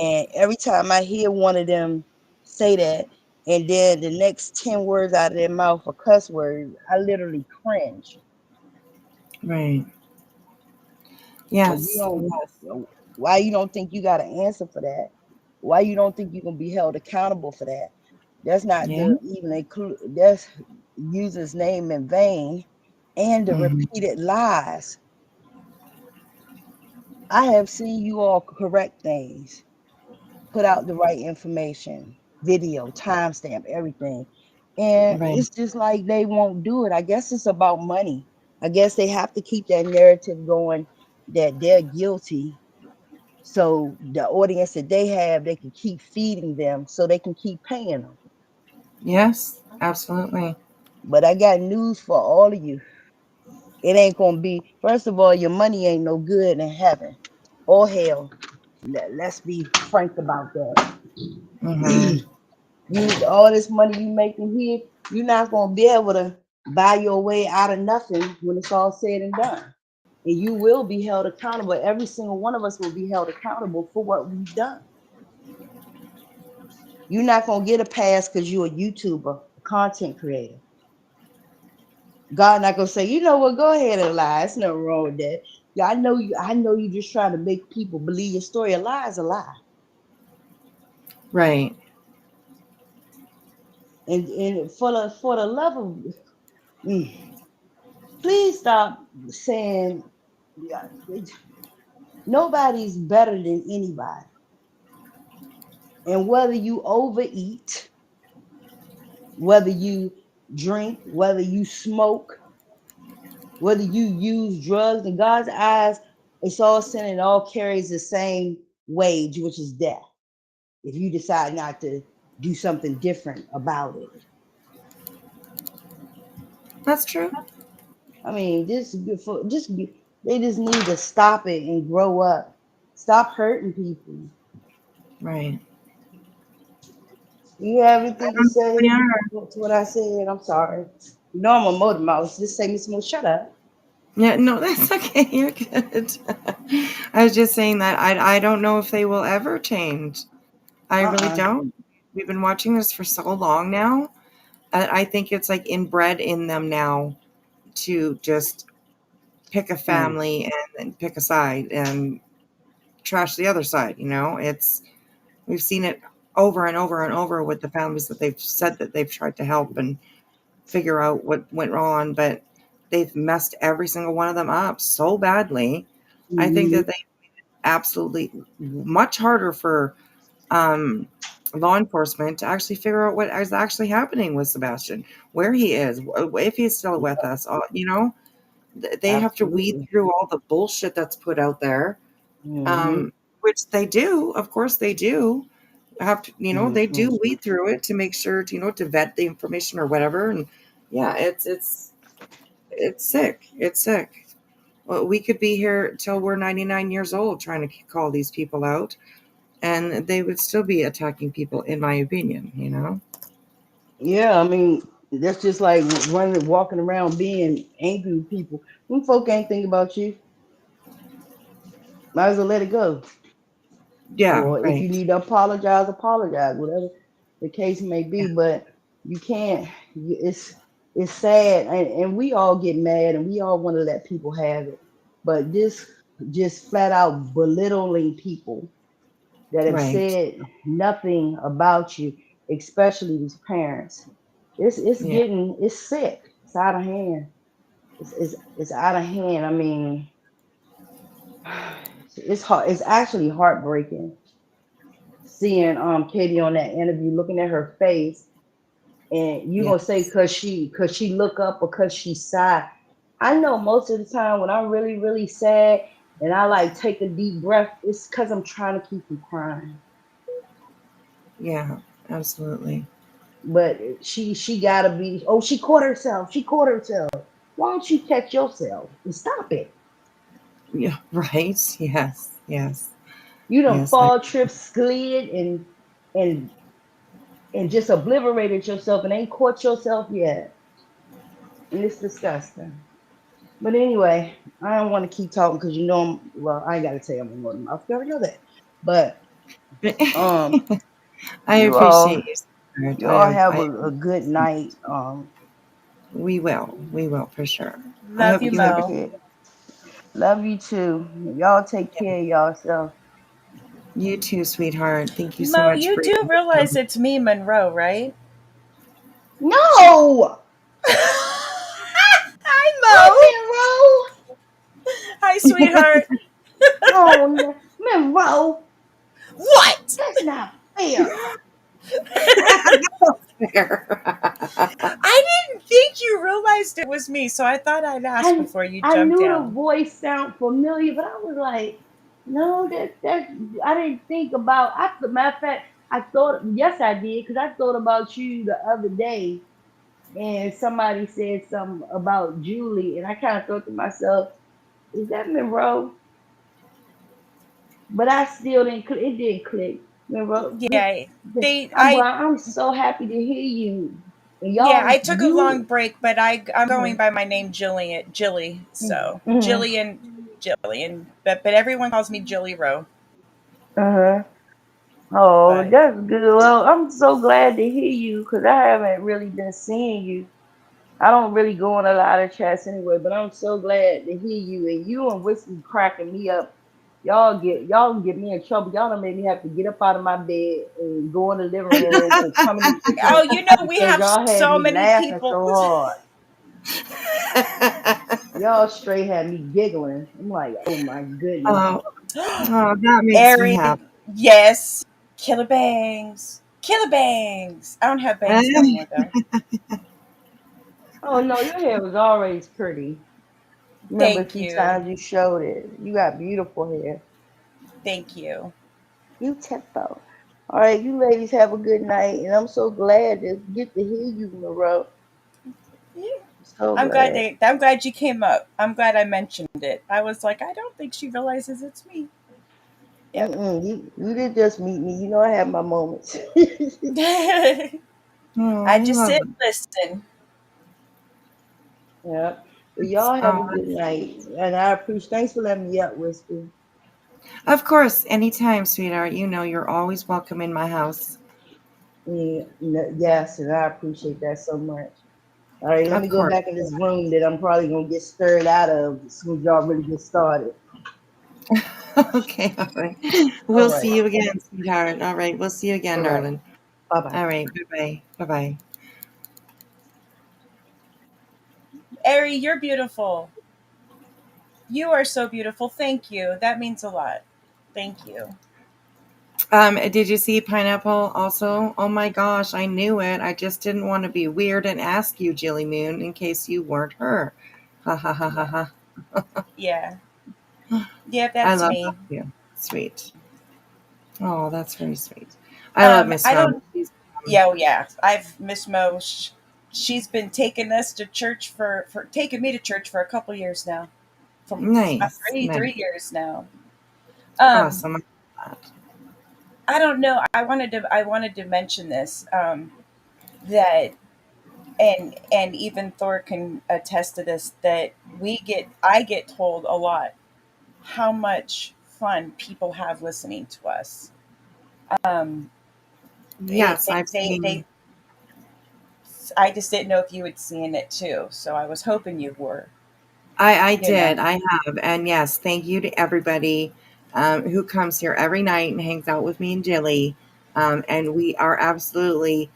And every time I hear one of them say that, and then the next 10 words out of their mouth are cuss words, I literally cringe. Right. Because you Yes. don't, Yes. why you don't think you got an answer for that? Why you don't think you can be held accountable for that? That's not Yeah. the even include, that's use his name in vain, and the Hmm. repeated lies. I have seen you all correct things, put out the right information, video, timestamp, everything. And Right. it's just like they won't do it. I guess it's about money. I guess they have to keep that narrative going that they're guilty. So the audience that they have, they can keep feeding them so they can keep paying them. Yes. Absolutely. But I got news for all of you. It ain't going to be, first of all, your money ain't no good in heaven or hell. Let's be frank about that. Mm-hmm. You all this money you making here, you're not gonna be able to buy your way out of nothing when it's all said and done. And you will be held accountable. Every single one of us will be held accountable for what we've done. You're not gonna get a pass because you're a YouTuber, a content creator. God not gonna say, you know what, go ahead and lie. It's nothing wrong with that. Yeah, I know you just trying to make people believe your story. A lie is a lie. Right. And for the love of please stop saying yeah, nobody's better than anybody. And whether you overeat, whether you drink, whether you smoke, whether you use drugs, in God's eyes, it's all sin and all carries the same wage, which is death. If you decide not to do something different about it. That's true. I mean, they just need to stop it and grow up. Stop hurting people. Right. You have anything to say Yeah. to what I said? I'm sorry. You know I'm a motor mouse. Just say me some shut up. Yeah, no, that's okay. You're good. I was just saying that I don't know if they will ever change. I really don't. We've been watching this for so long now. I think it's like inbred in them now to just pick a family and then pick a side and trash the other side. We've seen it over and over and over with the families that they've said that they've tried to help and figure out what went wrong, but they've messed every single one of them up so badly. I think that they absolutely much harder for law enforcement to actually figure out what is actually happening with Sebastian, where he is, if he's still with us. They have to weed Absolutely. through all the bullshit that's put out there, Mm-hmm. which they do. Of course, they do have to. They Mm-hmm. do weed through it to make sure to vet the information or whatever. And yeah, it's sick. It's sick. Well, we could be here till we're 99 years old trying to call these people out, and they would still be attacking people, in my opinion. Yeah, I mean, that's just like walking around being angry with people. When folk ain't think about you, might as well let it go. Yeah, Or if you right. need to apologize, apologize, whatever the case may Yeah, be. But you can't. It's sad, and we all get mad, and we all want to let people have it. But this just flat out belittling people that have right. said nothing about you, especially these parents. It's Yeah, getting it's sick. It's out of hand. It's out of hand. I mean, it's hard. It's actually heartbreaking seeing Katie on that interview, looking at her face, and you yeah, gonna say cause she look up or cause she sigh. I know most of the time when I'm really really sad and I like take a deep breath, it's cause I'm trying to keep from crying. yeah, absolutely. But she gotta be. Oh, she caught herself. She caught herself. Why don't you catch yourself and stop it? Yeah, right. Yes, yes, You done yes. fall, trip, slid, and and just obliterated yourself and ain't caught yourself yet. And it's disgusting. But anyway, I don't want to keep talking because well, I ain't gotta tell you I'm a mouth. You already know that. But um, I you all appreciate you, Spirit. you all have I a good night. we will for sure. I Love hope you, you have Take a Mo. care. Love you too. Y'all take care of yourself. you too, sweetheart. Thank you so Mo, much you for do your realize wisdom. it's me, Monroe, right? No, Hi, what Monroe? Mo. Hi, sweetheart. Oh, Monroe, What? that's not fair. I didn't think you realized it was me, so I thought I'd ask I before you I jumped knew the down. voice sound familiar, but I was like, no, that I didn't think about. Matter of fact, I thought yes, I did because I thought about you the other day, and somebody said something about Julie, and I kind of thought to myself, is that Monroe? but I still didn't. It didn't click. Remember? Yeah, they I'm so happy to hear you. And yeah, y'all, I took a long break, but I'm going by my name Jilly. So Jillian, but everyone calls me Jilly Rowe. Uh-huh. Oh, But that's good. Well, I'm so glad to hear you because I haven't really been seeing you. I don't really go on a lot of chats anyway, but I'm so glad to hear you. And you and Whiskey cracking me up. Y'all get me in trouble. Y'all done made me have to get up out of my bed and go in the living room and come in the kitchen oh, you know we because have y'all had so me many laughing people. so hard. Y'all straight had me giggling. I'm like, oh my goodness. Oh, oh, that makes me Ari, happy. yes, killer bangs, killer bangs. I don't have bangs no more though. Oh no, your hair was always pretty. Remember a Thank few you, times you showed it. You got beautiful hair. thank you. Beautiful. All right, you ladies have a good night, and I'm so glad to get to hear you, Monroe. Yeah. So I'm glad glad. I'm glad you came up. I'm glad I mentioned it. I was like, I don't think she realizes it's me. Yep. You didn't just meet me. You know I have my moments. Oh, I I just love sit it. and listen. Yeah. Well, y'all have a Oh, good night, and I appreciate. Thanks for letting me up, Whiskey. of course, anytime, sweetheart. You know you're always welcome in my house. Yeah, yes, and I appreciate that so much. All right, let Of me go course. back in this room that I'm probably gonna get stirred out of as soon as y'all really get started. Okay, all right. All We'll right. see you again, sweetheart. All right, we'll see you again, All right. darling. Bye bye. All right, bye-bye. Bye-bye. Ari, you're beautiful. You are so beautiful. Thank you. That means a lot. Thank you. Did you see Pineapple also? Oh my gosh, I knew it. I just didn't want to be weird and ask you, Jilly Moon, in case you weren't her. Ha ha ha ha Yeah. ha. Yeah. Yeah, I that's love me. you. Sweet. Oh, that's very sweet. I love Miss I Mo. don't. Yeah, oh yeah. I've Miss Mo. She's been taking us to church for taking me to church for a couple years now. From Nice, three nice. years now. Um, Awesome. I don't know. I wanted to mention this. That and even Thor can attest to this. That I get told a lot how much fun people have listening to us. Um, Yes, I've they seen. I just didn't know if you had seen it too, so I was hoping you were. I You know. did. I have. And yes, thank you to everybody who comes here every night and hangs out with me and Jilly. And we are absolutely,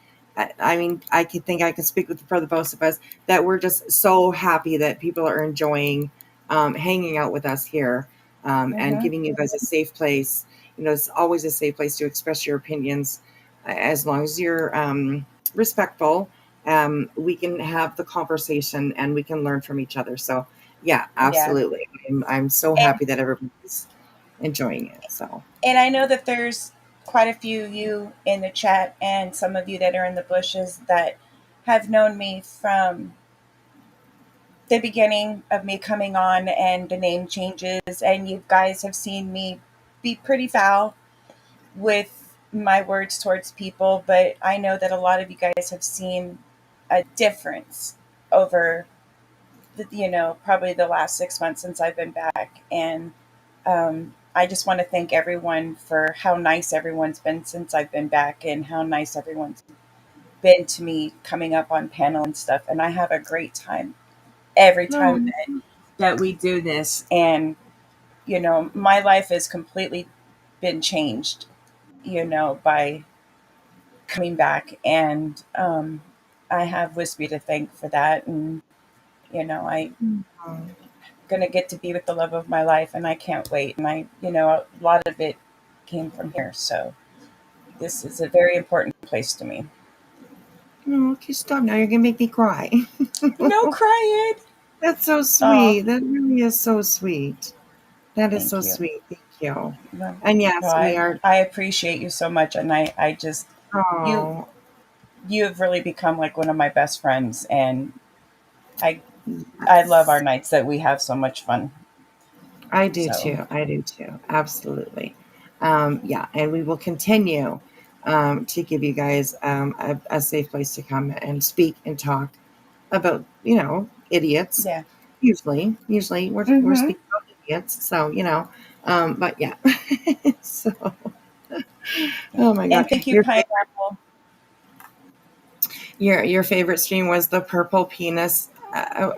I mean, I could think I can speak for the both of us that we're just so happy that people are enjoying hanging out with us here and Mm-hmm. giving you guys a safe place. You know, it's always a safe place to express your opinions as long as you're respectful. We can have the conversation and we can learn from each other. So, yeah, Yeah. absolutely. I'm so And happy that everybody's enjoying it. So, I know that there's quite a few of you in the chat and some of you that are in the bushes that have known me from the beginning of me coming on and the name changes, and you guys have seen me be pretty foul with my words towards people, but I know that a lot of you guys have seen a difference over probably the last 6 months since I've been back. And I just want to thank everyone for how nice everyone's been since I've been back and how nice everyone's been to me coming up on panel and stuff. And I have a great time every time no, that we do this. And, my life has completely been changed, by coming back. And I have Wispy to thank for that. And, I gonna get to be with the love of my life, and I can't wait. And a lot of it came from here, so this is a very important place to me. no, okay, stop now. You're gonna make me cry. No crying. That's so Oh, sweet. That really is so sweet. That is so thank you. sweet. Thank you. Well, And well, yes, we are. I appreciate you so much, and I just you Oh, you have really become like one of my best friends, and I I love our yes. nights that we have so much fun. I do So too. I do too. Absolutely. Yeah, and we will continue to give you guys a safe place to come and speak and talk about, idiots. Yeah. Usually we're speaking about idiots. So, but yeah. So, oh my God. And thank you, Pineapple. Your favorite stream was the purple penis.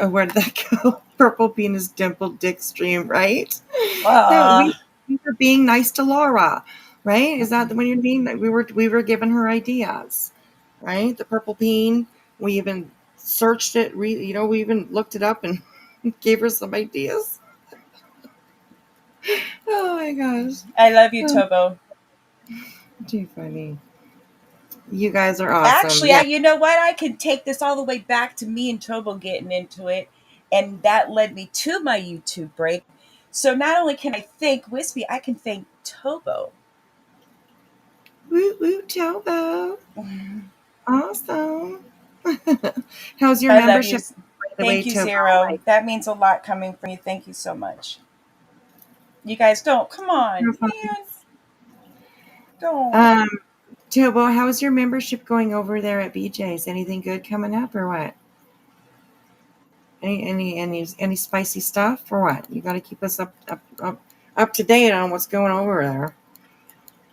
Where did that go? Purple penis dimpled dick stream, right? No, we were being nice to Laura, right? Is that when you're being? We were giving her ideas, right? The purple peen. We even searched it. We even looked it up and gave her some ideas. Oh my gosh! I love you, Tobo. Too funny. You guys are awesome. Actually, you know what? I can take this all the way back to me and Tobo getting into it. And that led me to my YouTube break. So not only can I thank Wispy, I can thank Tobo. Woo woo, Tobo. Awesome. How's your I membership? Love you. Thank you, Zero. That means a lot coming from you. Thank you so much. You guys don't. Come on. Man. Don't. Tobo, how's your membership going over there at BJ's? Anything good coming up or what? Any spicy stuff or what? You got to keep us up to date on what's going over there.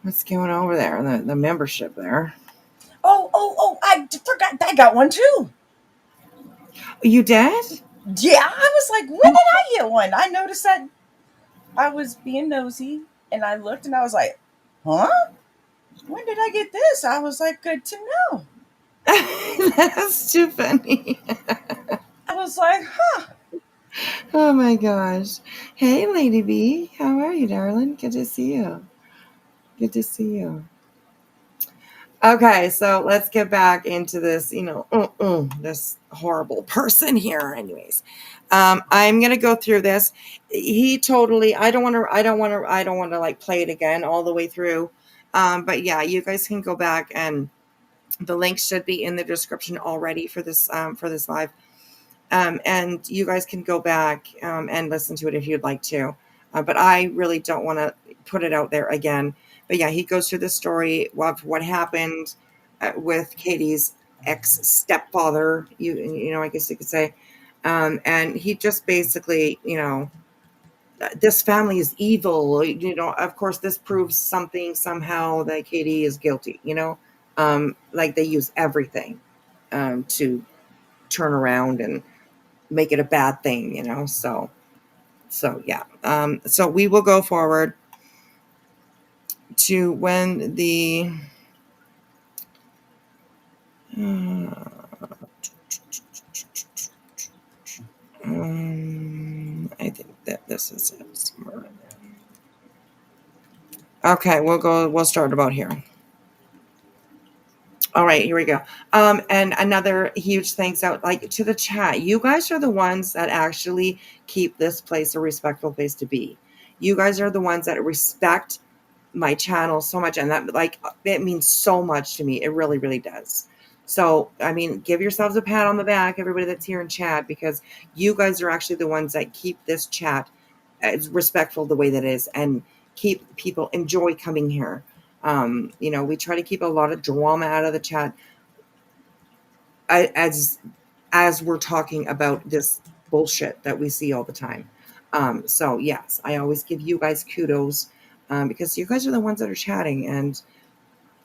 What's going over there? The membership there. Oh! I forgot. I got one too. You did? Yeah, I was like, when did I get one? I noticed that I was being nosy and I looked and I was like, huh? When did I get this? I was like, good to know. That's too funny. I was like, huh. Oh my gosh. Hey, Lady B. How are you, darling? Good to see you. Good to see you. Okay, so let's get back into this, this horrible person here. Anyways, I'm gonna go through this. He totally. I don't want to like play it again all the way through. But yeah, you guys can go back and the link should be in the description already for this live. And you guys can go back and listen to it if you'd like to. But I really don't want to put it out there again. But yeah, he goes through the story of what happened with Katie's ex-stepfather, I guess you could say. And he just basically, this family is evil. Of course, this proves something somehow that Katie is guilty, like they use everything to turn around and make it a bad thing, so yeah. So we will go forward to when the I think that this is it somewhere in there. Okay, we'll start about here. All right, here we go. And another huge thanks out to the chat. You guys are the ones that actually keep this place a respectful place to be. You guys are the ones that respect my channel so much, and that it means so much to me. It really, really does. So, I mean, give yourselves a pat on the back, everybody that's here in chat, because you guys are actually the ones that keep this chat as respectful the way that it is, and keep people enjoy coming here. We try to keep a lot of drama out of the chat as we're talking about this bullshit that we see all the time. So yes, I always give you guys kudos because you guys are the ones that are chatting, and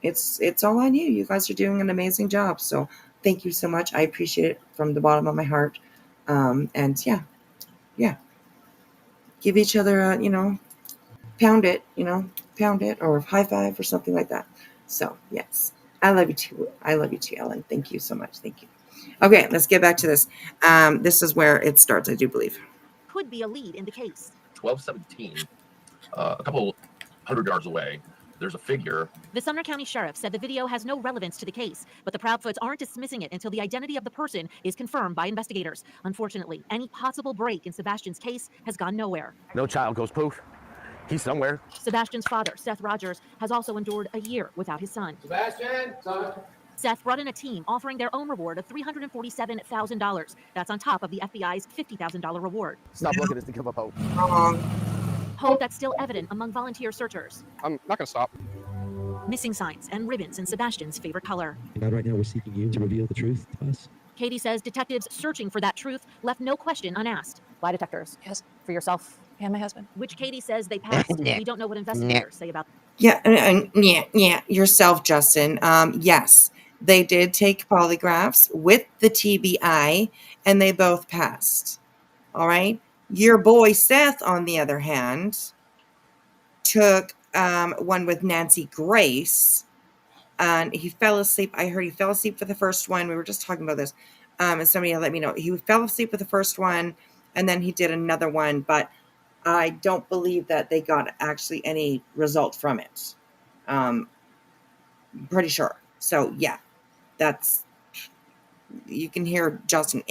it's all on you. You guys are doing an amazing job. So thank you so much. I appreciate it from the bottom of my heart. And yeah, give each other a, pound it, or high five or something like that. So yes, I love you too. I love you too, Ellen. Thank you so much. Thank you. Okay, let's get back to this. This is where it starts, I do believe. Could be a lead in the case. 1217, a couple hundred yards away, there's a figure. The Sumner County Sheriff said the video has no relevance to the case, but the Proudfoots aren't dismissing it until the identity of the person is confirmed by investigators. Unfortunately, any possible break in Sebastian's case has gone nowhere. No child goes poof. He's somewhere. Sebastian's father, Seth Rogers, has also endured a year without his son. Sebastian, son. Seth brought in a team offering their own reward of $347,000. That's on top of the FBI's $50,000 reward. Stop looking at this to give up hope. Hope that's still evident among volunteer searchers. I'm not going to stop. Missing signs and ribbons in Sebastian's favorite color. God, right now we're seeking you to reveal the truth to us. Katie says detectives searching for that truth left no question unasked. Lie detectors. Yes, for yourself and my husband. Which Katie says they passed. We don't know what investigators say about Yeah, yeah, yourself, Justin. Yes, they did take polygraphs with the TBI, and they both passed. All right. Your boy Seth, on the other hand, took one with Nancy Grace, and he fell asleep. I heard he fell asleep for the first one. We were just talking about this, and somebody let me know he fell asleep with the first one, and then he did another one, but I don't believe that they got actually any result from it. Pretty sure. So yeah, that's, you can hear Justin.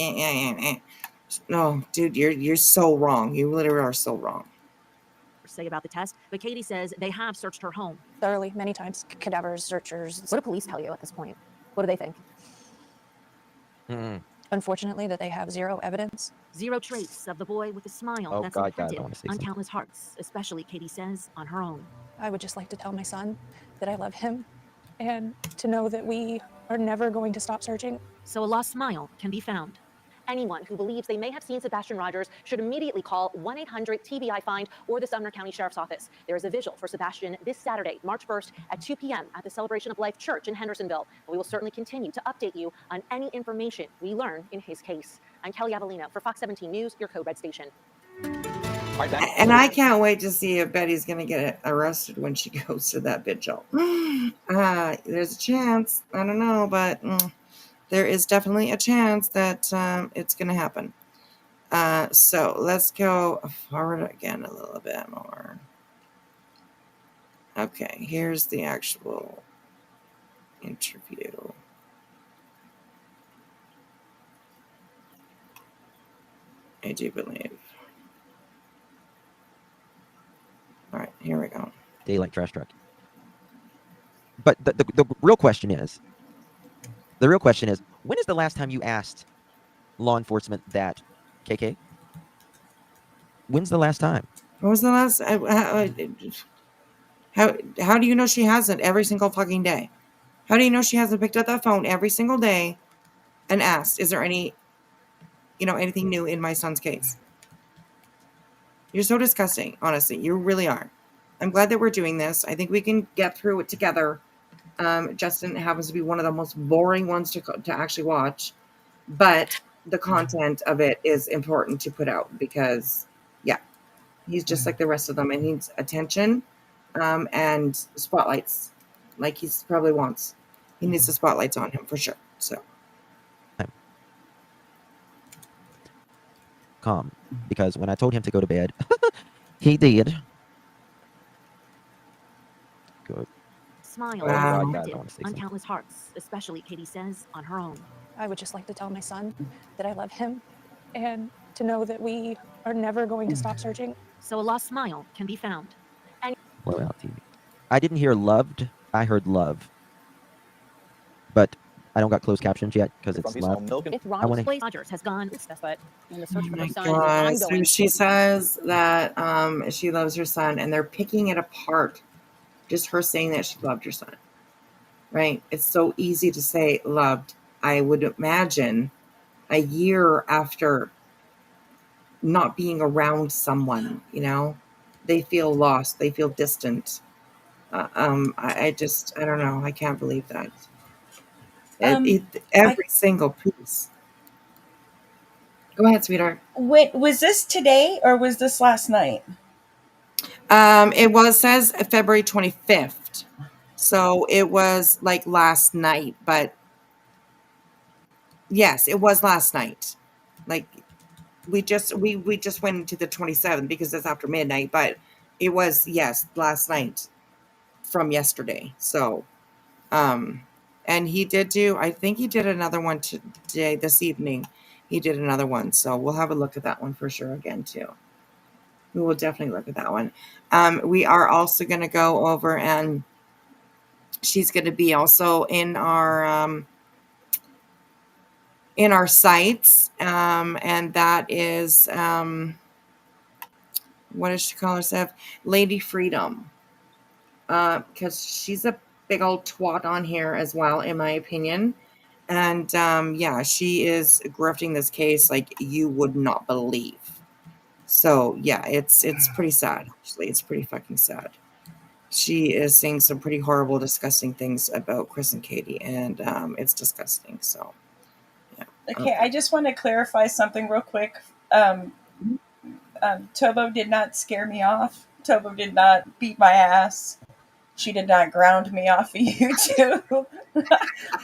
No, dude, you're so wrong. You literally are so wrong. say about the test, but Katie says they have searched her home. Thoroughly, many times. Cadavers, searchers. What do police tell you at this point? What do they think? Unfortunately, that they have zero evidence. Zero trace of the boy with a smile Oh, that's God, imprinted I wanna say on something. countless hearts, especially Katie says on her own. I would just like to tell my son that I love him and to know that we are never going to stop searching. So a lost smile can be found. Anyone who believes they may have seen Sebastian Rogers should immediately call 1-800-TBI-FIND or the Sumner County Sheriff's Office. There is a vigil for Sebastian this Saturday, March 1st at 2 p.m. at the Celebration of Life Church in Hendersonville. And we will certainly continue to update you on any information we learn in his case. I'm Kelly Avellino for Fox 17 News, your Code Red station. And I can't wait to see if Betty's going to get arrested when she goes to that vigil. There's a chance. I don't know, but there is definitely a chance that it's going to happen. So let's go forward again a little bit more. Okay, here's the actual interview. I do believe. All right, here we go. Daylight trash truck. But the real question is, when is the last time you asked law enforcement that, KK? When's the last time? When was the last? How do you know she hasn't every single fucking day? How do you know she hasn't picked up that phone every single day and asked, is there any, anything new in my son's case? You're so disgusting, honestly. You really are. I'm glad that we're doing this. I think we can get through it together. Justin happens to be one of the most boring ones to actually watch, but the content of it is important to put out because, yeah, he's just like the rest of them and needs attention and spotlights, like he probably wants. He needs the spotlights on him for sure. So Calm, because when I told him to go to bed, he did. Good. Smile Wow. imprinted on countless hearts, especially Katie says on her own. I would just like to tell my son that I love him and to know that we are never going to stop searching. So a lost smile can be found. And Well, TV. I didn't hear loved. I heard love. But I don't got closed captions yet because it's loud. If I want to. Rogers has gone, but when the search for oh my her son God. is So ongoing. she says that she loves her son and they're picking it apart. Just her saying that she loved her son. Right? It's so easy to say loved. I would imagine a year after not being around someone, they feel lost. They feel distant. I don't know. I can't believe that. Every single piece. Go ahead, sweetheart. Was this today or was this last night? It says February 25th. So it was like last night, but yes, it was last night. Like we just went into the 27th because it's after midnight, but it was, yes, last night from yesterday. So and he did I think he did another one today, this evening. He did another one. So we'll have a look at that one for sure again too. We will definitely look at that one. We are also going to go over and she's going to be also in our sites. And that is, let what does she call herself? Lady Freedom. Because she's a big old twat on here as well, in my opinion. And yeah, she is grifting this case like you would not believe. So yeah, it's pretty sad. Actually, it's pretty fucking sad. She is saying some pretty horrible, disgusting things about Chris and Katie, and it's disgusting. So yeah. Okay, I just want to clarify something real quick. Tobo did not scare me off. Tobo did not beat my ass. She did not ground me off of YouTube.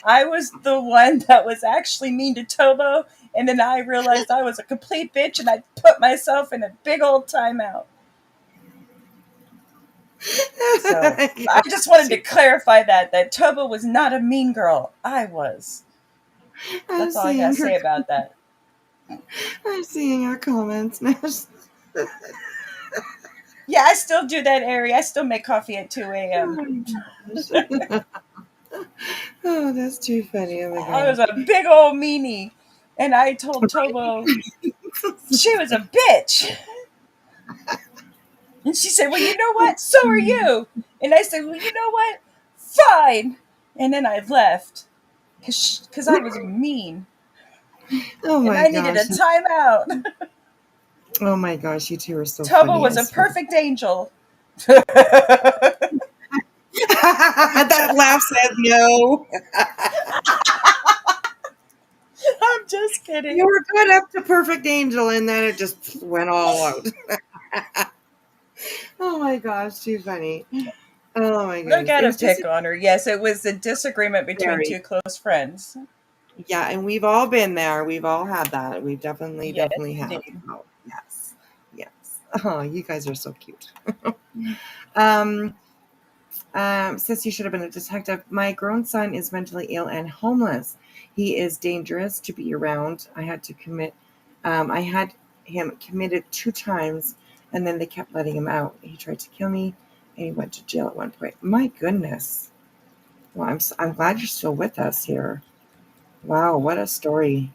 I was the one that was actually mean to Tobo, and then I realized I was a complete bitch, and I put myself in a big old timeout. So I just wanted to clarify that Tobo was not a mean girl. I was. That's all I gotta say about that. I'm seeing her comments now. Yeah, I still do that, Ari. I still make coffee at 2 a.m. Oh, that's too funny. Oh my god. I was a big old meanie. And I told Tobo she was a bitch. And she said, well, you know what? So are you. And I said, well, you know what? Fine. And then I left. Because I was mean. Oh my and I needed a timeout. Oh my gosh, you two are so Tobo funny. was a perfect angel. That laugh says no. I'm just kidding. You were good up to perfect angel, and then it just went all out. Oh my gosh, too funny. Oh my goodness. I gotta pick on her. Yes, it was a disagreement between two close friends. Yeah, and we've all been there. We've all had that. We've definitely have. Oh, yes. Yes. Oh, you guys are so cute. Says you should have been a detective. My grown son is mentally ill and homeless. He is dangerous to be around. I had him committed 2 times, and then they kept letting him out. He tried to kill me, and he went to jail at one point. My goodness. Well, I'm glad you're still with us here. Wow, what a story.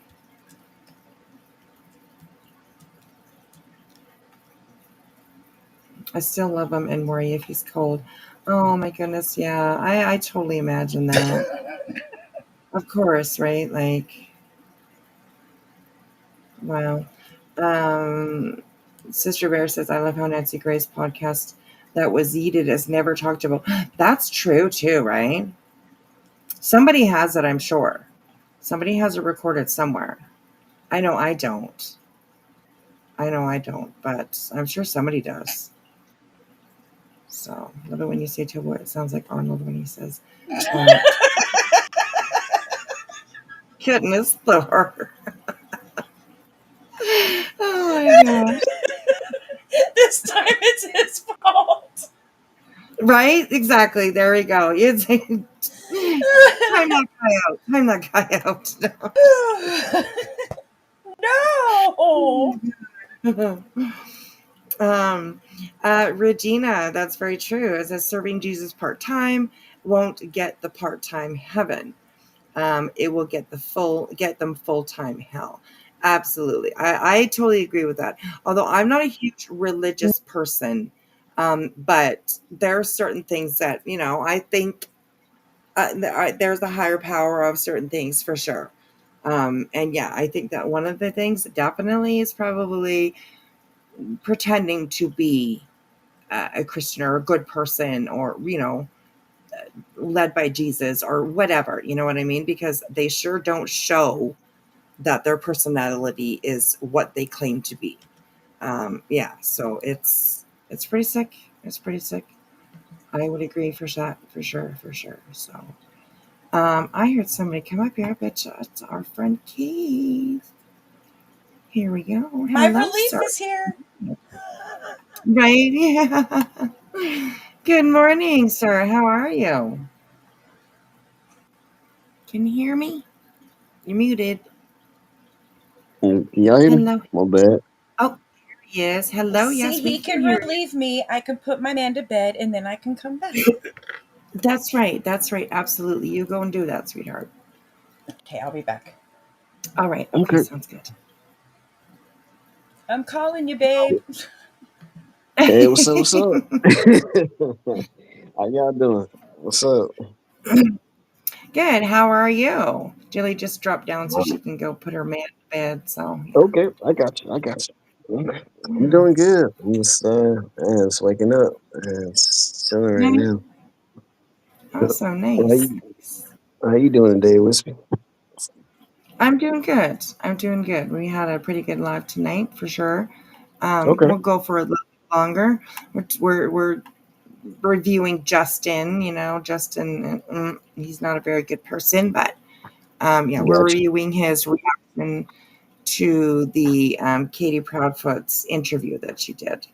I still love him and worry if he's cold. Oh my goodness, yeah. I totally imagine that. Of course, right? Like, wow. Sister Bear says, I love how Nancy Gray's podcast that was yeeted is never talked about. That's true too, right? Somebody has it, I'm sure. Somebody has it recorded somewhere. I know I don't. But I'm sure somebody does. So, love it when you say to it sounds like Arnold when he says, goodness, Thor. Oh my gosh. This time it's his fault. Right? Exactly. There we go. It's time that guy out. Time that guy out. No. Regina, that's very true. It says serving Jesus part-time won't get the part-time heaven. It will get them full-time hell. Absolutely. I totally agree with that. Although I'm not a huge religious person, but there are certain things that, I think there's a higher power of certain things for sure. And yeah, I think that one of the things definitely is probably pretending to be a Christian or a good person or, led by Jesus or whatever, you know what I mean? Because they sure don't show that their personality is what they claim to be. Yeah, so it's pretty sick. It's pretty sick. I would agree for sure. So, I heard somebody come up here. I bet you it's our friend Keith. Here we go. My Hello, relief sir. is here. Right? Yeah. Good morning, sir. How are you? Can you hear me? You're muted. Can y'all hear me? Hello. My bad. Oh, there he is. Hello. See, Yes, we he can can hear you. relieve me. I can put my man to bed, and then I can come back. That's right. That's right. Absolutely. You go and do that, sweetheart. Okay, I'll be back. All right. Okay. Sounds good. I'm calling you, babe. Hey, what's up? What's up? How y'all doing? What's up? Good. How are you? Jilly just dropped down so she can go put her man to bed. So yeah. Okay, I got you. I got you. I'm doing good. I'm just waking up and chilling right Nice. now. Awesome. How Nice. you, how you doing today, Wispy? I'm doing good. I'm doing good. We had a pretty good live tonight for sure. Okay. We'll go for a little longer. We're reviewing Justin. You know, Justin. He's not a very good person, but yeah, we're Gotcha. reviewing his reaction to the Katie Proudfoot's interview that she did.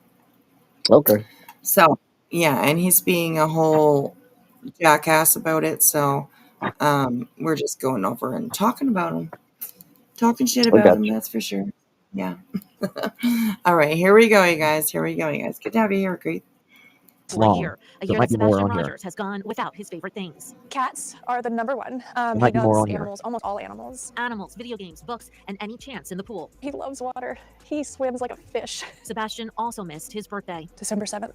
Okay. So yeah, and he's being a whole jackass about it. So we're just going over and talking about him, talking shit I about got him. you. That's for sure. Yeah. All right, here we go, you guys. Here we go, you guys. Good to have you here, Great. For a year So it that might be more Sebastian on here. Rogers has gone without his favorite things. Cats are the number one. There He might be more does on here. animals, almost all animals. Animals, video games, books, and any chance in the pool. He loves water. He swims like a fish. Sebastian also missed his birthday. December 7th.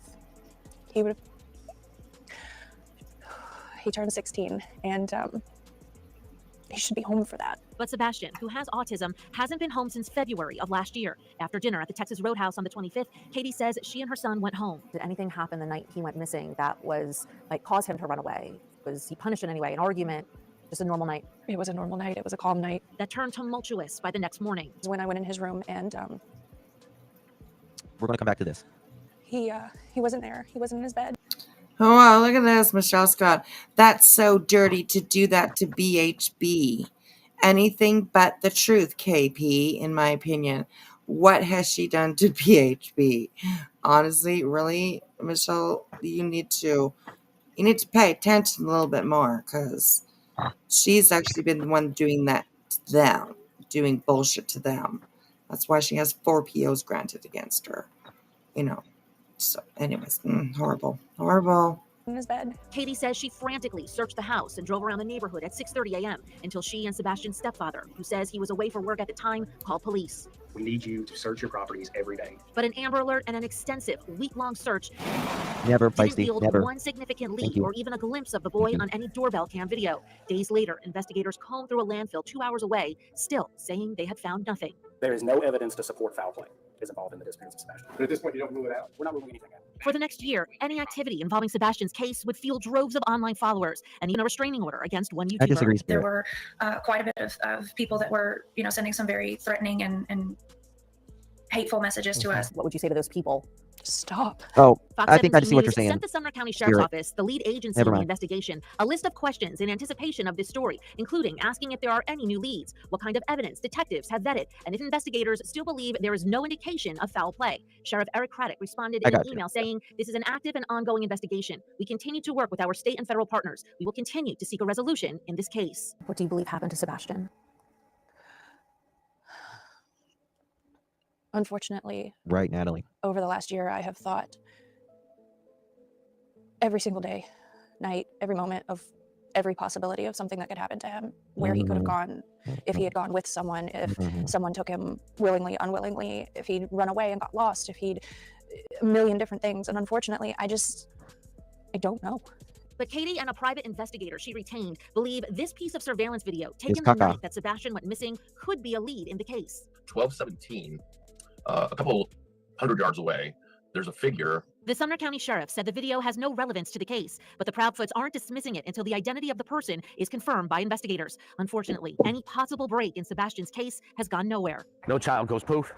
He turned 16, and he should be home for that. But Sebastian, who has autism, hasn't been home since February of last year. After dinner at the Texas Roadhouse on the 25th, Katie says she and her son went home. Did anything happen the night he went missing that was like caused him to run away? Was he punished in any way? An argument? Just a normal night? It was a normal night. It was a calm night. That turned tumultuous by the next morning. When I went in his room, and We're going to come back to this. he wasn't there. He wasn't in his bed. Oh, wow, look at this, Michelle Scott. That's so dirty to do that to BHB. Anything but the truth, KP, in my opinion. What has she done to BHB? Honestly, really, Michelle, you need to pay attention a little bit more, because she's actually been the one doing that to them, doing bullshit to them. That's why she has 4 POs granted against her. You know. So, anyways, horrible. In his bed. Katie says she frantically searched the house and drove around the neighborhood at 6:30 a.m. until she and Sebastian's stepfather, who says he was away for work at the time, called police. We need you to search your properties every day. But an Amber Alert and an extensive week-long search Never, didn't feisty, yield never. one significant Thank lead you. or even a glimpse of the boy on any doorbell cam video. Days later, investigators combed through a landfill 2 hours away, still saying they had found nothing. There is no evidence to support foul play is involved in the disappearance of Sebastian. But at this point, you don't rule it out. We're not ruling anything out. For the next year, any activity involving Sebastian's case would fuel droves of online followers and even a restraining order against one YouTuber. I disagree, There Spirit. were quite a bit of people that were, sending some very threatening and hateful messages to us. What would you say to those people? Stop. Oh, Fox I think I 17 see what you're News saying. sent the Sumner County Sheriff's Spirit. Office, the lead agency Never in the mind. investigation, a list of questions in anticipation of this story, including asking if there are any new leads, what kind of evidence detectives have vetted, and if investigators still believe there is no indication of foul play. Sheriff Eric Craddock responded I in an got you. email saying, "This is an active and ongoing investigation. We continue to work with our state and federal partners. We will continue to seek a resolution in this case." What do you believe happened to Sebastian? Unfortunately, Right, Natalie. over the last year, I have thought every single day, night, every moment of every possibility of something that could happen to him, where he could have gone, if he had gone with someone, if someone took him willingly, unwillingly, if he'd run away and got lost, if he'd a million different things. And unfortunately, I don't know. But Katie and a private investigator she retained believe this piece of surveillance video It's taken the caca. night that Sebastian went missing could be a lead in the case. 1217, a couple hundred yards away, there's a figure. The Sumner County Sheriff said the video has no relevance to the case, but the Proudfoots aren't dismissing it until the identity of the person is confirmed by investigators. Unfortunately, any possible break in Sebastian's case has gone nowhere. No child goes poof.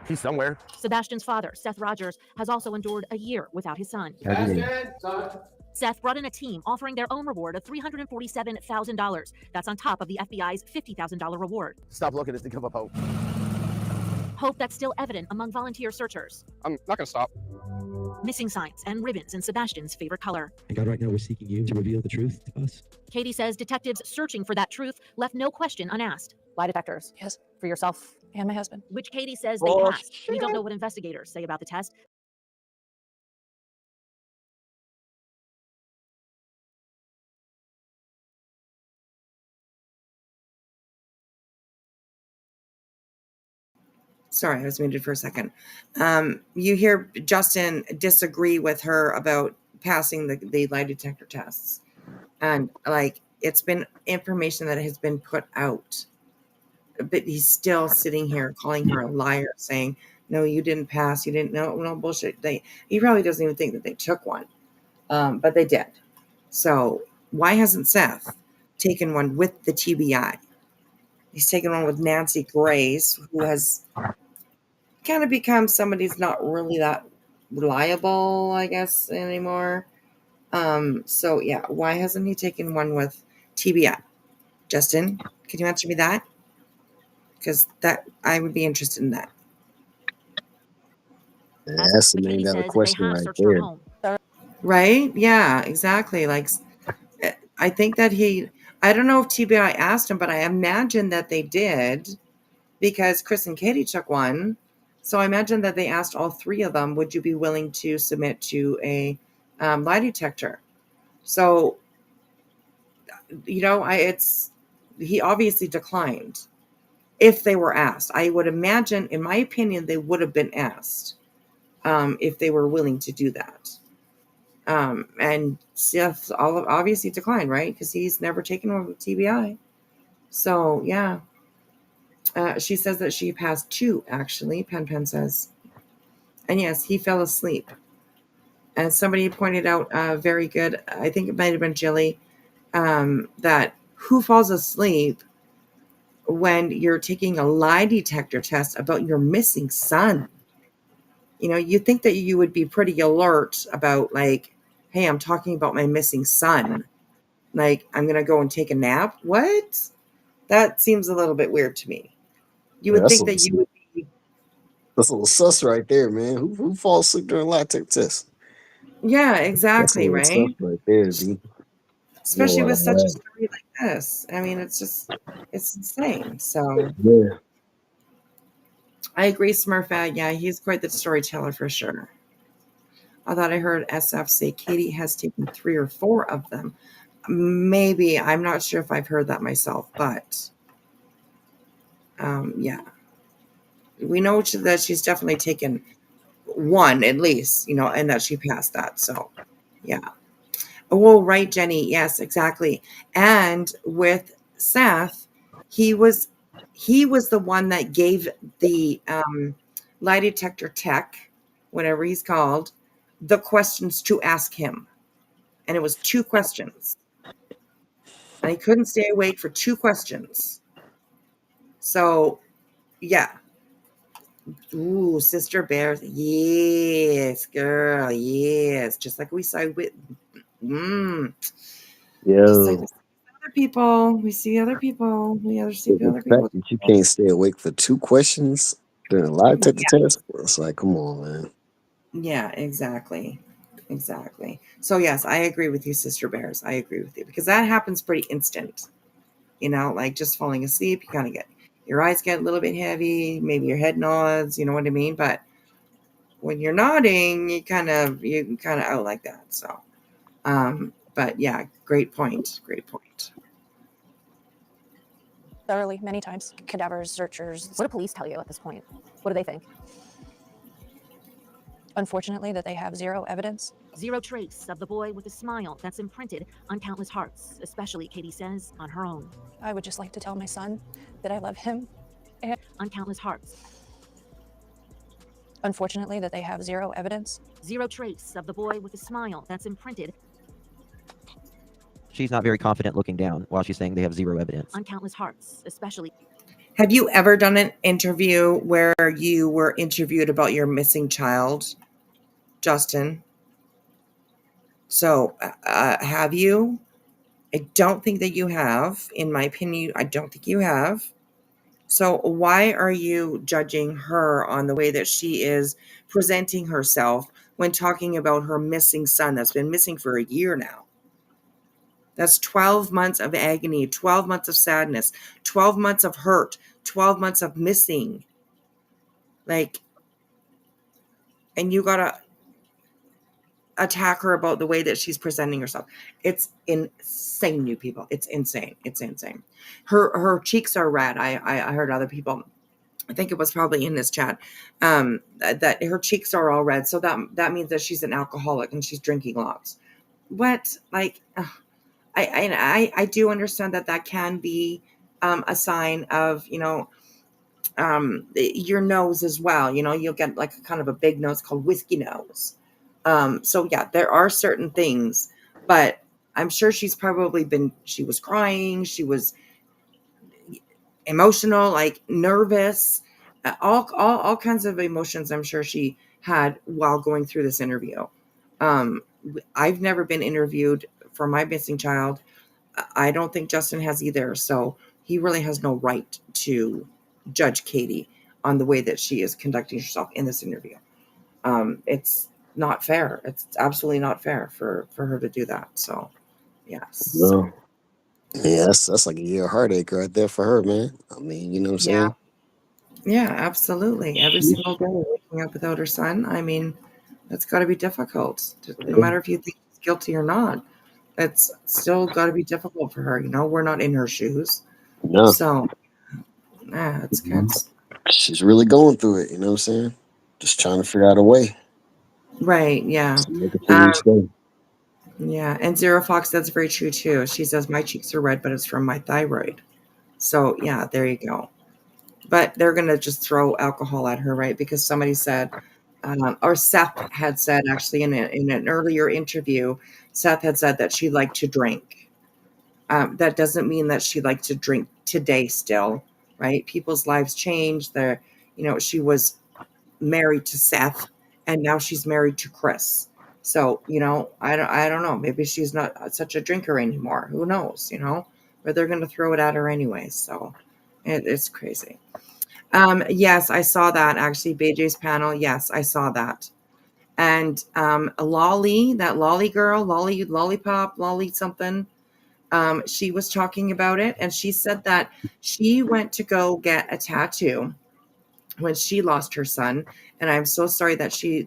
He's somewhere. Sebastian's father, Seth Rogers, has also endured a year without his son. Seth brought in a team offering their own reward of $347,000. That's on top of the FBI's $50,000 reward. Stop looking at this to give up hope. Hope that's still evident among volunteer searchers. I'm not going to stop. Missing signs and ribbons in Sebastian's favorite color. And God, right now we're seeking you to reveal the truth to us. Katie says detectives searching for that truth left no question unasked. Lie detectors? Yes. For yourself? And my husband. Which Katie says they asked. We don't know what investigators say about the test. Sorry, I was muted for a second. You hear Justin disagree with her about passing the lie detector tests. And like, it's been information that has been put out, but he's still sitting here calling her a liar, saying, no, you didn't pass. You didn't know. No bullshit. He probably doesn't even think that they took one. But they did. So why hasn't Seth taken one with the TBI? He's taken one with Nancy Grace, who has kind of become somebody who's not really that reliable, I guess, anymore. So yeah, why hasn't he taken one with TBI? Justin, can you answer me that? Because that I would be interested in that. That's the man got a question right there. Right? Yeah, exactly. Like, I think that I don't know if TBI asked him, but I imagine that they did, because Chris and Katie took one. So I imagine that they asked all three of them, would you be willing to submit to a lie detector? So, you know, he obviously declined if they were asked. I would imagine, in my opinion, they would have been asked if they were willing to do that. And Seth obviously declined, right? Because he's never taken one with TBI. So, yeah. She says that she passed 2, actually, Pen says. And yes, he fell asleep. And somebody pointed out very good, I think it might have been Jilly, that who falls asleep when you're taking a lie detector test about your missing son? You know, you think that you would be pretty alert about, like, hey, I'm talking about my missing son. Like, I'm going to go and take a nap? What? That seems a little bit weird to me. You would think that you would be... That's a little sus right there, man. Who falls asleep during a lie detector test? Yeah, exactly, That's a right? little sus right there, B. Especially with such a story like this. I mean, it's insane. So, yeah. I agree, Smurfette. Yeah, he's quite the storyteller for sure. I thought I heard SF say Katie has taken 3 or 4 of them. Maybe. I'm not sure if I've heard that myself, but yeah. We know that she's definitely taken 1 at least, you know, and that she passed that. So, yeah. Oh, right, Jenny. Yes, exactly. And with Seth, he was the one that gave the lie detector tech, whatever he's called, the questions to ask him. And it was 2 questions. And he couldn't stay awake for 2 questions. So, yeah. Ooh, Sister Bears. Yes, girl. Yes. Just like we saw with... Just like Yo. we see other people. We see other people. We see The other fact people. that you can't stay awake for 2 questions during a lie detector test, it's like, come on, man. Yeah, exactly. Exactly. So, yes, I agree with you, Sister Bears. I agree with you. Because that happens pretty instant. You know, like just falling asleep, you kind of your eyes get a little bit heavy. Maybe your head nods. You know what I mean? But when you're nodding, you kind of out like that. So, but yeah, great point. Great point. Thoroughly, many times. Cadavers, searchers. What do police tell you at this point? What do they think? Unfortunately, that they have 0 evidence. 0 trace of the boy with a smile that's imprinted on countless hearts, especially, Katie says, on her own. I would just like to tell my son that I love him. And on countless hearts. Unfortunately, that they have 0 evidence. 0 trace of the boy with a smile that's imprinted. She's not very confident looking down while she's saying they have 0 evidence. On countless hearts, especially. Have you ever done an interview where you were interviewed about your missing child, Justin? So, have you? I don't think that you have. In my opinion, I don't think you have. So why are you judging her on the way that she is presenting herself when talking about her missing son that's been missing for a year now? That's 12 months of agony, 12 months of sadness, 12 months of hurt, 12 months of missing. Like, and you gotta attack her about the way that she's presenting herself. It's insane, you people. It's insane. It's insane. Her cheeks are red. I heard other people I think it was probably in this chat, that her cheeks are all red. So that means that she's an alcoholic and she's drinking lots. What? Like, I do understand that can be a sign of, your nose as well. You'll get like a kind of a big nose called whiskey nose. So yeah, there are certain things, but I'm sure she was crying. She was emotional, like nervous, all kinds of emotions I'm sure she had while going through this interview. I've never been interviewed for my missing child. I don't think Justin has either, so he really has no right to judge Katie on the way that she is conducting herself in this interview. It's not fair. It's absolutely not fair for her to do that. So yes. No. Yeah, that's like a year heartache right there for her, man. I mean, you know what I'm Yeah. saying? Yeah, absolutely. Every single day waking up without her son. I mean, that's got to be difficult. No matter if you think he's guilty or not, it's still got to be difficult for her. We're not in her shoes. No. So, yeah, it's good. She's really going through it, you know what I'm saying? Just trying to figure out a way. Right. Yeah. To make it through each day. Yeah. And Zero Fox, that's very true too. She says, my cheeks are red, but it's from my thyroid. So, yeah, there you go. But they're going to just throw alcohol at her, right? Because somebody said, or Seth had said, actually, in an earlier interview, Seth had said that she liked to drink. That doesn't mean that she liked to drink today still, right? People's lives change. She was married to Seth, and now she's married to Chris. So, I don't know. Maybe she's not such a drinker anymore. Who knows, But they're going to throw it at her anyway. So it's crazy. Yes, I saw that actually. BJ's panel. Yes, I saw that. And Lolly, that Lolly girl, Lollipop, Lolly something. She was talking about it, and she said that she went to go get a tattoo when she lost her son. And I'm so sorry that she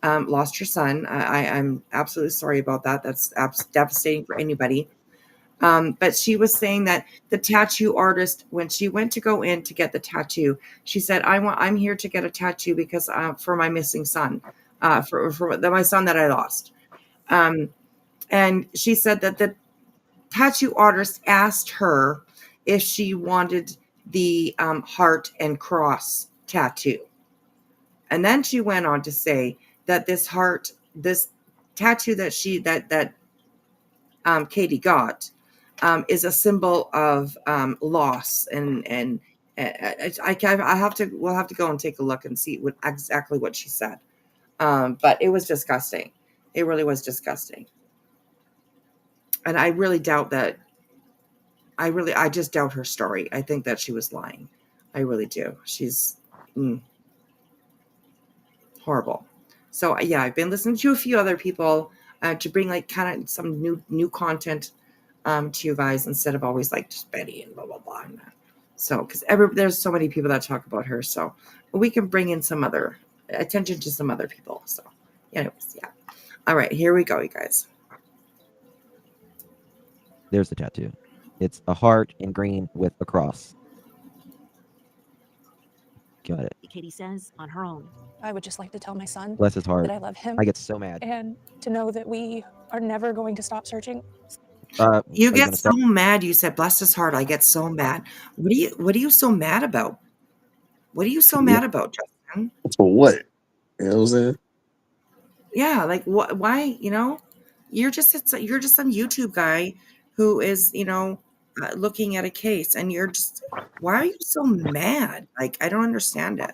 lost her son. I'm absolutely sorry about that. That's devastating for anybody. But she was saying that the tattoo artist, when she went to go in to get the tattoo, she said, I'm here to get a tattoo because for my missing son, for my son that I lost. And she said that the tattoo artist asked her if she wanted the heart and cross tattoo. And then she went on to say that this tattoo that Katie got, is a symbol of loss, and we'll have to go and take a look and see exactly what she said. But it was disgusting. It really was disgusting. And I really doubt that. I just doubt her story. I think that she was lying. I really do. She's horrible. So yeah, I've been listening to a few other people to bring like kind of some new content to you guys instead of always like just Betty and blah blah blah. So because there's so many people that talk about her, so we can bring in some other attention to some other people. So anyways, yeah. All right, here we go, you guys. There's the tattoo. It's a heart in green with a cross. Got it. Katie says on her own. I would just like to tell my son Bless his heart. that I love him. I get so mad. And to know that we are never going to stop searching. You get so mad. You said, bless his heart. I get so mad. What are you so mad about? What are you so mad about, Justin? For what? You know what I'm saying? Yeah, like what? Why? You're just some YouTube guy who is looking at a case, and you're just. Why are you so mad? Like I don't understand it.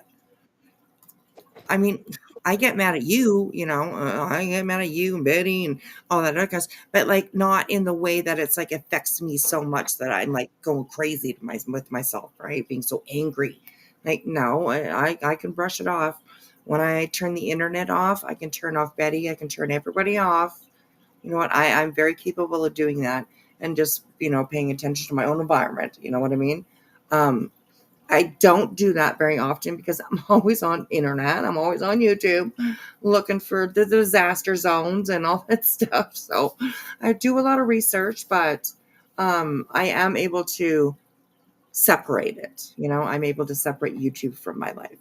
I mean, I get mad at you, I get mad at you and Betty and all that other guys, but like not in the way that it's like affects me so much that I'm like going crazy with myself, right? Being so angry. Like, no, I can brush it off. When I turn the internet off, I can turn off Betty. I can turn everybody off. You know what? I'm very capable of doing that and just, paying attention to my own environment. You know what I mean? I don't do that very often because I'm always on internet. I'm always on YouTube looking for the disaster zones and all that stuff. So I do a lot of research, but I am able to separate it. I'm able to separate YouTube from my life.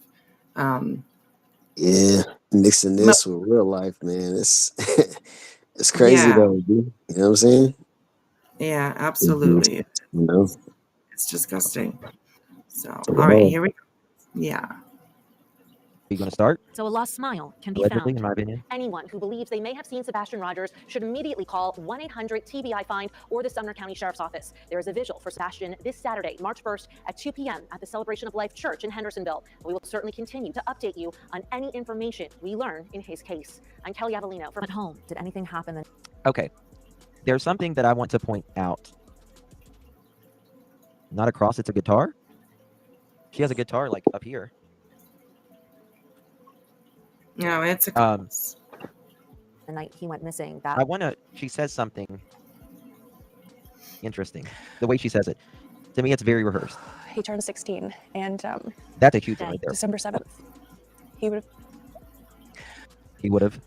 Yeah, mixing this with real life, man. It's it's crazy Yeah. though. You know what I'm saying? Yeah, absolutely. It's disgusting. So, all right, here we go. Yeah. Are you going to start? So a lost smile can be Allegedly, found. in my opinion. Anyone who believes they may have seen Sebastian Rogers should immediately call 1-800-TBI-FIND or the Sumner County Sheriff's Office. There is a vigil for Sebastian this Saturday, March 1st at 2 p.m. at the Celebration of Life Church in Hendersonville. We will certainly continue to update you on any information we learn in his case. I'm Kelly Avellino from At Home. Did anything happen then? Okay. There's something that I want to point out. Not a cross, it's a guitar. She has a guitar like up here. No, it's a cross. The night he went missing, she says something interesting. The way she says it. To me, it's very rehearsed. He turned 16, and That's a huge one right there. December 7th, he would have.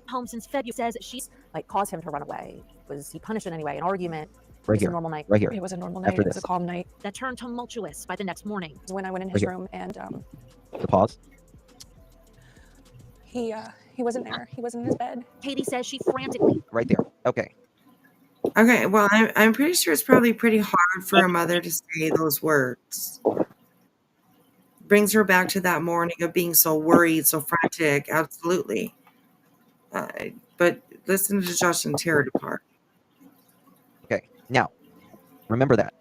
Home since February says she's caused him to run away. Was he punished in any way? An argument? Right It was here. a normal night. Right here. It was a normal night. After It was this. a calm night. That turned tumultuous by the next morning. When I went in Right his here. room, and The pause. he wasn't there. He wasn't in his bed. Katie says she frantically. Right there. Okay. Okay, well, I'm pretty sure it's probably pretty hard for a mother to say those words. Brings her back to that morning of being so worried, so frantic. Absolutely. But listen to Justin tear it apart. Okay. Now, remember that.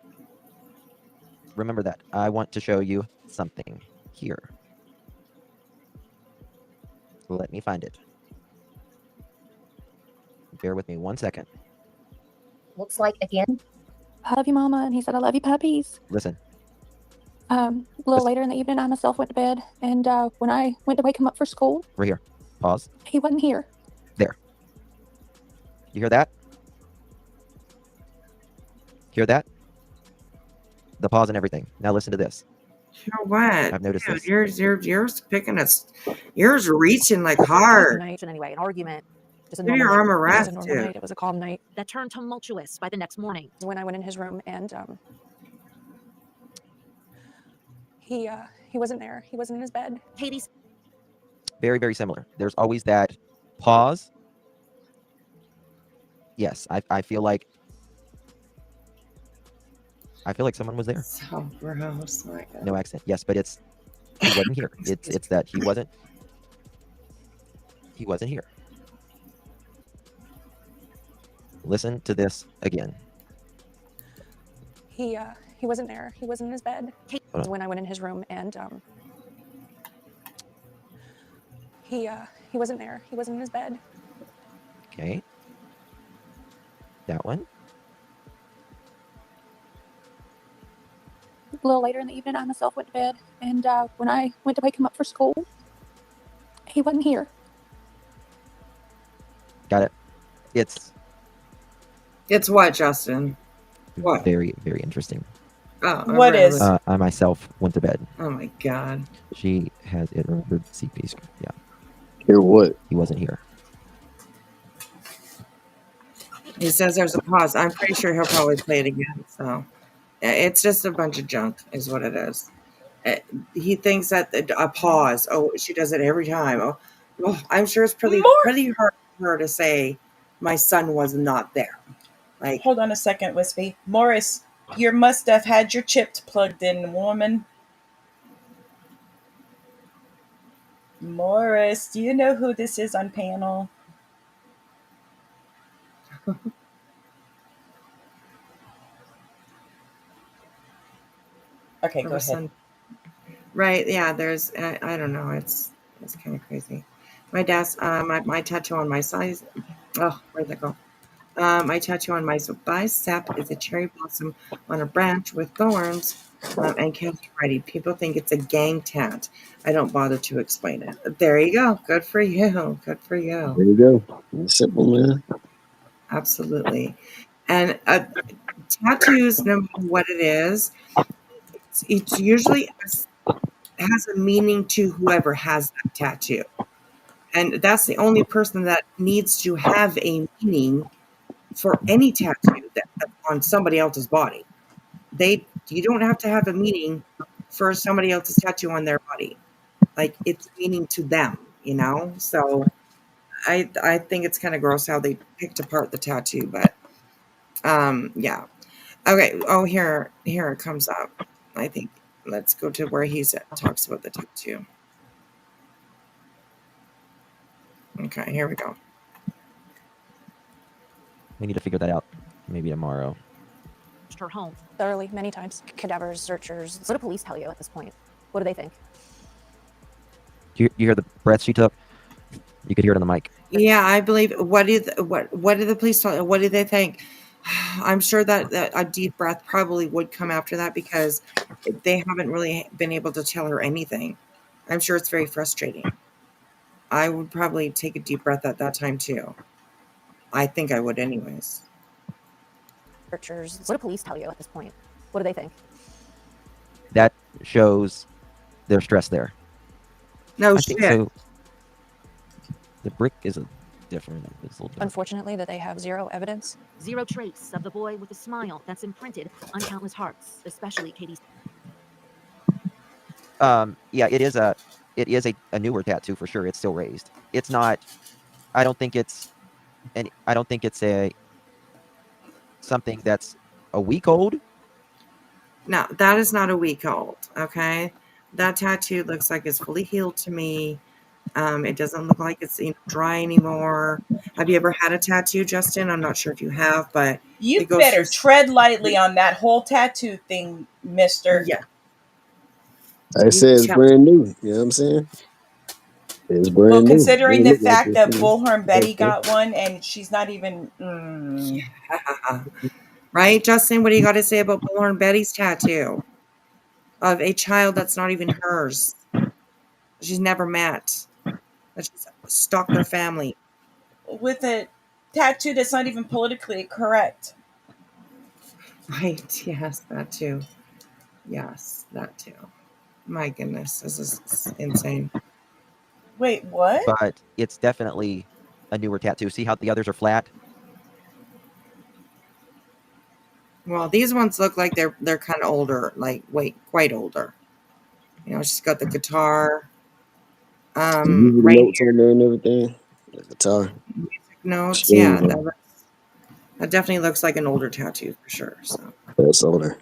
Remember that. I want to show you something here. Let me find it. Bear with me 1 second. Looks like again. I love you, Mama. And he said, I love you, puppies. Listen. A little later in the evening, I myself went to bed. And when I went to wake him up for school, Right here. Pause. he wasn't here. There. You hear that? Hear that? The pause and everything. Now listen to this. You know what? I've noticed Dude, this. You're picking us. You're reaching like hard. Night in any way, an argument. Just a Give normal your arm a night. rest, It was a normal dude. night. It was a calm night. That turned tumultuous by the next morning. When I went in his room, and he wasn't there. He wasn't in his bed. Katie's Very, very similar. There's always that pause. Yes, I feel like someone was there. So gross. My God. No accent. Yes, but he wasn't here. It's that he wasn't here. Listen to this again. He wasn't there. He wasn't in his bed. Hold on. When I went in his room, and he wasn't there. He wasn't in his bed. Okay. That one. A little later in the evening, I myself went to bed, and when I went to wake him up for school, he wasn't here. Got it. It's what, Justin? What? Very, very interesting. Oh, What is? I myself went to bed. Oh my God. She has it remembered CP. Yeah. Hear what? He wasn't here. He says there's a pause. I'm pretty sure he'll probably play it again. So it's just a bunch of junk, is what it is. He thinks that a pause. Oh, she does it every time. Oh, I'm sure it's pretty hard for her to say, "My son was not there." Like, hold on a second, Wispy. Morris, you must have had your chips plugged in, woman. Morris, do you know who this is on panel? Okay, go ahead. Right? Yeah. There's. I don't know. It's kind of crazy. My dad's. My tattoo on my size. Oh, where'd that go? My tattoo on my bicep is a cherry blossom on a branch with thorns and cancer ready. People think it's a gang tat. I don't bother to explain it. There you go. Good for you. Good for you. There you go. It's simple, man. Absolutely. And tattoos, no matter what it is, it's usually has a meaning to whoever has that tattoo. And that's the only person that needs to have a meaning for any tattoo that's on somebody else's body. They You don't have to have a meaning for somebody else's tattoo on their body. Like, it's meaning to them, you know? So I think it's kind of gross how they picked apart the tattoo, but yeah. Okay. Oh, here it comes up. I think let's go to where he talks about the tattoo. Okay, here we go. We need to figure that out maybe tomorrow. Her home. Thoroughly, many times. Cadavers, searchers. What do police tell you at this point? What do they think? You hear the breath she took? You could hear it on the mic. Yeah, I believe. What did the police tell? What did they think? I'm sure that a deep breath probably would come after that because they haven't really been able to tell her anything. I'm sure it's very frustrating. I would probably take a deep breath at that time too. I think I would anyways. Searchers. What do police tell you at this point? What do they think? That shows their stress there. No I shit. think so. The brick is different. It's a little different. Unfortunately, that they have zero evidence. Zero trace of the boy with a smile that's imprinted on countless hearts, especially Katie's. Yeah, it is a newer tattoo for sure. It's still raised. It's not. I don't think it's a something that's a week old. No, that is not a week old. Okay, that tattoo looks like it's fully healed to me. It doesn't look like it's dry anymore. Have you ever had a tattoo, Justin? I'm not sure if you have, but You it goes better through. tread lightly on that whole tattoo thing, mister. Yeah. I said it's brand new. You know what I'm saying? It's brand Well, new. considering It the look like fact it's that new. Bullhorn Betty got one and she's not even. Right, Justin? What do you got to say about Bullhorn Betty's tattoo of a child that's not even hers? She's never met. That she's stalked their family. With a tattoo that's not even politically correct. Right. Yes, that too. Yes, that too. My goodness, this is insane. Wait, what? But it's definitely a newer tattoo. See how the others are flat? Well, these ones look like they're kind of older, like quite older. You know, she's got the guitar. Music Right notes on there and everything. The guitar. music notes. Strings Yeah, on. that definitely looks like an older tattoo for sure. So That's older.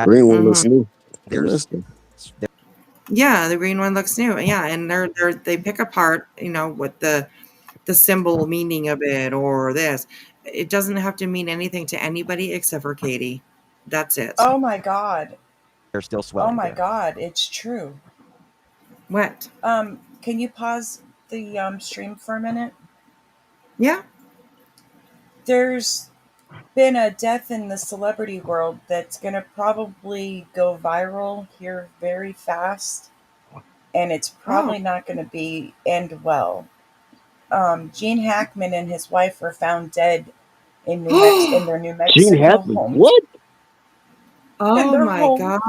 Green one looks new. There's yeah, the green one looks new. Yeah, and they pick apart, what the symbol meaning of it or this. It doesn't have to mean anything to anybody except for Katie. That's it. Oh my God. They're still swelling. Oh my there. God, it's true. What? Can you pause the stream for a minute? Yeah. There's been a death in the celebrity world that's gonna probably go viral here very fast, and it's probably not gonna end well. Gene Hackman and his wife were found dead in their New Mexico Gene Hackman. home. What? Oh my God.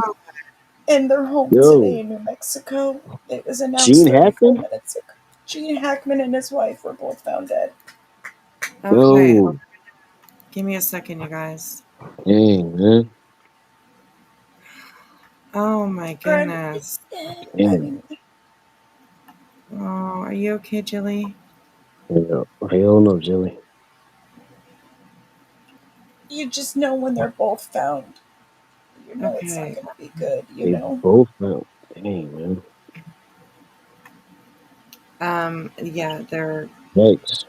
In their home Yo. today in New Mexico. It was announced Gene 34 Hackman? minutes ago. Gene Hackman and his wife were both found dead. Okay. Yo. Give me a second, you guys. Dang, man. Oh my goodness. Dang. Oh, are you okay, Jilly? Yeah. Hell no, Jilly. You just know when they're both found. You know it's not Okay. going to be good, you They know? both found. Dang, man. Yeah, Yikes.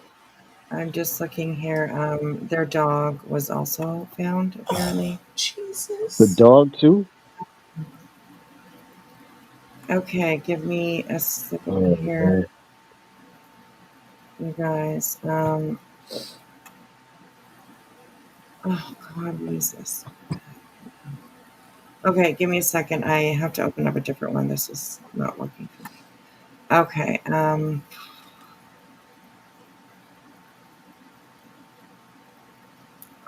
I'm just looking here. Their dog was also found, apparently. Jesus. The dog, too? Okay, give me a second Oh, here. man. You guys. Oh God, what is this? Okay, give me a second. I have to open up a different one. This is not working for me. Okay.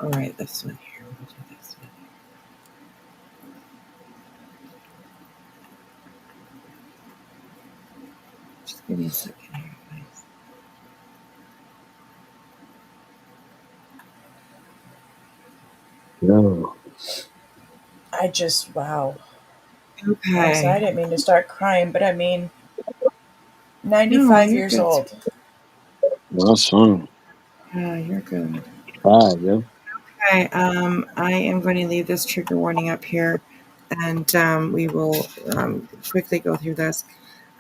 All right, this one here. We'll do this one here. Just give me a second here, guys. No. I just, wow. Okay. I'm sorry, I didn't mean to start crying, but I mean, 95 you're years good. old. That's fine. You're good. Wow, yeah. Okay, I am going to leave this trigger warning up here, and we will quickly go through this.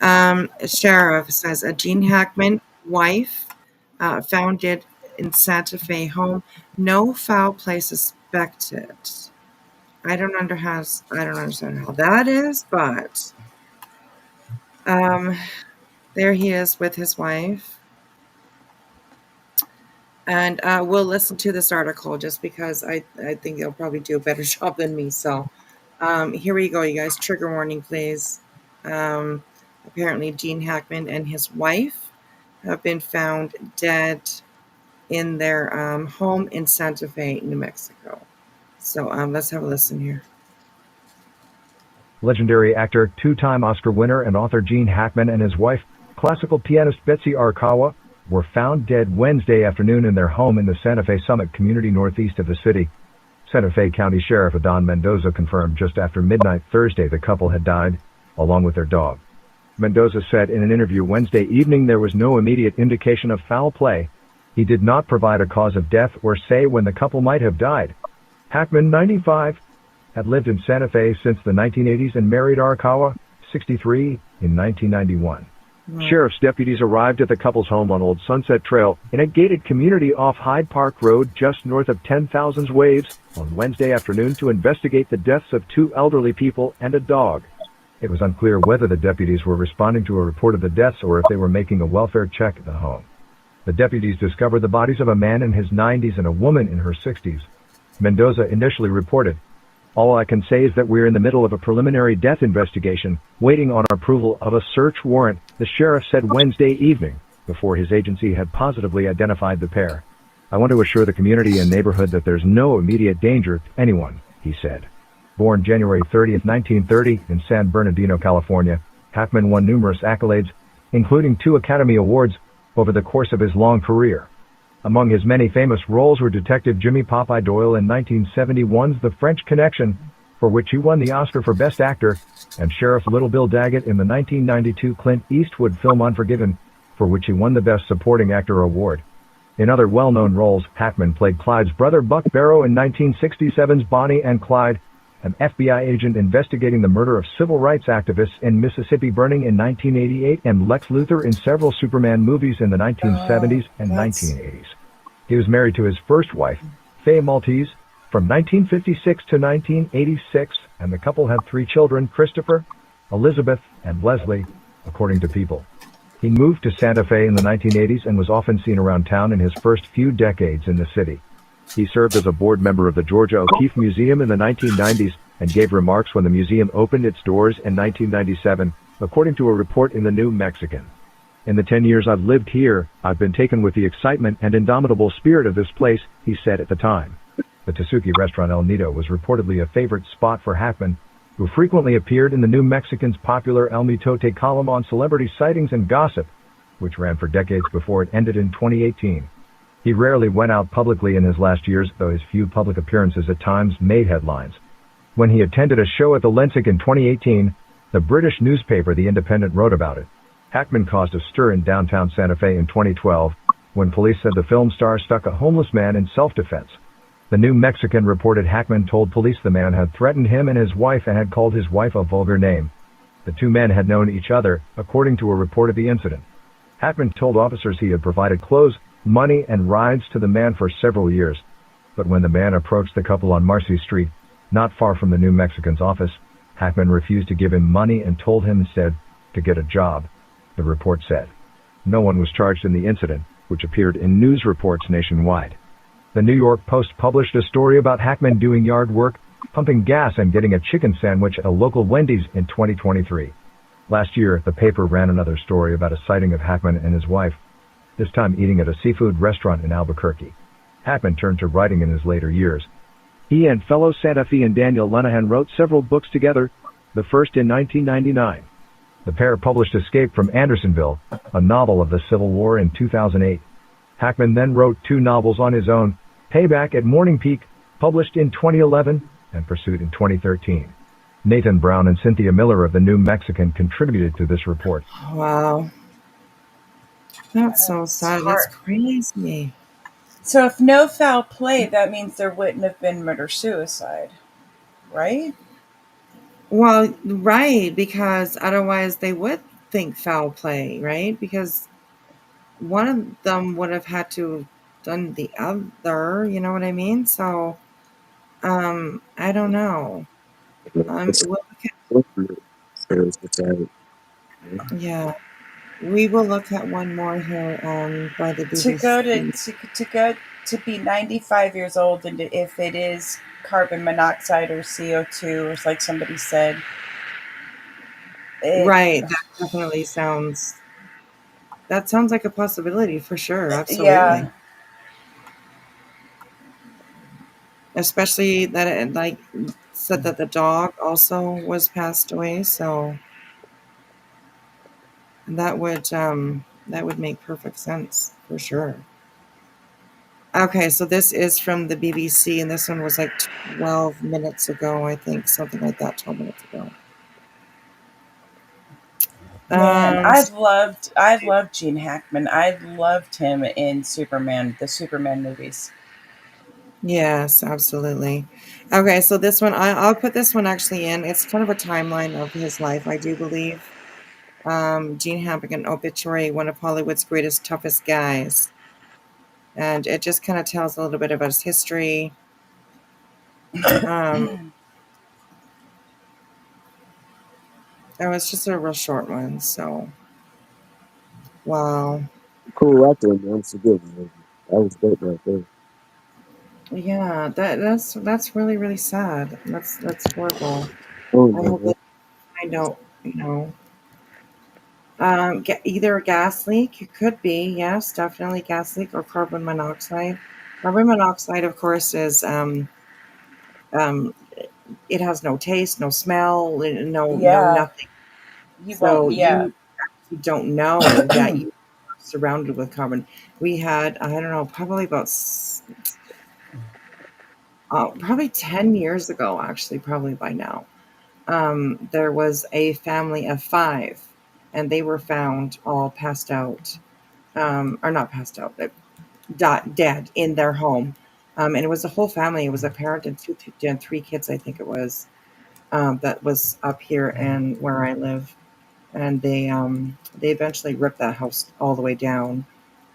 Sheriff says a Gene Hackman wife found dead in Santa Fe home. No foul play suspected. I don't understand how that is, but there he is with his wife. And we'll listen to this article just because I think they'll probably do a better job than me. So here we go, you guys. Trigger warning, please. Apparently, Gene Hackman and his wife have been found dead in their home in Santa Fe, New Mexico. So let's have a listen here. Legendary actor, two-time Oscar winner, and author Gene Hackman and his wife, classical pianist Betsy Arakawa, were found dead Wednesday afternoon in their home in the Santa Fe Summit community northeast of the city. Santa Fe County Sheriff Adon Mendoza confirmed just after midnight Thursday the couple had died, along with their dog. Mendoza said in an interview Wednesday evening there was no immediate indication of foul play. He did not provide a cause of death or say when the couple might have died. Hackman, 95, had lived in Santa Fe since the 1980s and married Arakawa, 63, in 1991. Sheriff's deputies arrived at the couple's home on Old Sunset Trail in a gated community off Hyde Park Road just north of 10,000 Waves on Wednesday afternoon to investigate the deaths of two elderly people and a dog. It was unclear whether the deputies were responding to a report of the deaths or if they were making a welfare check at the home. The deputies discovered the bodies of a man in his 90s and a woman in her 60s. Mendoza initially reported, "All I can say is that we're in the middle of a preliminary death investigation, waiting on approval of a search warrant," the sheriff said Wednesday evening, before his agency had positively identified the pair. "I want to assure the community and neighborhood that there's no immediate danger to anyone," he said. Born January 30, 1930, in San Bernardino, California, Hackman won numerous accolades, including 2 Academy Awards, over the course of his long career. Among his many famous roles were Detective Jimmy Popeye Doyle in 1971's The French Connection, for which he won the Oscar for Best Actor, and Sheriff Little Bill Daggett in the 1992 Clint Eastwood film Unforgiven, for which he won the Best Supporting Actor award. In other well-known roles, Hackman played Clyde's brother Buck Barrow in 1967's Bonnie and Clyde, an FBI agent investigating the murder of civil rights activists in Mississippi Burning in 1988, and Lex Luthor in several Superman movies in the 1970s and 1980s. He was married to his first wife, Faye Maltese, from 1956 to 1986, and the couple had 3 children, Christopher, Elizabeth, and Leslie, according to People. He moved to Santa Fe in the 1980s and was often seen around town in his first few decades in the city. He served as a board member of the Georgia O'Keeffe Museum in the 1990s and gave remarks when the museum opened its doors in 1997, according to a report in the New Mexican. "In the 10 years I've lived here, I've been taken with the excitement and indomitable spirit of this place," he said at the time. The Tasuki restaurant El Nido was reportedly a favorite spot for Hackman, who frequently appeared in the New Mexican's popular El Mitote column on celebrity sightings and gossip, which ran for decades before it ended in 2018. He rarely went out publicly in his last years, though his few public appearances at times made headlines. When he attended a show at the Lensig in 2018, the British newspaper The Independent wrote about it. Hackman caused a stir in downtown Santa Fe in 2012, when police said the film star stuck a homeless man in self-defense. The New Mexican reported Hackman told police the man had threatened him and his wife and had called his wife a vulgar name. The 2 men had known each other, according to a report of the incident. Hackman told officers he had provided clothes, money, and rides to the man for several years. But when the man approached the couple on Marcy Street, not far from the New Mexican's office, Hackman refused to give him money and told him instead to get a job, the report said. No one was charged in the incident, which appeared in news reports nationwide. The New York Post published a story about Hackman doing yard work, pumping gas, and getting a chicken sandwich at a local Wendy's in 2023. Last year, the paper ran another story about a sighting of Hackman and his wife, this time eating at a seafood restaurant in Albuquerque. Hackman turned to writing in his later years. He and fellow Santa Fe and Daniel Lenahan wrote several books together, the first in 1999. The pair published Escape from Andersonville, a novel of the Civil War, in 2008. Hackman then wrote 2 novels on his own, Payback at Morning Peak, published in 2011, and pursuit in 2013. Nathan Brown and Cynthia Miller of the New Mexican contributed to this report. Wow. That's so sad. That's crazy. So if no foul play, that means there wouldn't have been murder-suicide, right? Well, right, because otherwise they would think foul play, right? Because one of them would have had to have done the other, you know what I mean? So, I don't know. Yeah, we will look at one more here by the BBC. To be 95 years old, and if it is carbon monoxide or CO2, or like somebody said, Right, that definitely sounds like a possibility for sure. Absolutely. Yeah. Especially that it like said that the dog also was passed away, so that would make perfect sense for sure. Okay, so this is from the BBC, and this one was like 12 minutes ago, I think, something like that, 12 minutes ago. Man, I've loved Gene Hackman. I loved him in the Superman movies. Yes, absolutely. Okay, so this one, I'll put this one actually in. It's kind of a timeline of his life, I do believe. Gene Hackman obituary, one of Hollywood's greatest, toughest guys. And it just kind of tells a little bit about his history. It's just a real short one, so wow. Cool actor, man. Forgive me. That was dope right there. Yeah, that's really, really sad. That's horrible. Oh, I hope they find out, either a gas leak, it could be, yes, definitely gas leak, or carbon monoxide. Carbon monoxide, of course, is it has no taste, no smell, no nothing. So you don't know that you are surrounded with carbon. We had, I don't know, probably about probably 10 years ago, actually, probably by now. There was a family of 5, and they were found all passed out, or not passed out, but dead in their home. And it was a whole family. It was a parent and 3 kids, I think it was, that was up here and where I live. And they eventually ripped that house all the way down,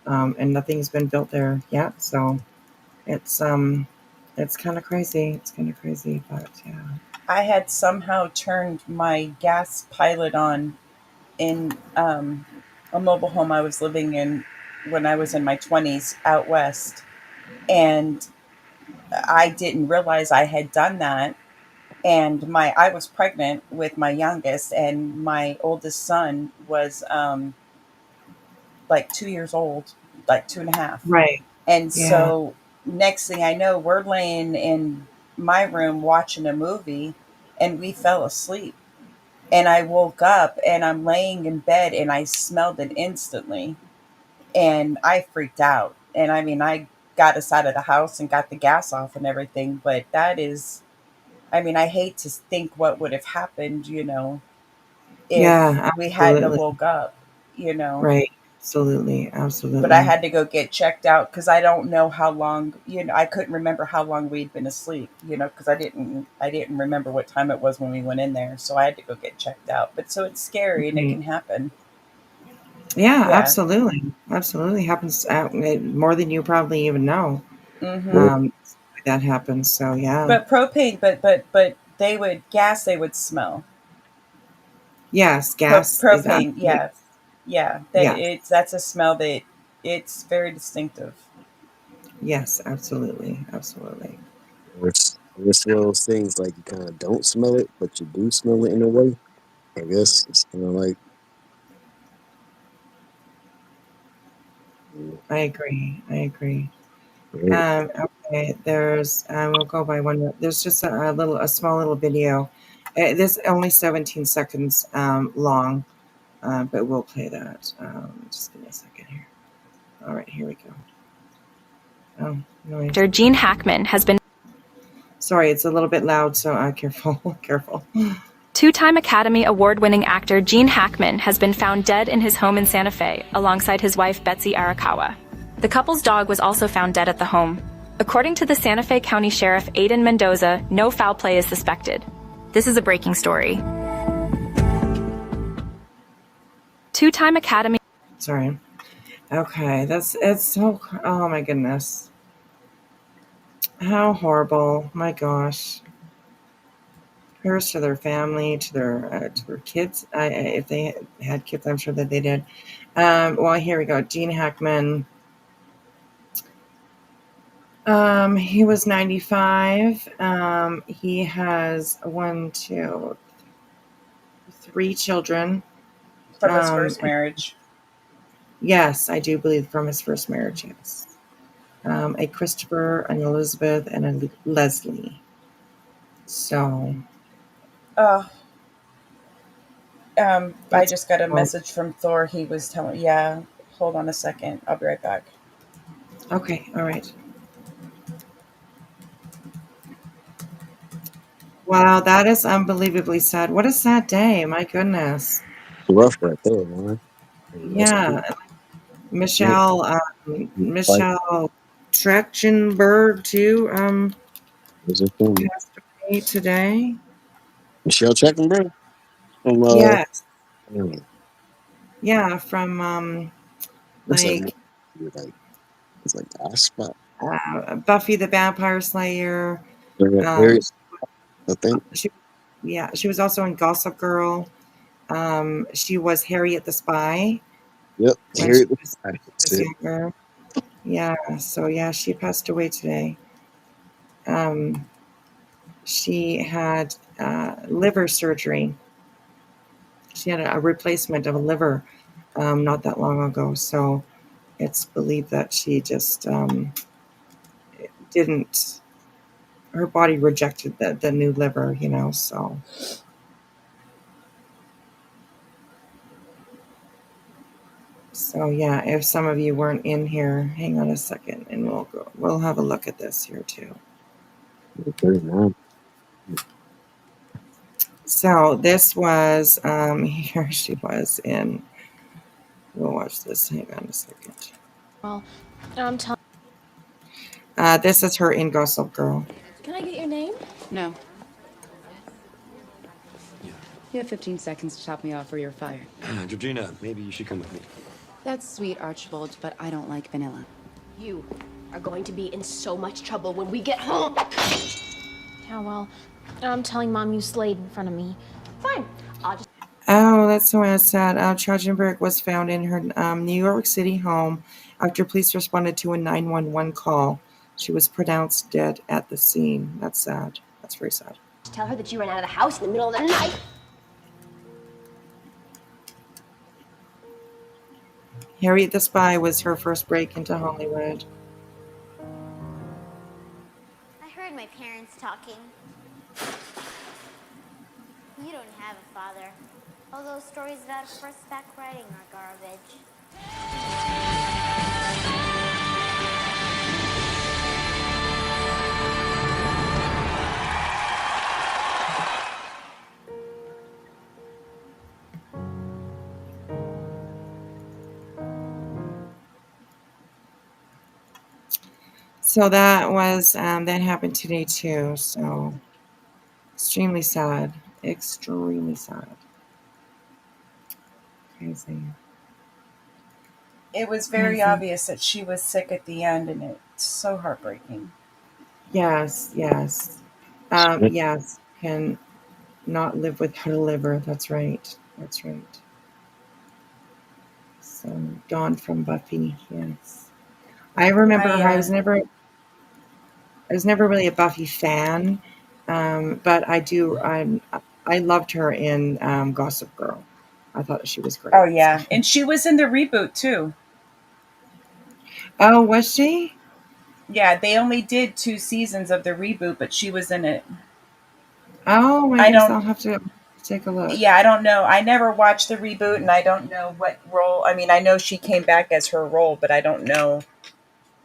and nothing's been built there yet. So it's kind of crazy. It's kind of crazy, but yeah. I had somehow turned my gas pilot on in a mobile home I was living in when I was in my 20s out west, and I didn't realize I had done that. And I was pregnant with my youngest, and my oldest son was like 2 years old, like 2.5. Right. And Yeah. so next thing I know, we're laying in my room watching a movie, and we fell asleep. And I woke up, and I'm laying in bed, and I smelled it instantly. And I freaked out. And I mean, I got us out of the house and got the gas off and everything. But that is, I mean, I hate to think what would have happened, if we hadn't have woke up, Right. Absolutely. Absolutely. But I had to go get checked out because I don't know how long, I couldn't remember how long we'd been asleep, because I didn't remember what time it was when we went in there. So I had to go get checked out. But so it's scary and it can happen. Yeah, absolutely. Absolutely happens more than you probably even know. That happens. So yeah. But propane, but they would smell. Yes, gas. Propane. Yeah. That's a smell that it's very distinctive. Yes, absolutely. Absolutely. It's one of those things like you kind of don't smell it, but you do smell it in a way. I guess it's kind of like. I agree. Okay, there's we'll go by one. There's just a small little video. This only 17 seconds long, but we'll play that. Just give me a second here. All right, here we go. Oh, no. Gene Hackman has been. Sorry, it's a little bit loud, so careful, careful. Two-time Academy Award-winning actor Gene Hackman has been found dead in his home in Santa Fe, alongside his wife Betsy Arakawa. The couple's dog was also found dead at the home. According to the Santa Fe County Sheriff Aiden Mendoza, no foul play is suspected. This is a breaking story. Two-time Academy... Sorry. Okay, it's so... Oh my goodness. How horrible. My gosh. Prayers to their family, to their kids. If they had kids, I'm sure that they did. Well, here we go. Gene Hackman. He was 95. He has 3 children. From his first marriage. Yes, I do believe from his first marriage, yes. A Christopher, an Elizabeth, and a Leslie. So... I just got a message from Thor. He was telling, yeah, hold on a second. I'll be right back. Okay, all right. Wow, that is unbelievably sad. What a sad day. My goodness. Rough right there, man. Yeah. Michelle Trachtenberg, too, passed away today. Michelle Trachtenberg? From, Yes. Yeah, from, it's like Aspa. Buffy the Vampire Slayer. I think. She was also in Gossip Girl. She was Harriet the Spy. Yep, when she was younger. Yeah, so yeah, she passed away today. She had liver surgery. She had a replacement of a liver not that long ago. So it's believed that she just didn't, her body rejected the new liver, so. So yeah, if some of you weren't in here, hang on a second and we'll have a look at this here too. So this was, here she was in, we'll watch this, hang on a second. Well, I'm telling. This is her in Gossip Girl. Can I get your name? No. You have 15 seconds to top me off or you're fired. Georgina, maybe you should come with me. That's sweet, Archibald, but I don't like vanilla. You are going to be in so much trouble when we get home. Yeah, well, I'm telling Mom you slayed in front of me. Fine. I'll just... Oh, that's so sad. Trachtenberg was found in her New York City home after police responded to a 911 call. She was pronounced dead at the scene. That's sad. That's very sad. Tell her that you ran out of the house in the middle of the night. Harriet the Spy was her first break into Hollywood. I heard my parents talking. You don't have a father. All those stories about horseback riding are garbage. So that was that happened today too. So extremely sad. Extremely sad. Crazy. It was very obvious that she was sick at the end, and it's so heartbreaking. Yes, yes. Yes, can not live without a liver. That's right. That's right. So Dawn from Buffy, yes. I remember her. I was never really a Buffy fan, but I loved her in Gossip Girl. I thought she was great. Oh yeah, and she was in the reboot too. Oh, was she? Yeah, they only did 2 seasons of the reboot, but she was in it. Oh, I guess I'll have to take a look. Yeah, I don't know. I never watched the reboot, and I don't know what role. I mean, I know she came back as her role, but I don't know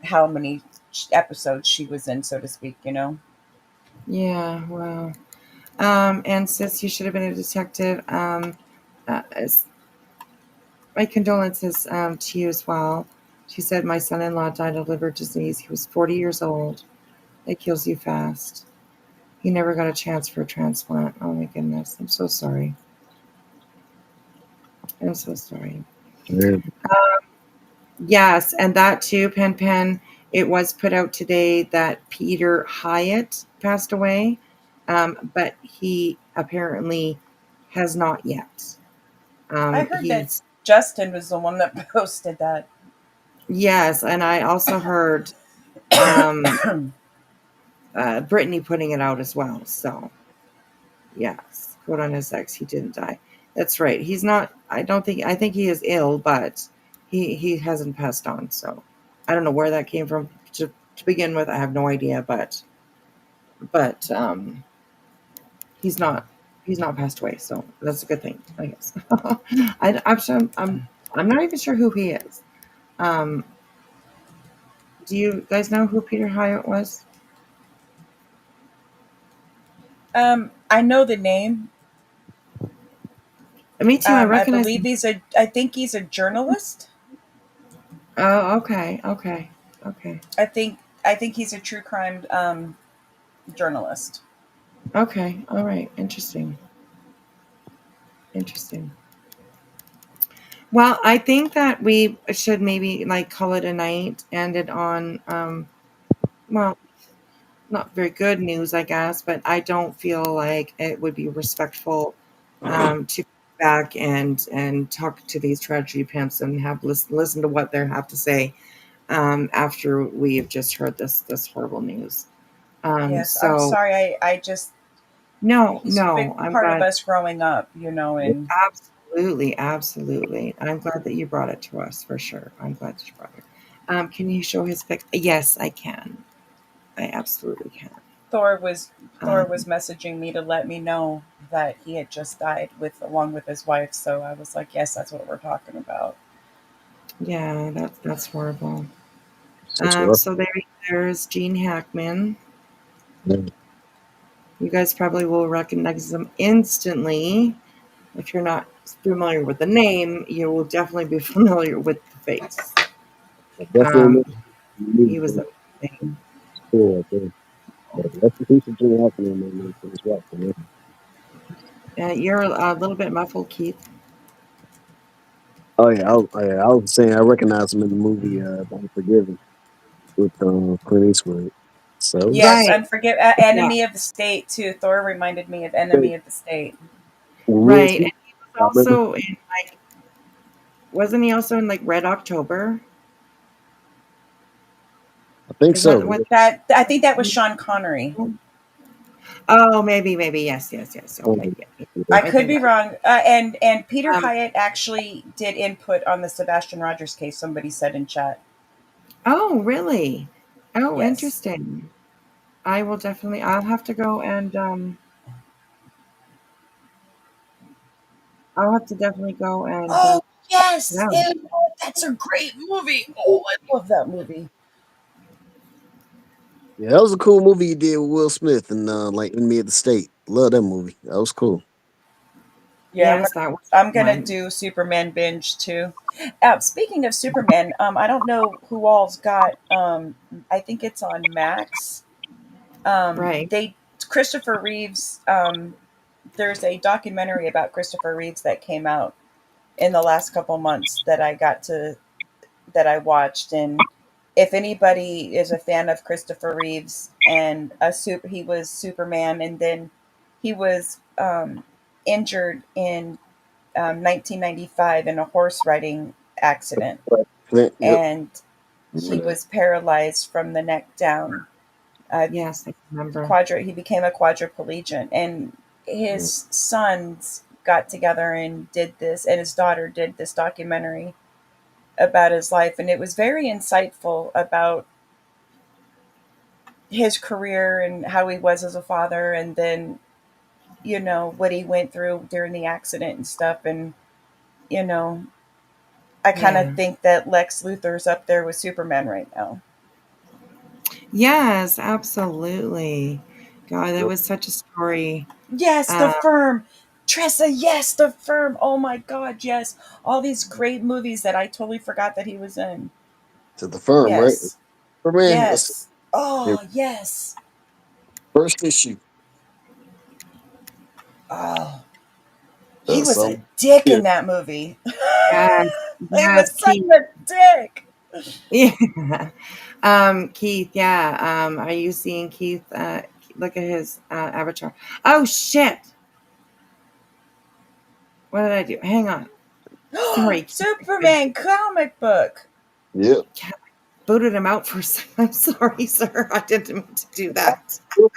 how many episodes she was in, so to speak. Yeah, wow. And sis, you should have been a detective. My condolences to you as well. She said, my son-in-law died of liver disease. He was 40 years old. It kills you fast. He never got a chance for a transplant. Oh my goodness. I'm so sorry. I'm so sorry. Yeah. Yes, and that too, Pen Pen. It was put out today that Peter Hyatt passed away, but he apparently has not yet. I heard that He's Justin was the one that posted that. Yes, and I also heard Brittany putting it out as well. So yes, quote on his ex, he didn't die. That's right. He's not. I don't think. I think he is ill, but he hasn't passed on. So I don't know where that came from to begin with. I have no idea, but he's not passed away. So that's a good thing, I guess. I'm not even sure who he is. Um, do you guys know who Peter Hyatt was? I know the name. Me too. I I recognize believe him. I think he's a journalist. Oh, okay, okay, okay, I think he's a true crime journalist. okay. All right. Interesting. Interesting. Well, I think that we should maybe like call it a night, end it on well, not very good news, I guess, but I don't feel like it would be respectful to go back and talk to these tragedy pimps and have listen to what they have to say after we have just heard this horrible news. Yes, I'm So sorry. I just he's a big no, I'm part of glad. us growing up, and Absolutely, absolutely. I'm glad that you brought it to us for sure. I'm glad that you brought it. Can you show his pic? Yes, I can. I absolutely can. Thor was Um, messaging me to let me know that he had just died along with his wife. So I was like, yes, that's what we're talking about. yeah, that's horrible. That's rough. So there's Gene Hackman. Yeah. You guys probably will recognize him instantly. If you're not familiar with the name, you will definitely be familiar with the face. Definitely He was amazing. cool right there. But that's the piece of Gene Hackman, man. It's rough, man. You're a little bit muffled, Keith. Oh yeah, I was saying I recognize him in the movie Unforgiven with Clint Eastwood. So Yes, Right. unforgive Yeah. Enemy of the State too. Thor reminded me of Enemy of the State. Will Right. And Smith, he was I remember. also in like wasn't he also in like Red October? I think Is that so. what That I think that was Sean Connery. Oh, maybe. Yes. Okay. Yeah. I I could think be wrong. And Peter um Hyatt actually did input on the Sebastian Rogers case. Somebody said in chat. oh, really? Oh, Yes. interesting. I will definitely I'll have to go and I'll have to definitely go and Oh check it yes, out. that's a great movie. Oh, I love that movie. Yeah, that was a cool movie you did with Will Smith and like Enemy of the State. Love that movie. That was cool. Yeah, Yes, that was I'm gonna fun. do Superman binge too. Speaking of Superman, I don't know who all's got. I think it's on Max. Right. They Christopher Reeves. There's a documentary about Christopher Reeves that came out in the last couple months that I watched. And if anybody is a fan of Christopher Reeves and he was Superman, and then he was injured in 1995 in a horse riding accident, Clint, yep. and he Remember that. was paralyzed from the neck down. Uh, Yes, I remember. He became a quadriplegic, and his sons got together and did this, and his daughter did this documentary about his life, and it was very insightful about his career and how he was as a father, and then what he went through during the accident and stuff. And you know I kind of Yeah. think that Lex Luthor's up there with Superman right now. Yes, absolutely. God, that was such a story. Yes, The Firm. Tressa, yes, The Firm. Oh my God, yes. All these great movies that I totally forgot that he was in. To The Firm, yes. right? Superman. Yes. Oh, yes. First issue. Oh. He was So, a dick in that movie. Yes, He yes, was such Keith. a dick. Yeah. Keith, yeah. Are you seeing Keith? Look at his avatar. Oh, shit. What did I do? Hang on. Sorry. Keith. Superman comic book. Yeah. Booted him out for a second. I'm sorry, sir. I didn't mean to do that. It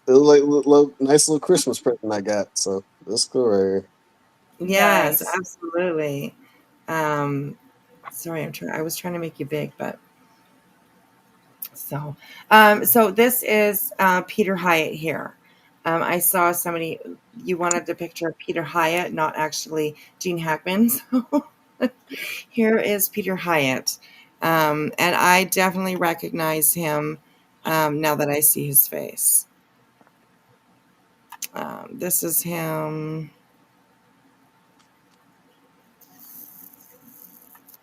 was like nice little Christmas present I got. So that's cool right here. Yes, Nice. absolutely. Sorry, I was trying to make you big, but so this is Peter Hyatt here. I saw somebody, you wanted a picture of Peter Hyatt, not actually Gene Hackman. So here is Peter Hyatt. And I definitely recognize him now that I see his face. This is him.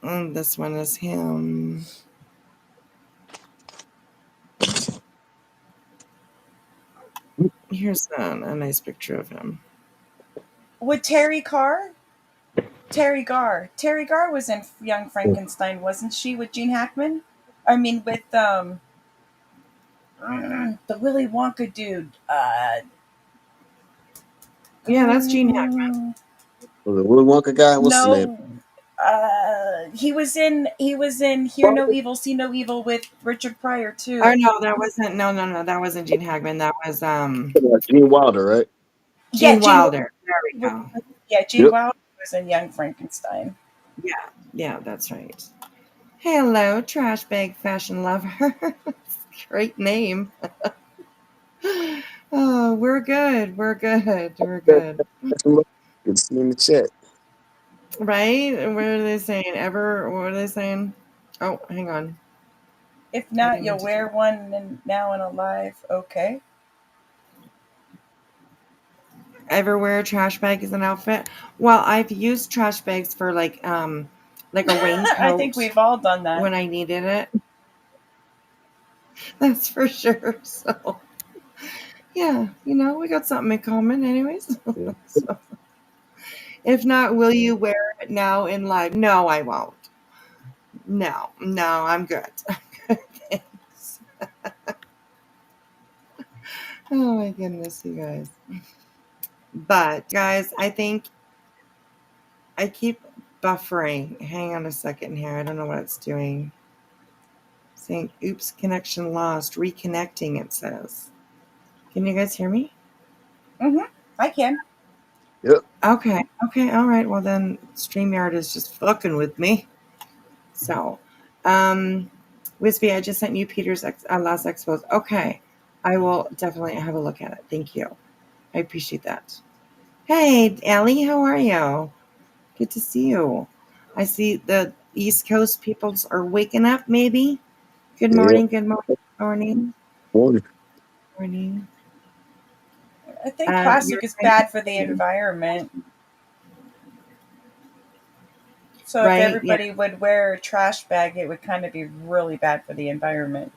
And this one is him. Here's a nice picture of him. With Terry Carr? Terry Garr. Terry Garr was in Young Frankenstein, wasn't she, with Gene Hackman? I mean, with the Willy Wonka dude. Yeah, that's Gene Hackman. The Willy Wonka guy. What's his name? He was in Hear No Evil, See No Evil with Richard Pryor too. Oh no, that wasn't. No, that wasn't Gene Hackman. That was Gene Wilder, right? Gene Wilder. There we go. Yeah, Gene Wilder was in Young Frankenstein. Yeah, that's right. Hello, trash bag fashion lover. Great name. Oh, we're good. We're good. We're good. Good to see you in the chat. Right? What are they saying? What are they saying? Oh, hang on. If not, you'll wear one now and alive. Okay. Ever wear a trash bag as an outfit? Well, I've used trash bags for like a raincoat. I think we've all done that when I needed it. That's for sure. So, yeah, we got something in common, anyways. So, if not, will you wear it now in live? No, I won't. No, I'm good. I'm good. Thanks. Oh my goodness, you guys. But guys, I think I keep buffering. Hang on a second here. I don't know what it's doing. Saying, oops, connection lost. Reconnecting, it says. Can you guys hear me? I can. Yep. Okay. All right. Well, then StreamYard is just fucking with me. So, Wispy, I just sent you Peter's last expos. Okay. I will definitely have a look at it. Thank you. I appreciate that. Hey, Allie, how are you? Good to see you. I see the East Coast peoples are waking up, maybe. Good morning. Good morning. Morning. I think plastic is bad for the environment. So if everybody would wear a trash bag, it would kind of be really bad for the environment.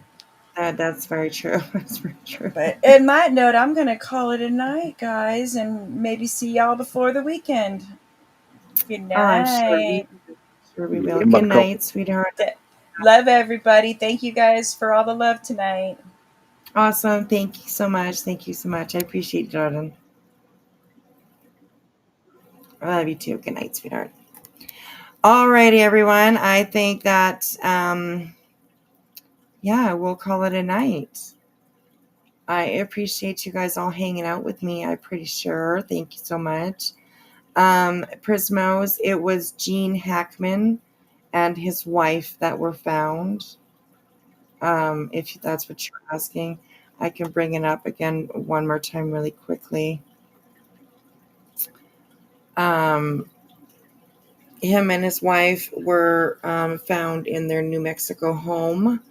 That's very true. That's very true. But in that note, I'm going to call it a night, guys, and maybe see y'all before the weekend. Good night. I'm sure we will. Good night, sweetheart. Love everybody. Thank you guys for all the love tonight. Awesome. Thank you so much. Thank you so much. I appreciate it, Jordan. I love you too. Good night, sweetheart. Alrighty, everyone. I think that, we'll call it a night. I appreciate you guys all hanging out with me. I'm pretty sure. Thank you so much. Prismos, it was Gene Hackman and his wife that were found. If that's what you're asking, I can bring it up again one more time really quickly. Him and his wife were found in their New Mexico home,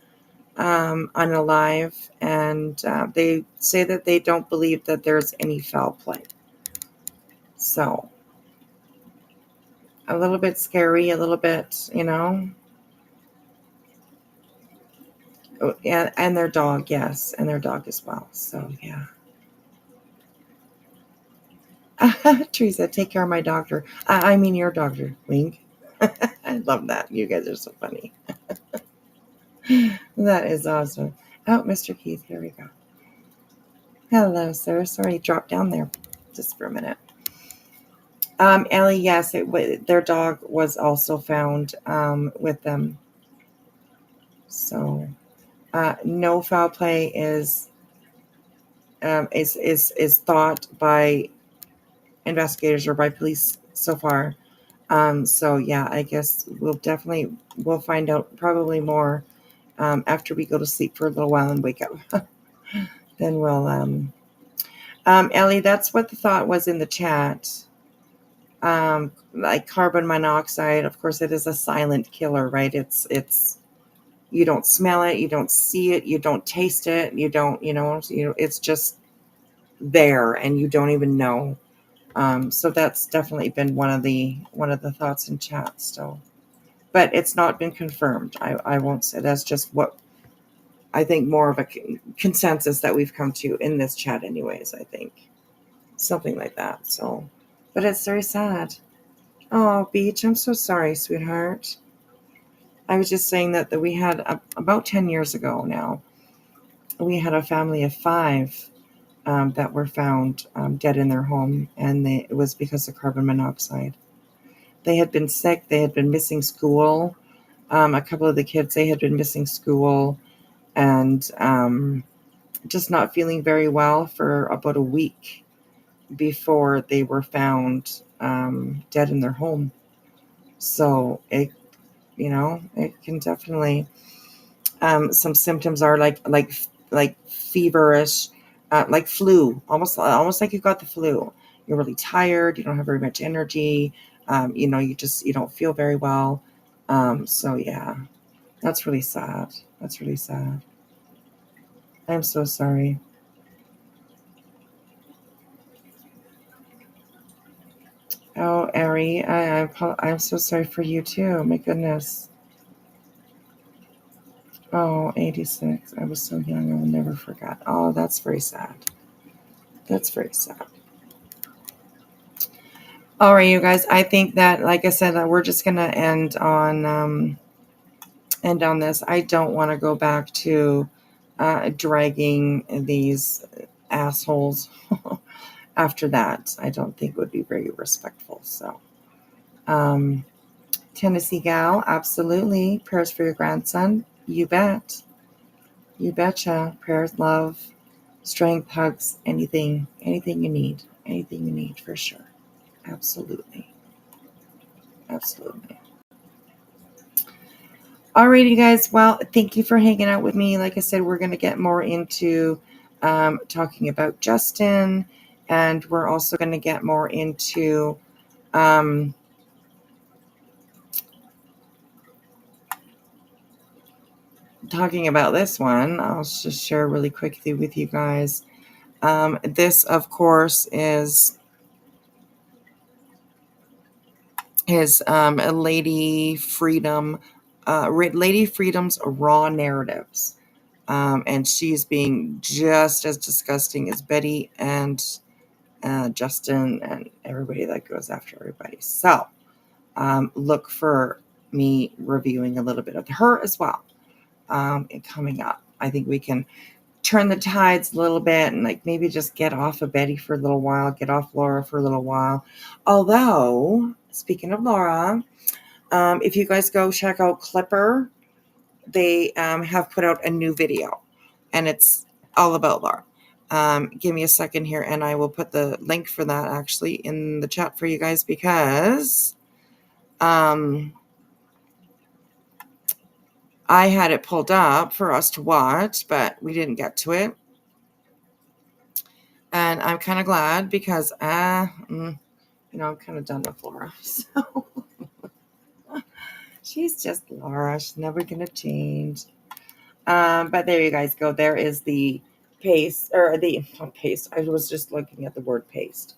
unalive, and they say that they don't believe that there's any foul play. So, a little bit scary, a little bit, Oh, and their dog, yes, and their dog as well. So, yeah. Teresa, take care of my doctor. I mean your doctor, Wink. I love that. You guys are so funny. That is awesome. Oh, Mr. Keith, here we go. Hello, sir. Sorry, dropped down there just for a minute. Ellie, yes, their dog was also found with them. So, no foul play is thought by investigators or by police so far. So yeah, I guess we'll find out probably more after we go to sleep for a little while and wake up. Then we'll Ellie, that's what the thought was in the chat. Like carbon monoxide, of course, it is a silent killer, right? It's you don't smell it, you don't see it, you don't taste it, you don't, it's just there, and you don't even know. So that's definitely been one of the thoughts in chat. So, but it's not been confirmed. I won't say that's just what I think more of a consensus that we've come to in this chat, anyways. I think something like that. So, but it's very sad. Oh, Beach, I'm so sorry, sweetheart. I was just saying that we had about 10 years ago now, we had a family of 5 that were found dead in their home, and it was because of carbon monoxide. They had been sick. They had been missing school. A couple of the kids, they had been missing school and just not feeling very well for about a week before they were found dead in their home. So it can definitely, some symptoms are like feverish, like flu, almost like you got the flu. You're really tired. You don't have very much energy. You don't feel very well. So yeah, that's really sad. That's really sad. I'm so sorry. Oh, Ari, I'm so sorry for you too. My goodness. Oh, 86. I was so young. I will never forget. Oh, that's very sad. That's very sad. All right, you guys. I think that, like I said, that we're just gonna end on this. I don't want to go back to dragging these assholes after that. I don't think would be very respectful. So, Tennessee gal, absolutely. Prayers for your grandson. You bet. You betcha. Prayers, love, strength, hugs, anything you need. Anything you need, for sure. Absolutely. Absolutely. Alrighty, guys. Well, thank you for hanging out with me. Like I said, we're going to get more into talking about Justin, and we're also going to get more into talking about this one. I'll just share really quickly with you guys. This, of course, is his Lady Freedom's raw narratives. And she's being just as disgusting as Betty and Justin and everybody that goes after everybody. So look for me reviewing a little bit of her as well and coming up. I think we can turn the tides a little bit and maybe just get off of Betty for a little while, get off Laura for a little while. Although, speaking of Laura, if you guys go check out Clipper, they have put out a new video, and it's all about Laura. Give me a second here, and I will put the link for that actually in the chat for you guys, because I had it pulled up for us to watch, but we didn't get to it. And I'm kind of glad, because I'm kind of done with Laura. So she's just Laura. She's never going to change. But there you guys go. There is the paste, or the not paste. I was just looking at the word paste.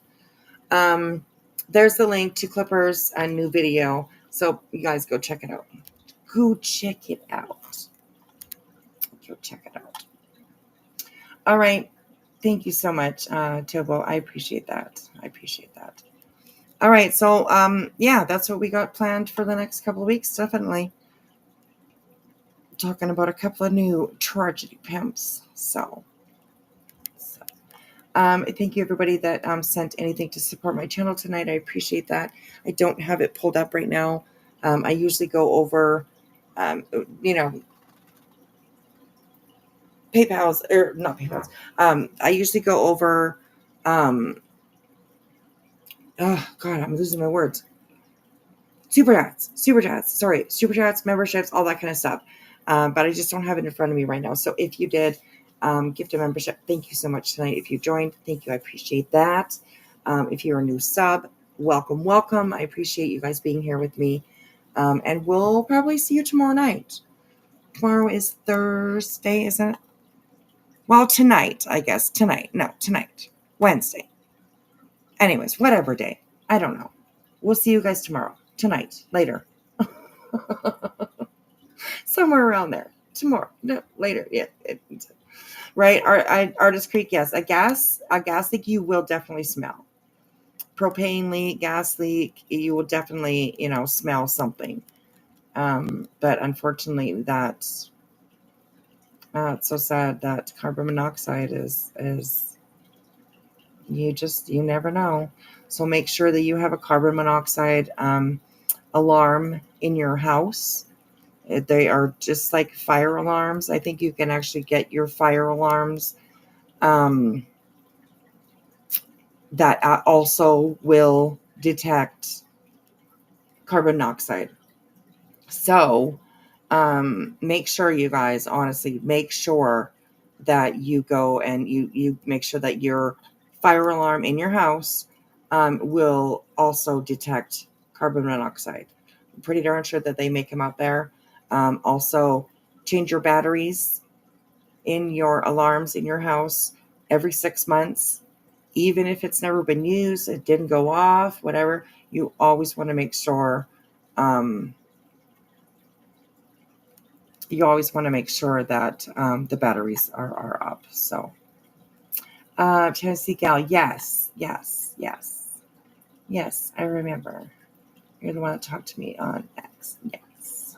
There's the link to Clipper's new video. So you guys go check it out. Go check it out. Go check it out. All right. Thank you so much, Tobo. I appreciate that. I appreciate that. All right. So, yeah, that's what we got planned for the next couple of weeks. Definitely talking about a couple of new tragedy pimps. So thank you everybody that sent anything to support my channel tonight. I appreciate that. I don't have it pulled up right now. I usually go over, PayPal's, or not PayPal's. I usually go over, oh God, I'm losing my words. Super chats, memberships, all that kind of stuff. But I just don't have it in front of me right now. So if you did gift a membership, thank you so much tonight. If you joined, thank you. I appreciate that. If you're a new sub, welcome. I appreciate you guys being here with me. And we'll probably see you tomorrow night. Tomorrow is Thursday, isn't it? Well, tonight, I guess. Tonight. Wednesday. Anyways, whatever day. I don't know. We'll see you guys tomorrow. Tonight. Later. Somewhere around there. Tomorrow. No, later. Yeah. Right? Artist Creek, yes. A gas leak you will definitely smell. Propane leak, gas leak, you will definitely, smell something. But unfortunately, that's it's so sad that carbon monoxide is you never know. So make sure that you have a carbon monoxide alarm in your house. They are just like fire alarms. I think you can actually get your fire alarms that also will detect carbon monoxide. So make sure, you guys, honestly, make sure that you go and you make sure that your fire alarm in your house will also detect carbon monoxide. I'm pretty darn sure that they make them out there. Also, change your batteries in your alarms in your house every 6 months. Even if it's never been used, it didn't go off, whatever, you always want to make sure that the batteries are up. So, Tennessee Gal, yes, I remember. You're the one that talked to me on X. Yes.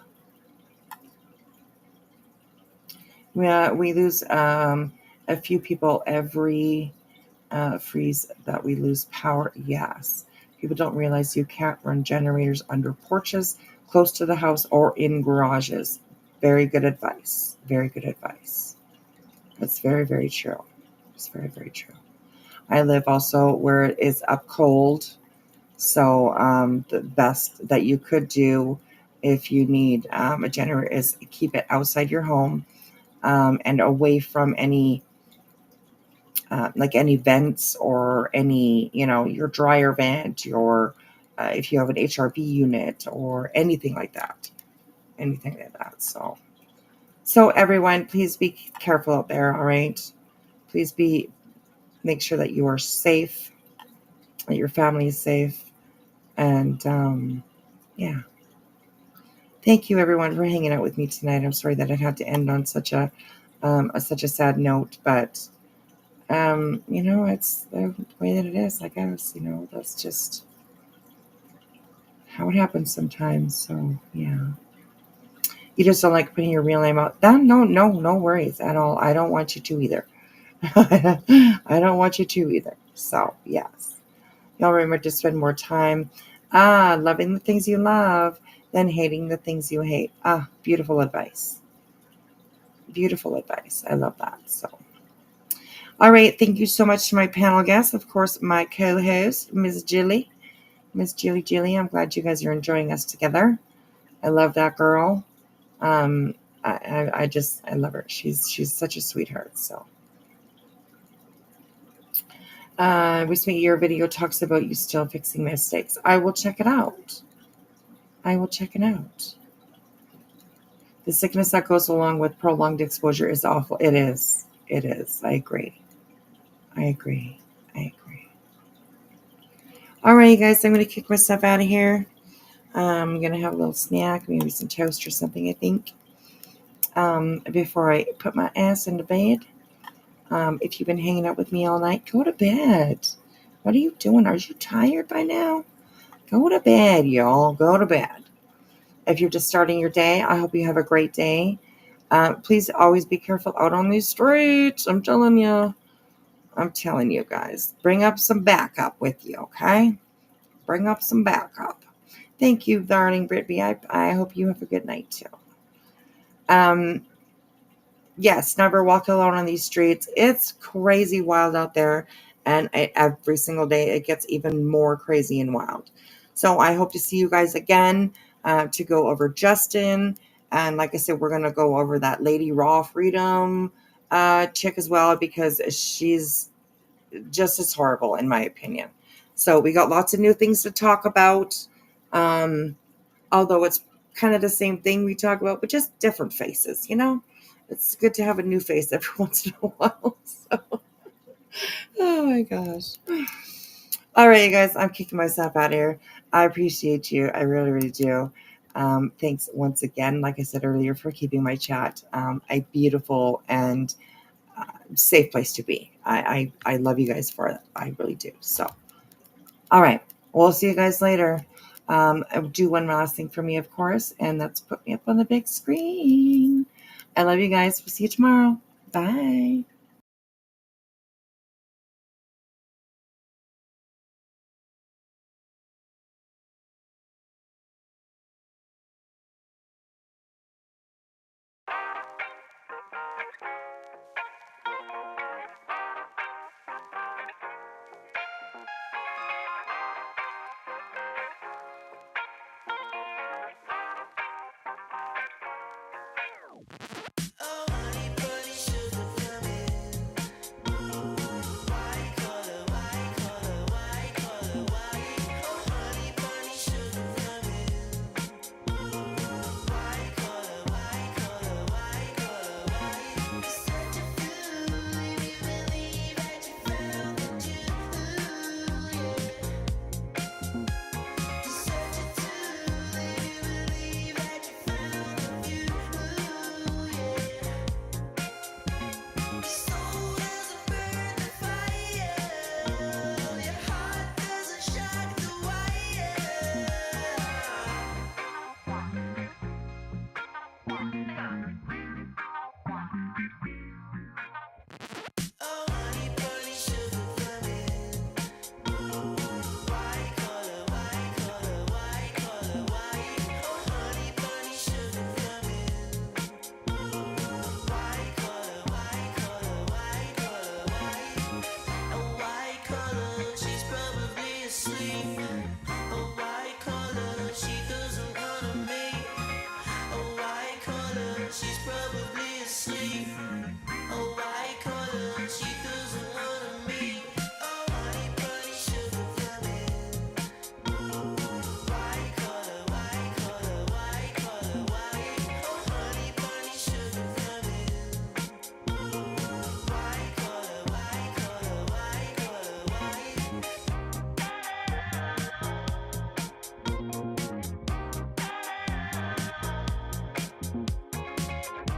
We lose a few people every freeze that we lose power. Yes. People don't realize you can't run generators under porches, close to the house, or in garages. Very good advice. Very good advice. That's very, very true. It's very, very true. I live also where it is up cold. So the best that you could do if you need a generator is keep it outside your home and away from any any vents or any, your dryer vent, or if you have an HRV unit or anything like that. So everyone, please be careful out there. All right. Please make sure that you are safe, that your family is safe. And yeah. Thank you everyone for hanging out with me tonight. I'm sorry that it had to end on such a sad note, but it's the way that it is, I guess. That's just how it happens sometimes. So yeah. You just don't like putting your real name out. No worries at all. I don't want you to either. I don't want you to either. So yes. Y'all remember to spend more time loving the things you love than hating the things you hate. Beautiful advice. Beautiful advice. I love that. So, all right. Thank you so much to my panel guests. Of course, my co-host, Miss Jilly. Miss Jilly. I'm glad you guys are enjoying us together. I love that girl. I love her. She's such a sweetheart. So, recently your video talks about you still fixing mistakes. I will check it out. The sickness that goes along with prolonged exposure is awful. It is. It is. I agree. I agree. I agree. All right, you guys, I'm going to kick myself out of here. I'm going to have a little snack, maybe some toast or something, I think, before I put my ass into bed. If you've been hanging out with me all night, go to bed. What are you doing? Are you tired by now? Go to bed, y'all. Go to bed. If you're just starting your day, I hope you have a great day. Please always be careful out on these streets. I'm telling you. I'm telling you guys. Bring up some backup with you, okay? Bring up some backup. Thank you, darling Brittany. I hope you have a good night, too. Yes, never walk alone on these streets. It's crazy wild out there. And every single day, it gets even more crazy and wild. So I hope to see you guys again to go over Justin. And like I said, we're going to go over that Lady Raw Freedom chick as well, because she's just as horrible, in my opinion. So we got lots of new things to talk about. Although it's kind of the same thing we talk about, but just different faces, you know? It's good to have a new face every once in a while. So. Oh my gosh. All right, you guys, I'm kicking myself out of here. I appreciate you. I really, really do. Thanks once again, like I said earlier, for keeping my chat a beautiful and safe place to be. I love you guys for it. I really do. So, all right. We'll see you guys later. Do one last thing for me, of course, and that's put me up on the big screen. I love you guys. We'll see you tomorrow. Bye.